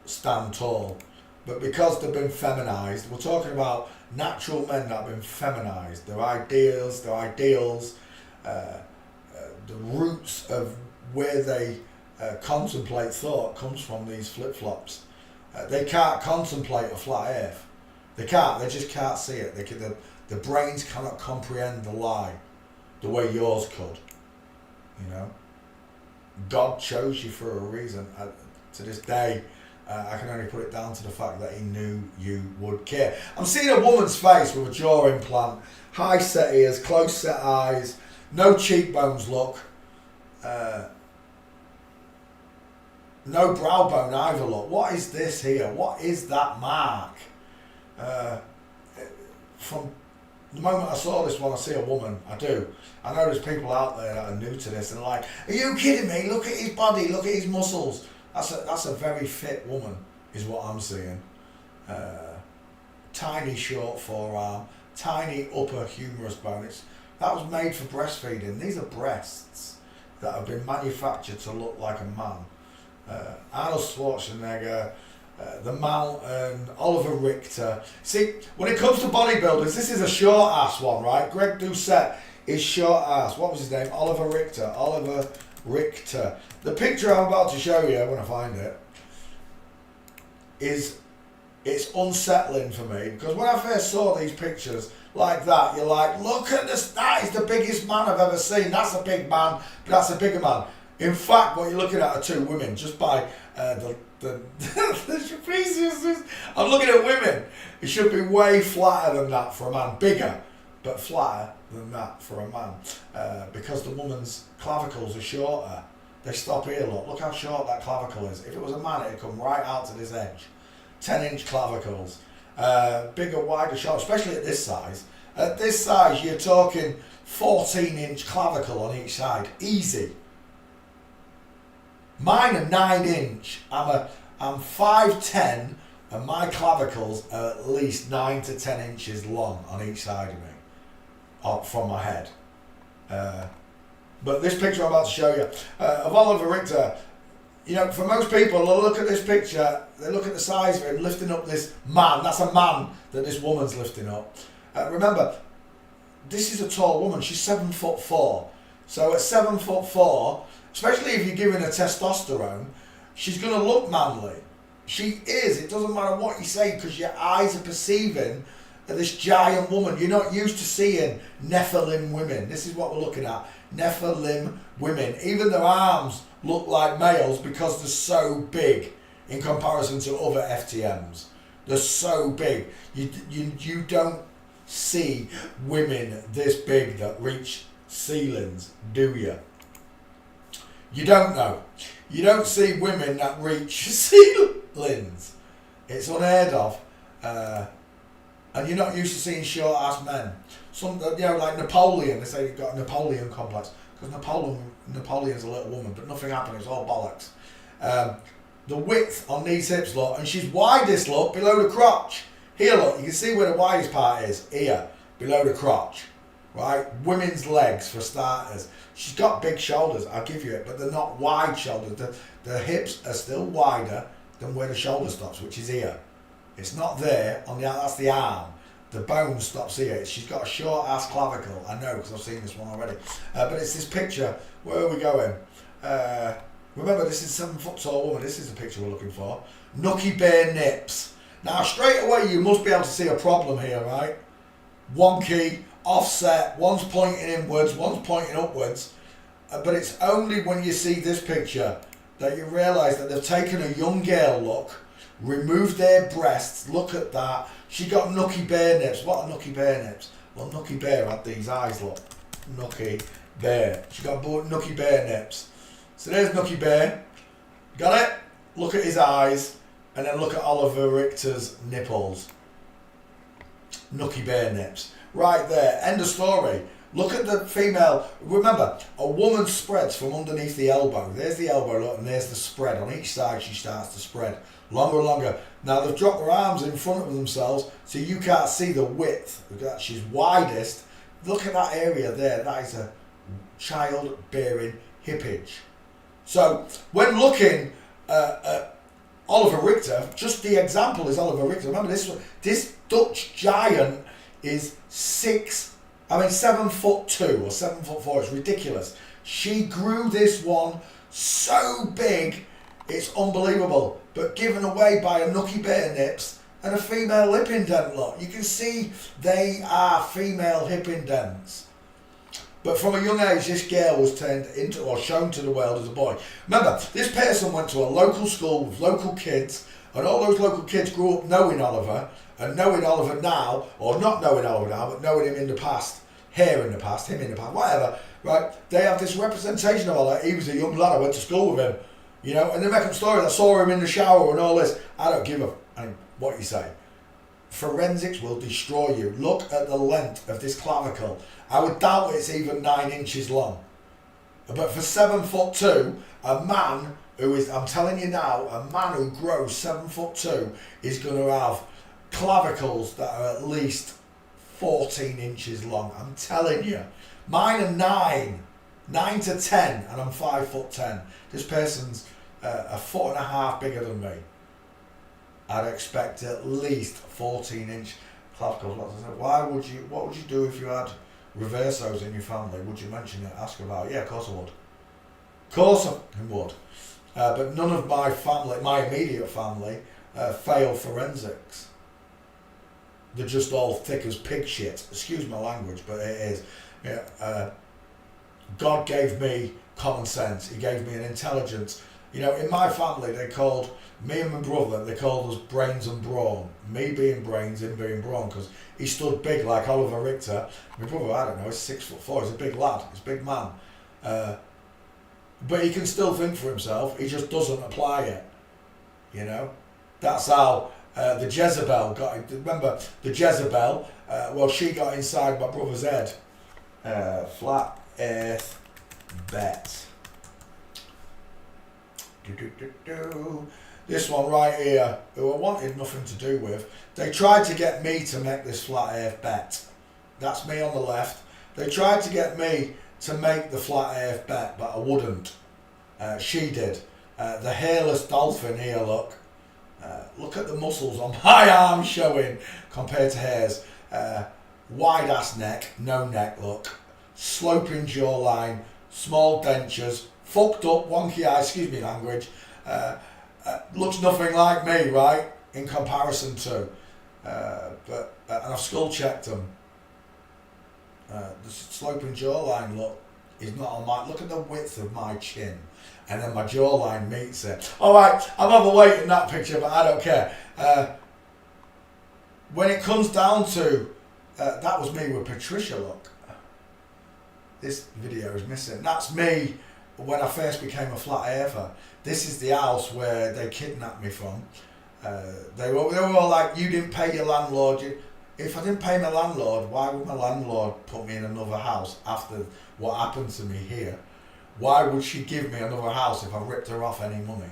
stand tall. But because they've been feminized, we're talking about natural men that have been feminized. Their ideas, the roots of where they contemplate thought comes from these flip-flops. They can't contemplate a flat earth. They can't. They just can't see it. The brains cannot comprehend the lie the way yours could. God chose you for a reason. To this day, I can only put it down to the fact that he knew you would care. I'm seeing a woman's face with a jaw implant, high set ears, close set eyes, no cheekbones look, no brow bone either look. What is this here? What is that mark? From the moment I saw this one, I see a woman. I do. I know there's people out there that are new to this and are like, are you kidding me? Look at his body, look at his muscles. That's a very fit woman, is what I'm seeing. Tiny short forearm, tiny upper humerus bone. That was made for breastfeeding. These are breasts that have been manufactured to look like a man. Arnold Schwarzenegger, the Mountain, Oliver Richter. See, when it comes to bodybuilders, this is a short ass one, right? Greg Doucette is short ass. What was his name? Oliver Richter. Oliver Richter. The picture I'm about to show you, when I find it, it's unsettling for me, because when I first saw these pictures like that, you're like, look at this, that is the biggest man I've ever seen. That's a big man, but that's a bigger man. In fact, what you're looking at are two women, just by the I'm looking at women. It should be way flatter than that for a man, bigger, but flatter than that for a man, because the woman's clavicles are shorter. They stop here, look how short that clavicle is. If it was a man, it'd come right out to this edge. 10-inch clavicles, bigger, wider, short, especially at this size. At this size, you're talking 14-inch clavicle on each side, easy. Mine are 9-inch. I'm 5'10", and my clavicles are at least 9 to 10 inches long on each side of me, from my head. But this picture I'm about to show you of Oliver Richter, you know, for most people, they'll look at this picture, they look at the size of him lifting up this man. That's a man that this woman's lifting up. Remember, this is a tall woman. She's 7'4". So at 7'4", especially if you're giving her testosterone, she's going to look manly. She is. It doesn't matter what you say, because your eyes are perceiving this giant woman. You're not used to seeing Nephilim women. This is what we're looking at. Nephilim women. Even their arms look like males because they're so big in comparison to other FTMs. They're so big. You don't see women this big that reach ceilings, do you? You don't know. You don't see women that reach ceilings. It's unheard of. And you're not used to seeing short ass men. Some, you know, like Napoleon, they say you've got a Napoleon complex, because Napoleon's a little woman, but nothing happened, it's all bollocks. The width on these hips, look, and she's widest, look, below the crotch. Here, look, you can see where the widest part is, here, below the crotch, right? Women's legs, for starters. She's got big shoulders, I'll give you it, but they're not wide shoulders. The hips are still wider than where the shoulder stops, which is here. It's not there, on the that's the arm. The bone stops here. She's got a short ass clavicle. I know, because I've seen this one already. But it's this picture. Where are we going? Remember, this is a 7 foot tall woman. This is the picture we're looking for. Nookie Bear nips. Now, straight away, you must be able to see a problem here, right? Wonky, offset. One's pointing inwards, one's pointing upwards. But it's only when you see this picture that you realise that they've taken a young girl look, removed their breasts. Look at that. She got Nookie Bear nips. What are Nookie Bear nips? Well, Nookie Bear had these eyes, look. Nookie Bear. She got Nookie Bear nips. So there's Nookie Bear. Got it? Look at his eyes. And then look at Oliver Richter's nipples. Nookie Bear nips. Right there. End of story. Look at the female. Remember, a woman spreads from underneath the elbow. There's the elbow, look, and there's the spread. On each side, she starts to spread. Longer and longer. Now, they've dropped their arms in front of themselves, so you can't see the width. Look at that. She's widest. Look at that area there. That is a child-bearing hippage. So, when looking at Oliver Richter, just the example is Oliver Richter. Remember, this Dutch giant is 7'2" or 7'4". It's ridiculous. She grew this one so big, it's unbelievable. But given away by a Nookie Bear nips and a female hip indent, look. You can see they are female hip indents. But from a young age, this girl was turned into or shown to the world as a boy. Remember, this person went to a local school with local kids, and all those local kids grew up knowing Oliver, and knowing Oliver now, or not knowing Oliver now, but knowing him in the past, her in the past, him in the past, whatever, right? They have this representation of Oliver. He was a young lad, I went to school with him, you know, and they make up stories. I saw him in the shower and all this. I don't give a what you say. Forensics will destroy you. Look at the length of this clavicle. I would doubt it's even 9 inches long. But for 7'2", a man who is, I'm telling you now, a man who grows 7'2" is going to have clavicles that are at least 14 inches long. I'm telling you. Mine are 9 to 10, and I'm 5'10". This person's a 1.5 foot bigger than me. I'd expect at least 14-inch clavicle slots. I said, what would you do if you had reversos in your family? Would you mention it, ask about it? Yeah, of course I would. Of course I would. But none of my family, my immediate family, fail forensics. They're just all thick as pig shit. Excuse my language, but it is. Yeah, God gave me common sense. He gave me an intelligence. You know, in my family, they called me and my brother, they called us brains and brawn. Me being brains, him being brawn, because he stood big like Oliver Richter. My brother, I don't know, he's 6'4", he's a big lad, he's a big man. But he can still think for himself, he just doesn't apply it. You know? That's how the Jezebel got, remember the Jezebel, well, she got inside my brother's head. Flat Earth bet. This one right here, who I wanted nothing to do with, they tried to get me to make this flat earth bet. That's me on the left. They tried to get me to make the flat earth bet, but I wouldn't. She did. The hairless dolphin here, look. Look at the muscles on my arm showing compared to hers. Wide ass neck, no neck, look. Sloping jawline, small dentures, fucked up, wonky eye, excuse me language. Looks nothing like me, right? In comparison to. And I've skull checked them. The sloping jawline, look, is not on my. Look at the width of my chin. And then my jawline meets it. Alright, I'm overweight in that picture, but I don't care. When it comes down to. That was me with Patricia, look. This video is missing. That's me when I first became a flat earther. This is the house where they kidnapped me from. They were all like, you didn't pay your landlord. If I didn't pay my landlord, why would my landlord put me in another house after what happened to me here? Why would she give me another house if I ripped her off any money?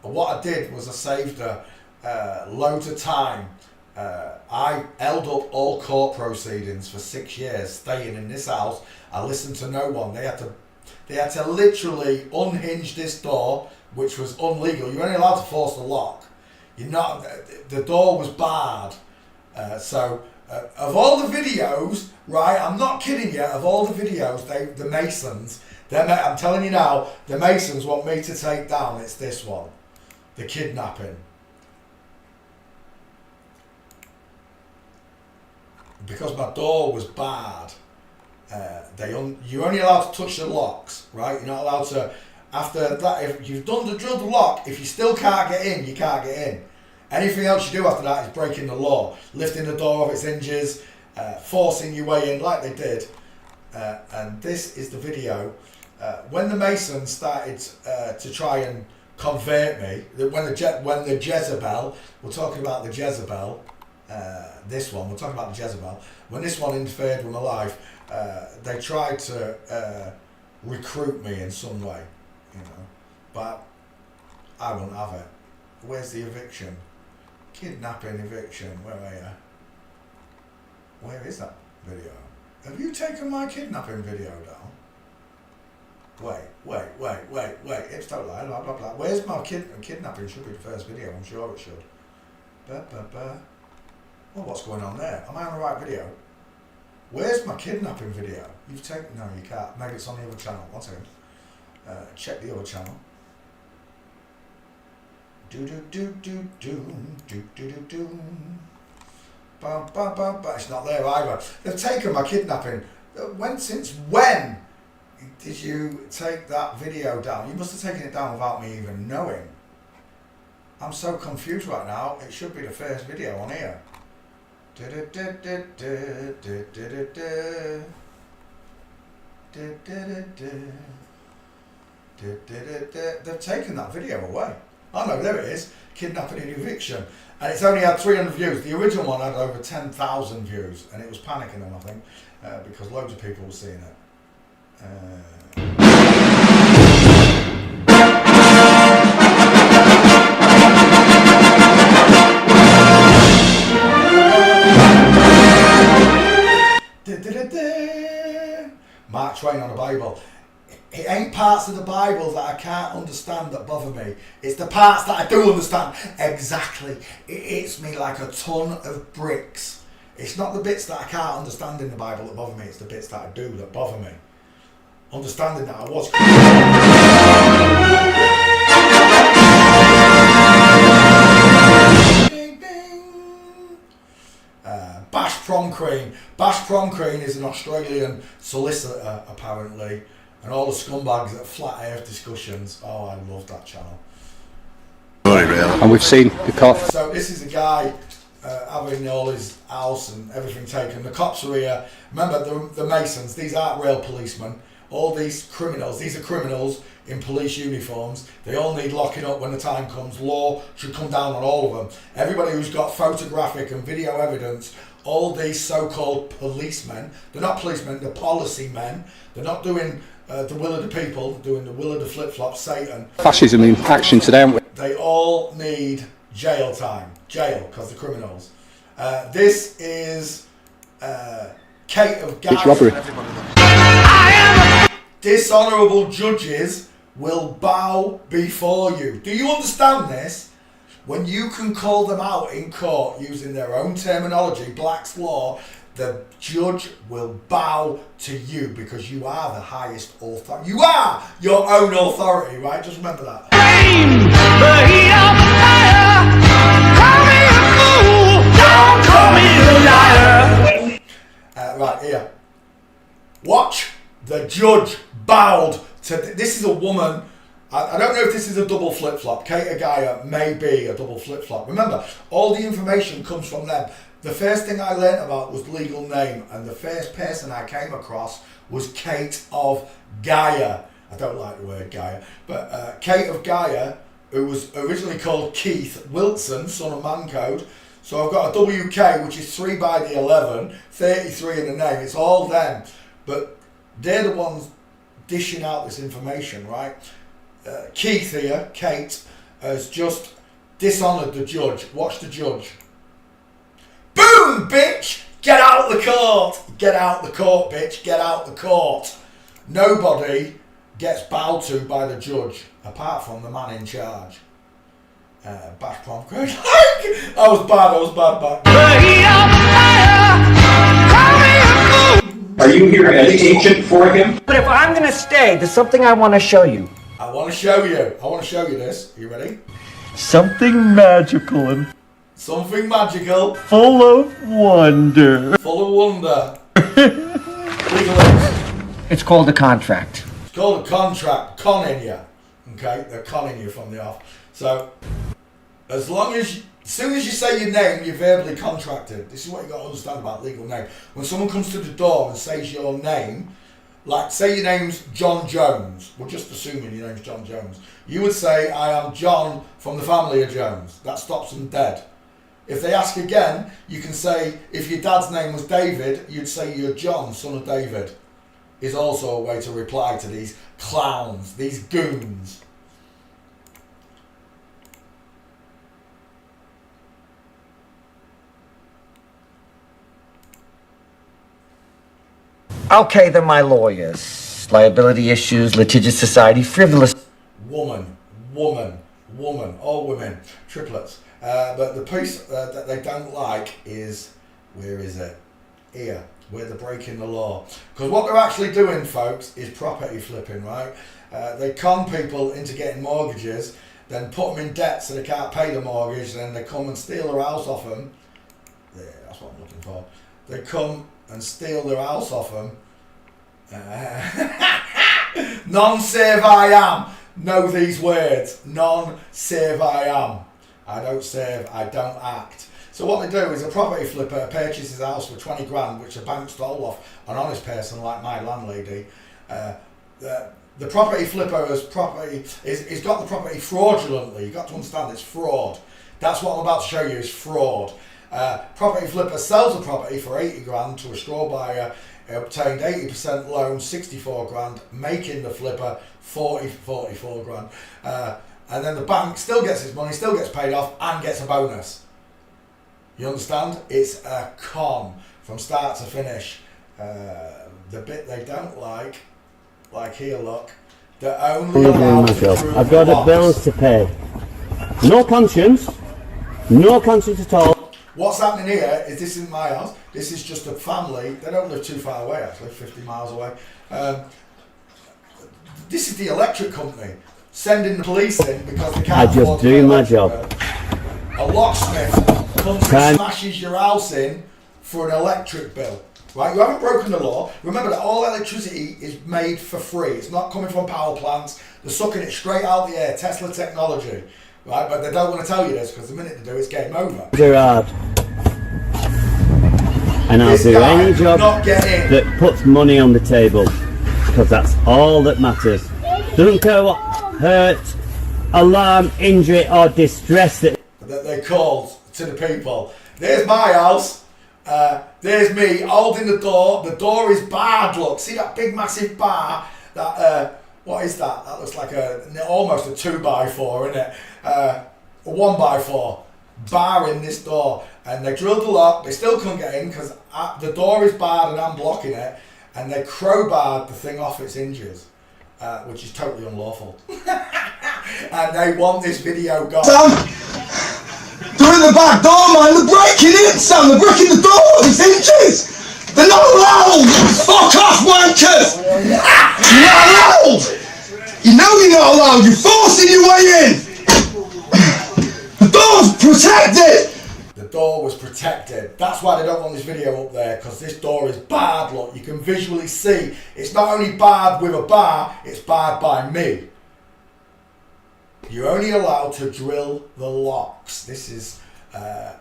But what I did was I saved her loads of time. I held up all court proceedings for 6 years, staying in this house. I listened to no one. They had to literally unhinge this door, which was illegal. You're only allowed to force the lock. The door was barred. So of all the videos, right, I'm not kidding you, of all the videos, the Masons, I'm telling you now, the Masons want me to take down, it's this one. The kidnapping. Because my door was barred, you're only allowed to touch the locks, right? You're not allowed to, after that, if you've done the drilled the lock, if you still can't get in, you can't get in. Anything else you do after that is breaking the law, lifting the door off its hinges, forcing your way in like they did. And this is the video. When the Masons started to try and convert me, when the Jezebel, we're talking about the Jezebel, this one, we're talking about the Jezebel, when this one interfered with my life, they tried to recruit me in some way, you know, but I wouldn't have it. Where's the eviction? Kidnapping eviction, where are you? Where is that video? Have you taken my kidnapping video down? Wait, it's totally blah blah blah. Where's my kidnapping? Should be the first video, I'm sure it should. Well, what's going on there? Am I on the right video? Where's my kidnapping video? You've taken... No, you can't. Maybe it's on the other channel. One second. Check the other channel. But it's not there either. They've taken my kidnapping. Since when did you take that video down? You must have taken it down without me even knowing. I'm so confused right now. It should be the first video on here. They've taken that video away. Oh no, there it is. Kidnapping and eviction. And it's only had 300 views. The original one had over 10,000 views. And it was panicking them, I think, because loads of people were seeing it. Mark Twain on the Bible. It ain't parts of the Bible that I can't understand that bother me. It's the parts that I do understand. Exactly. It hits me like a ton of bricks. It's not the bits that I can't understand in the Bible that bother me. It's the bits that I do that bother me. Understanding that I was... Bash Prom Queen. Bash Prom Queen is an Australian solicitor, apparently. And all the scumbags at Flat Earth discussions. Oh, I love that channel. And we've seen the cop. So this is a guy having all his house and everything taken. The cops are here. Remember, the Masons, these aren't real policemen. All these criminals, these are criminals in police uniforms. They all need locking up when the time comes. Law should come down on all of them. Everybody who's got photographic and video evidence, all these so-called policemen, they're not policemen, they're policy men. They're not doing the will of the people, they're doing the will of the flip-flop, Satan. Fascism in action today, aren't we? They all need jail time. Jail, because they're criminals. This is Kate of It's Garrett. robbery. Dishonourable judges will bow before you. Do you understand this? When you can call them out in court using their own terminology, Black's Law, the judge will bow to you because you are the highest authority. You are your own authority, right? Just remember that. Right, here. Watch the judge bowed to... This is a woman... I don't know if this is a double flip-flop. Kate Agaya may be a double flip-flop. Remember, all the information comes from them. The first thing I learnt about was legal name, and the first person I came across was Kate of Gaia. I don't like the word Gaia, but Kate of Gaia, who was originally called Keith Wilson, son of Mancode. So I've got a WK, which is 3 by the 11, 33 in the name. It's all them, but they're the ones dishing out this information, right? Keith here, Kate, has just dishonoured the judge. Watch the judge. Boom, bitch! Get out the court! Get out the court, bitch! Get out the court! Nobody gets bowed to by the judge, apart from the man in charge. Bash Prom Queen. I was bad. Are you here as agent for him? But if I'm gonna stay, there's something I want to show you. I want to show you this. Are you ready? Something magical and Something magical. full of wonder. Full of wonder. Legally. It's called a contract. It's called a contract. Conning you. Okay? They're conning you from the off. So, as soon as you say your name, you're verbally contracted. This is what you got to understand about legal name. When someone comes to the door and says your name, like say your name's John Jones, we're just assuming your name's John Jones. You would say, I am John from the family of Jones. That stops them dead. If they ask again, you can say, if your dad's name was David, you'd say you're John, son of David. Is also a way to reply to these clowns, these goons. Okay, they're my lawyers. Liability issues, litigious society, frivolous. Woman, all women, triplets. But the piece that they don't like is, where is it? Here, where they're breaking the law. Because what they're actually doing, folks, is property flipping, right? They con people into getting mortgages, then put them in debt so they can't pay the mortgage, then they come and steal their house off them. There, that's what I'm looking for. They come and steal their house off them. Non-save I am. Know these words. Non-save I am. I don't save, I don't act. So what they do is a property flipper purchases a house for 20 grand, which a bank stole off an honest person like my landlady. The property flipper has got the property fraudulently. You've got to understand it's fraud. That's what I'm about to show you is fraud. Property flipper sells the property for 80 grand to a straw buyer, obtained 80% loan, 64 grand, making the flipper 44 grand. And then the bank still gets its money, still gets paid off, and gets a bonus. You understand? It's a con from start to finish. The bit they don't like like here, look, they're only allowed to drill I've got the the bills to pay. No conscience at all. What's happening here is this isn't my house. This is just a family. They don't live too far away, actually, 50 miles away. This is the electric company sending the police in because they can't. I just do my job. A locksmith comes and smashes your house in for an electric bill. Right? You haven't broken the law. Remember that all electricity is made for free. It's not coming from power plants. They're sucking it straight out the air. Tesla technology. Right? But they don't want to tell you this because the minute they do, it's game over. Gerard. And I'll do any job that puts money on the table. Because that's all that matters. Doesn't care what hurt, alarm, injury or distress that they called to the people. There's my house. There's me holding the door. The door is barred, look. See that big massive bar? That what is that? That looks like almost a 2x4, isn't it? A 1x4 barring this door. And they drilled the lock. They still couldn't get in because the door is barred and I'm blocking it. And they crowbarred the thing off its hinges, which is totally unlawful. And they want this video gone. Sam! They're in the back door, man! They're breaking in, Sam! They're breaking the door! These hinges! They're not allowed! Fuck off, wankers! You're not allowed! You know you're not allowed! You're forcing your way in! The door's protected! The door was protected. That's why they don't want this video up there, because this door is barred, look. You can visually see. It's not only barred with a bar, it's barred by me. You're only allowed to drill the locks. This is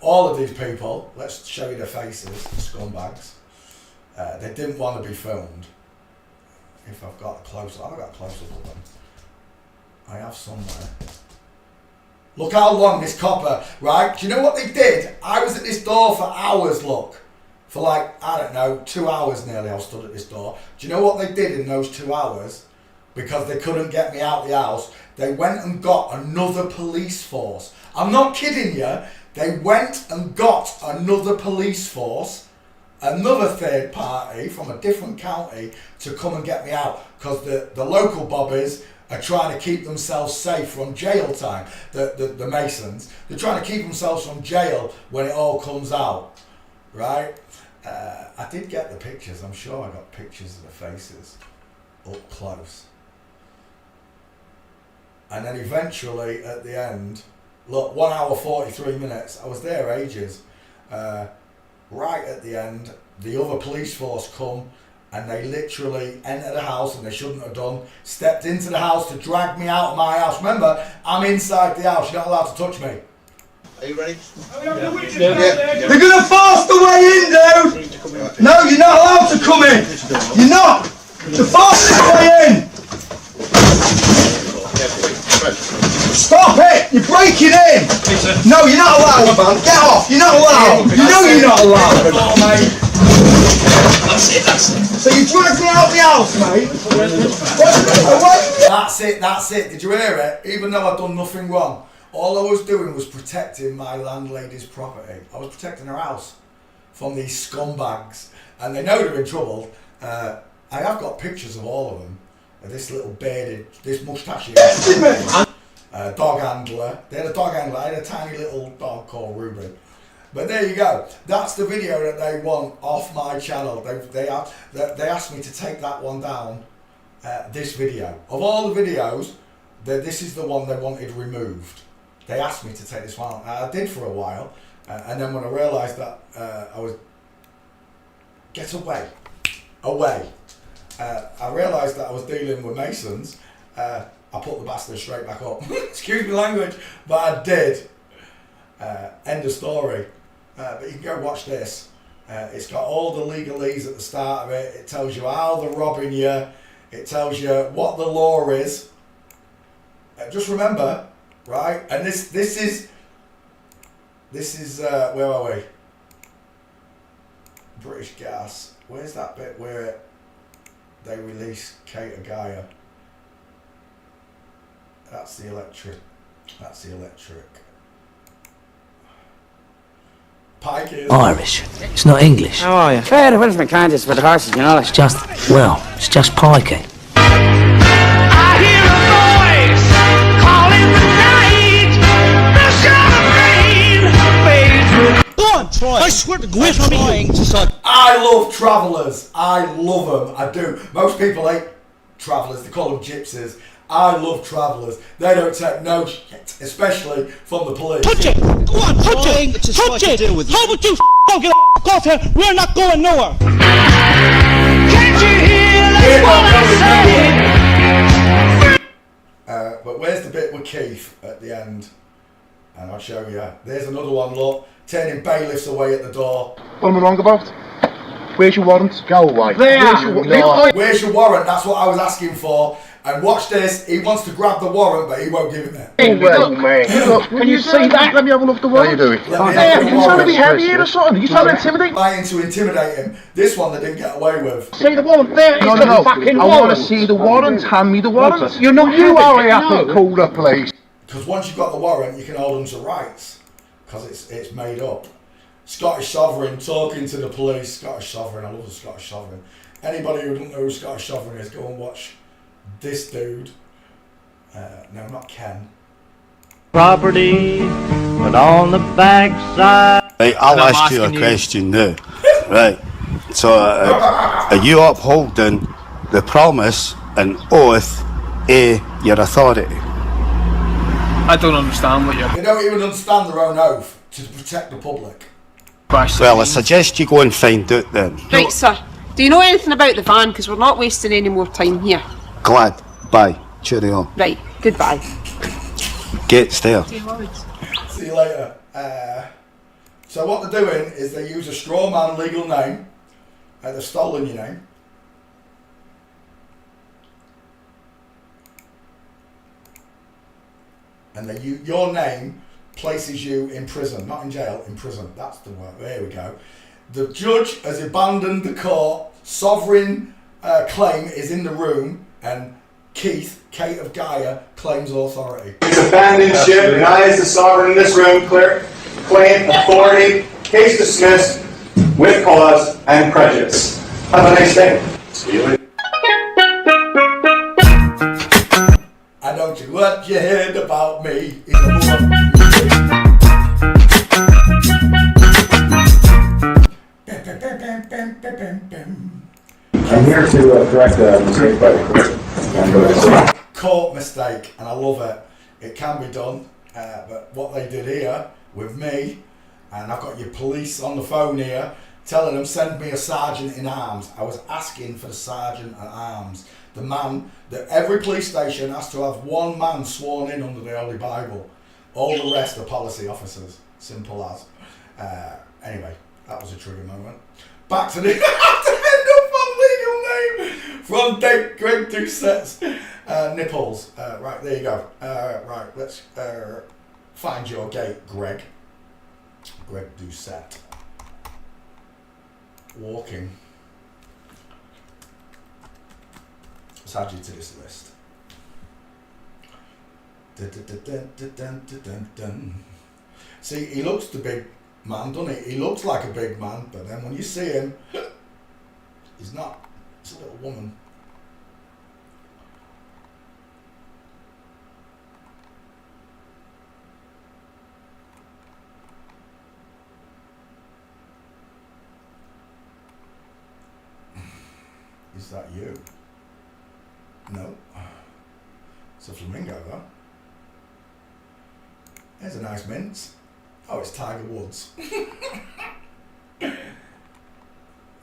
all of these people. Let's show you their faces, scumbags. They didn't want to be filmed. If I've got a close-up, I've got a close-up of them. I have somewhere. Look how long this copper, right? Do you know what they did? I was at this door for hours, look. For like, I don't know, 2 hours nearly I was stood at this door. Do you know what they did in those 2 hours? Because they couldn't get me out the house, they went and got another police force. I'm not kidding you. They went and got another police force, another third party from a different county to come and get me out. Because the local bobbies are trying to keep themselves safe from jail time. The Masons, they're trying to keep themselves from jail when it all comes out, right? I did get the pictures. I'm sure I got pictures of the faces up close. And then eventually at the end, look, 1 hour 43 minutes. I was there ages. Right at the end, the other police force come. And they literally entered the house, and they shouldn't have done, stepped into the house to drag me out of my house. Remember, I'm inside the house. You're not allowed to touch me. Are you ready? Yeah. They're going to force the way in, dude! No, you're not allowed to come in! You're not! They're forcing the way in! Stop it! You're breaking in! No, you're not allowed, man! Get off! You're not allowed! You know you're not allowed! That's it. So you dragged me out the house, mate? That's it. Did you hear it? Even though I'd done nothing wrong, all I was doing was protecting my landlady's property. I was protecting her house from these scumbags. And they know they're in trouble. I have got pictures of all of them. This little bearded, this moustache dog handler. They had a dog handler. I had a tiny little dog called Ruben. But there you go. That's the video that they want off my channel. They asked me to take that one down. This video. Of all the videos, this is the one they wanted removed. They asked me to take this one out. I did for a while. And then when I realised that I was... Get away. Away. I realised that I was dealing with Masons. I put the bastard straight back up. Excuse me language, but I did. End of story. But you can go watch this. It's got all the legalese at the start of it. It tells you how they're robbing you. It tells you what the law is. Just remember, right? And this is where are we? British Gas. Where's that bit where they release Kate Agaya? That's the electric. That's the electric. Pike is Irish. It's not English. How are you? Fair, where's my kindness for the horses, you know? It's just pikey. trying. I swear to God, I'm trying to. I love travellers. I love them. I do. Most people hate travellers. They call them gypsies. I love travellers. They don't take no shit, especially from the police. Touch it! Go on, touch it! Touch it! How about you f***ing get off here? We're not going nowhere! Can't you hear that's what I say? But where's the bit with Keith at the end? And I'll show you. There's another one, look. Turning bailiffs away at the door. What am I wrong about? Where's your warrant? Go away. Where's your warrant? That's what I was asking for. And watch this. He wants to grab the warrant, but he won't give it there. Look, can you see that? Let me have a look at the warrant. How you doing? You're trying to be heavy here or something? You're trying to intimidate? Trying to intimidate him. This one they didn't get away with. See the warrant there? No. I want to see the warrant. Hand me the warrant. You're not. You hurry up and call the police. Because once you've got the warrant, you can hold them to rights. Because it's made up. Scottish Sovereign talking to the police. Scottish Sovereign. I love the Scottish Sovereign. Anybody who doesn't know who Scottish Sovereign is, go and watch this dude. No, not Ken. Property, but on the backside. Right, I'll ask you a question now. Right. So, are you upholding the promise and oath of your authority? I don't understand what you're... They don't even understand their own oath to protect the public. Well, I suggest you go and find out then. Right, sir. Do you know anything about the van? Because we're not wasting any more time here. Glad. Bye. Cheerio. Right, goodbye. Get there. See you later. So what they're doing is they use a straw man legal name. They've stolen your name. And your name places you in prison, not in jail, in prison. That's the word. There we go. The judge has abandoned the court. Sovereign claim is in the room, and Keith, Kate of Gaia, claims authority. It's abandoned ship, and I, as the sovereign in this room, claim authority, case dismissed, with cause and prejudice. Have a nice day. See you later. I don't you what you heard about me in the woman. I'm here to correct a mistake by the court mistake, and I love it. It can be done, but what they did here with me, and I've got your police on the phone here, telling them send me a sergeant in arms. I was asking for the sergeant at arms, the man that every police station has to have one man sworn in under the Holy Bible. All the rest are policy officers. Simple as. Anyway, that was a trigger moment. Back to the end up on legal name from Greg Doucette's nipples. Right, there you go. Right, let's find your gate, Greg. Greg Doucette. Walking. Let's add you to this list. See, he looks the big man, doesn't he? He looks like a big man, but then when you see him, he's not. He's a little woman. Is that you? No. It's a flamingo, though. There's a nice mince. Oh, it's Tiger Woods. No,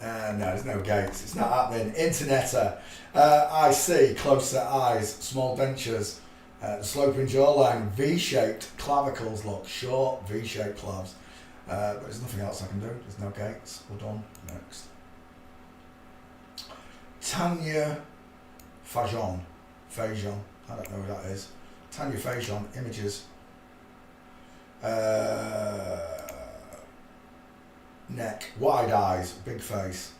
there's no gates. It's not happening. Internetter. I see. Close set eyes. Small dentures. Sloping jawline. V-shaped clavicles. Look. Short V-shaped clavs. But there's nothing else I can do. There's no gates. Hold on. Next. Tanya Fajon. Fajon. I don't know who that is. Tanya Fajon. Images. Neck, wide eyes, big face,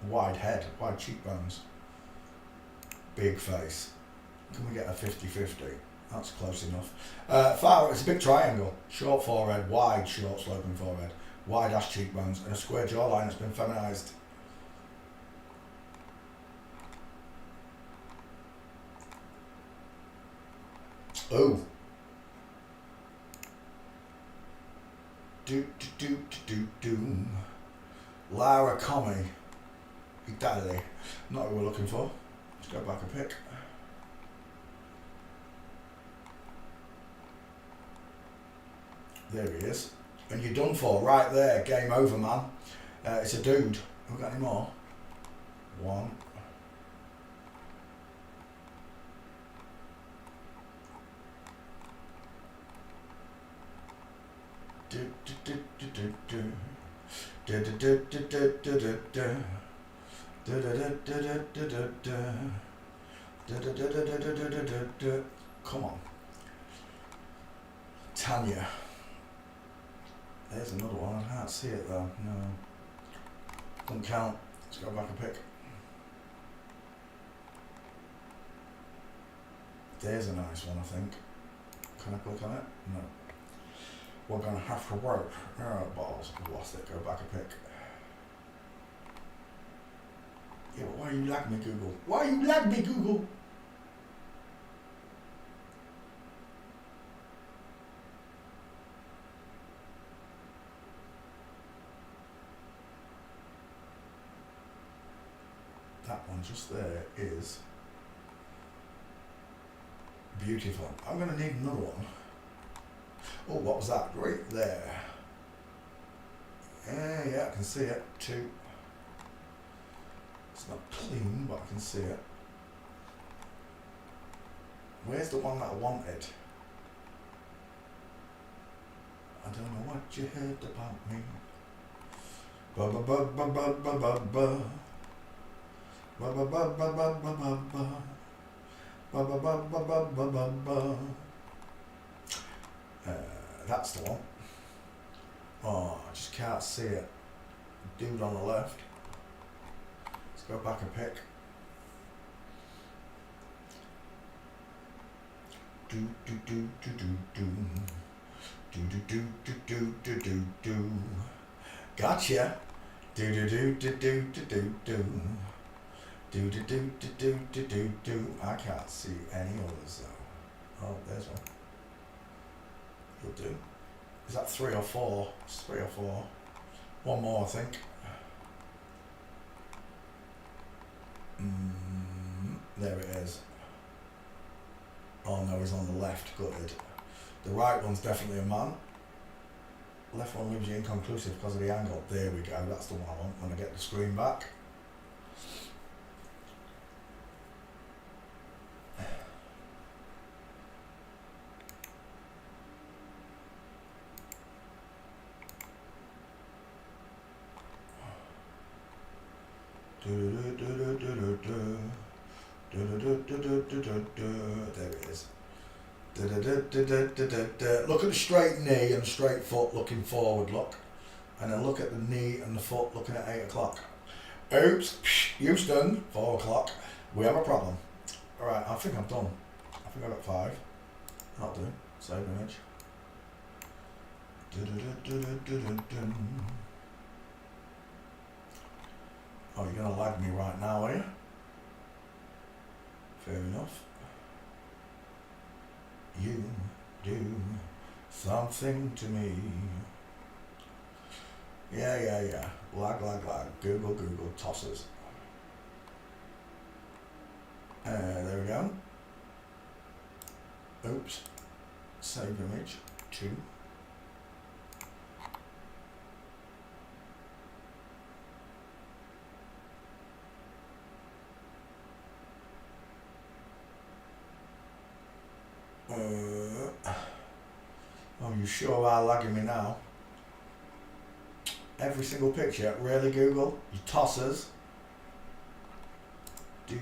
wide head, wide cheekbones, big face. Can we get a 50-50? That's close enough. It's a big triangle, short forehead, wide, short sloping forehead, wide ass cheekbones, and a square jawline that's been feminized. Lara Comey. Italy. Not who we're looking for. Let's go back a pick. There he is. And you're done for right there. Game over, man. It's a dude. Have we got any more? One. Come on. Tanya. There's another one. I can't see it though. No. Doesn't count. Let's go back and pick. There's a nice one, I think. Can I click on it? No. We're going to have to work. Oh, balls. I've lost it. Go back and pick. Yeah, but why you lag me, Google? Why you lag me, Google? That one just there is beautiful. I'm going to need another one. Oh, what was that? Right there. Yeah, I can see it. Two. It's not clean, but I can see it. Where's the one that I wanted? I don't know what you heard about me. Ba ba ba ba ba ba ba ba. Ba ba ba ba ba ba ba ba. Ba ba ba ba ba ba ba ba. That's the one. Oh, I just can't see it. Dude on the left. Let's go back and pick. Do do do do do do. Do do do do do do do do. Gotcha. Do do do do do do do do. Do do do do do do do do. I can't see any others though. Oh, there's one. You'll do. Is that 3 or 4? It's 3 or 4. One more, I think. There it is. Oh no, he's on the left. Gutted. The right one's definitely a man. Left one leaves you inconclusive because of the angle. There we go. That's the one I want when I get the screen back. There it is. Look at the straight knee and straight foot looking forward, look. And then look at the knee and the foot looking at 8 o'clock. Oops, Houston, 4 o'clock. We have a problem. Alright, I think I'm done. I think I got 5. That'll do. Save image. Oh, you're going to lag me right now, are you? Fair enough. You do something to me. Yeah. Lag. Google, tosses. There we go. Oops. Save image. 2. Oh, you sure are lagging me now. Every single picture. Really, Google? You tossers. Do.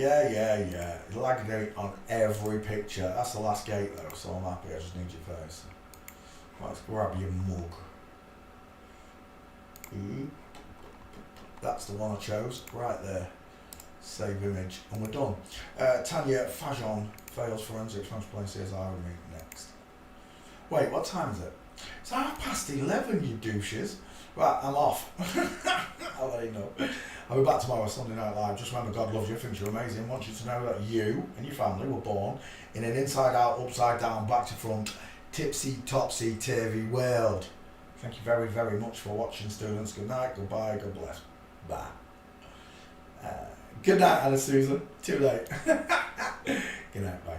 Yeah. Lag gate on every picture. That's the last gate though, so I'm happy. I just need your face. Let's grab your mug. That's the one I chose. Right there. Save image. And we're done. Tanya Fajon fails forensics. Thanks for playing CSI with me next. Wait, what time is it? It's 11:30, you douches. Right, I'm off. I'll let you know. I'll be back tomorrow, Sunday Night Live. Just remember, God loves you, thinks you're amazing. Wants you to know that you and your family were born in an inside-out, upside-down, back-to-front, tipsy, topsy-turvy world. Thank you very, very much for watching, students. Good night, goodbye, God bless. Bye. Good night, Anna Susan. Too late. Good night, bye.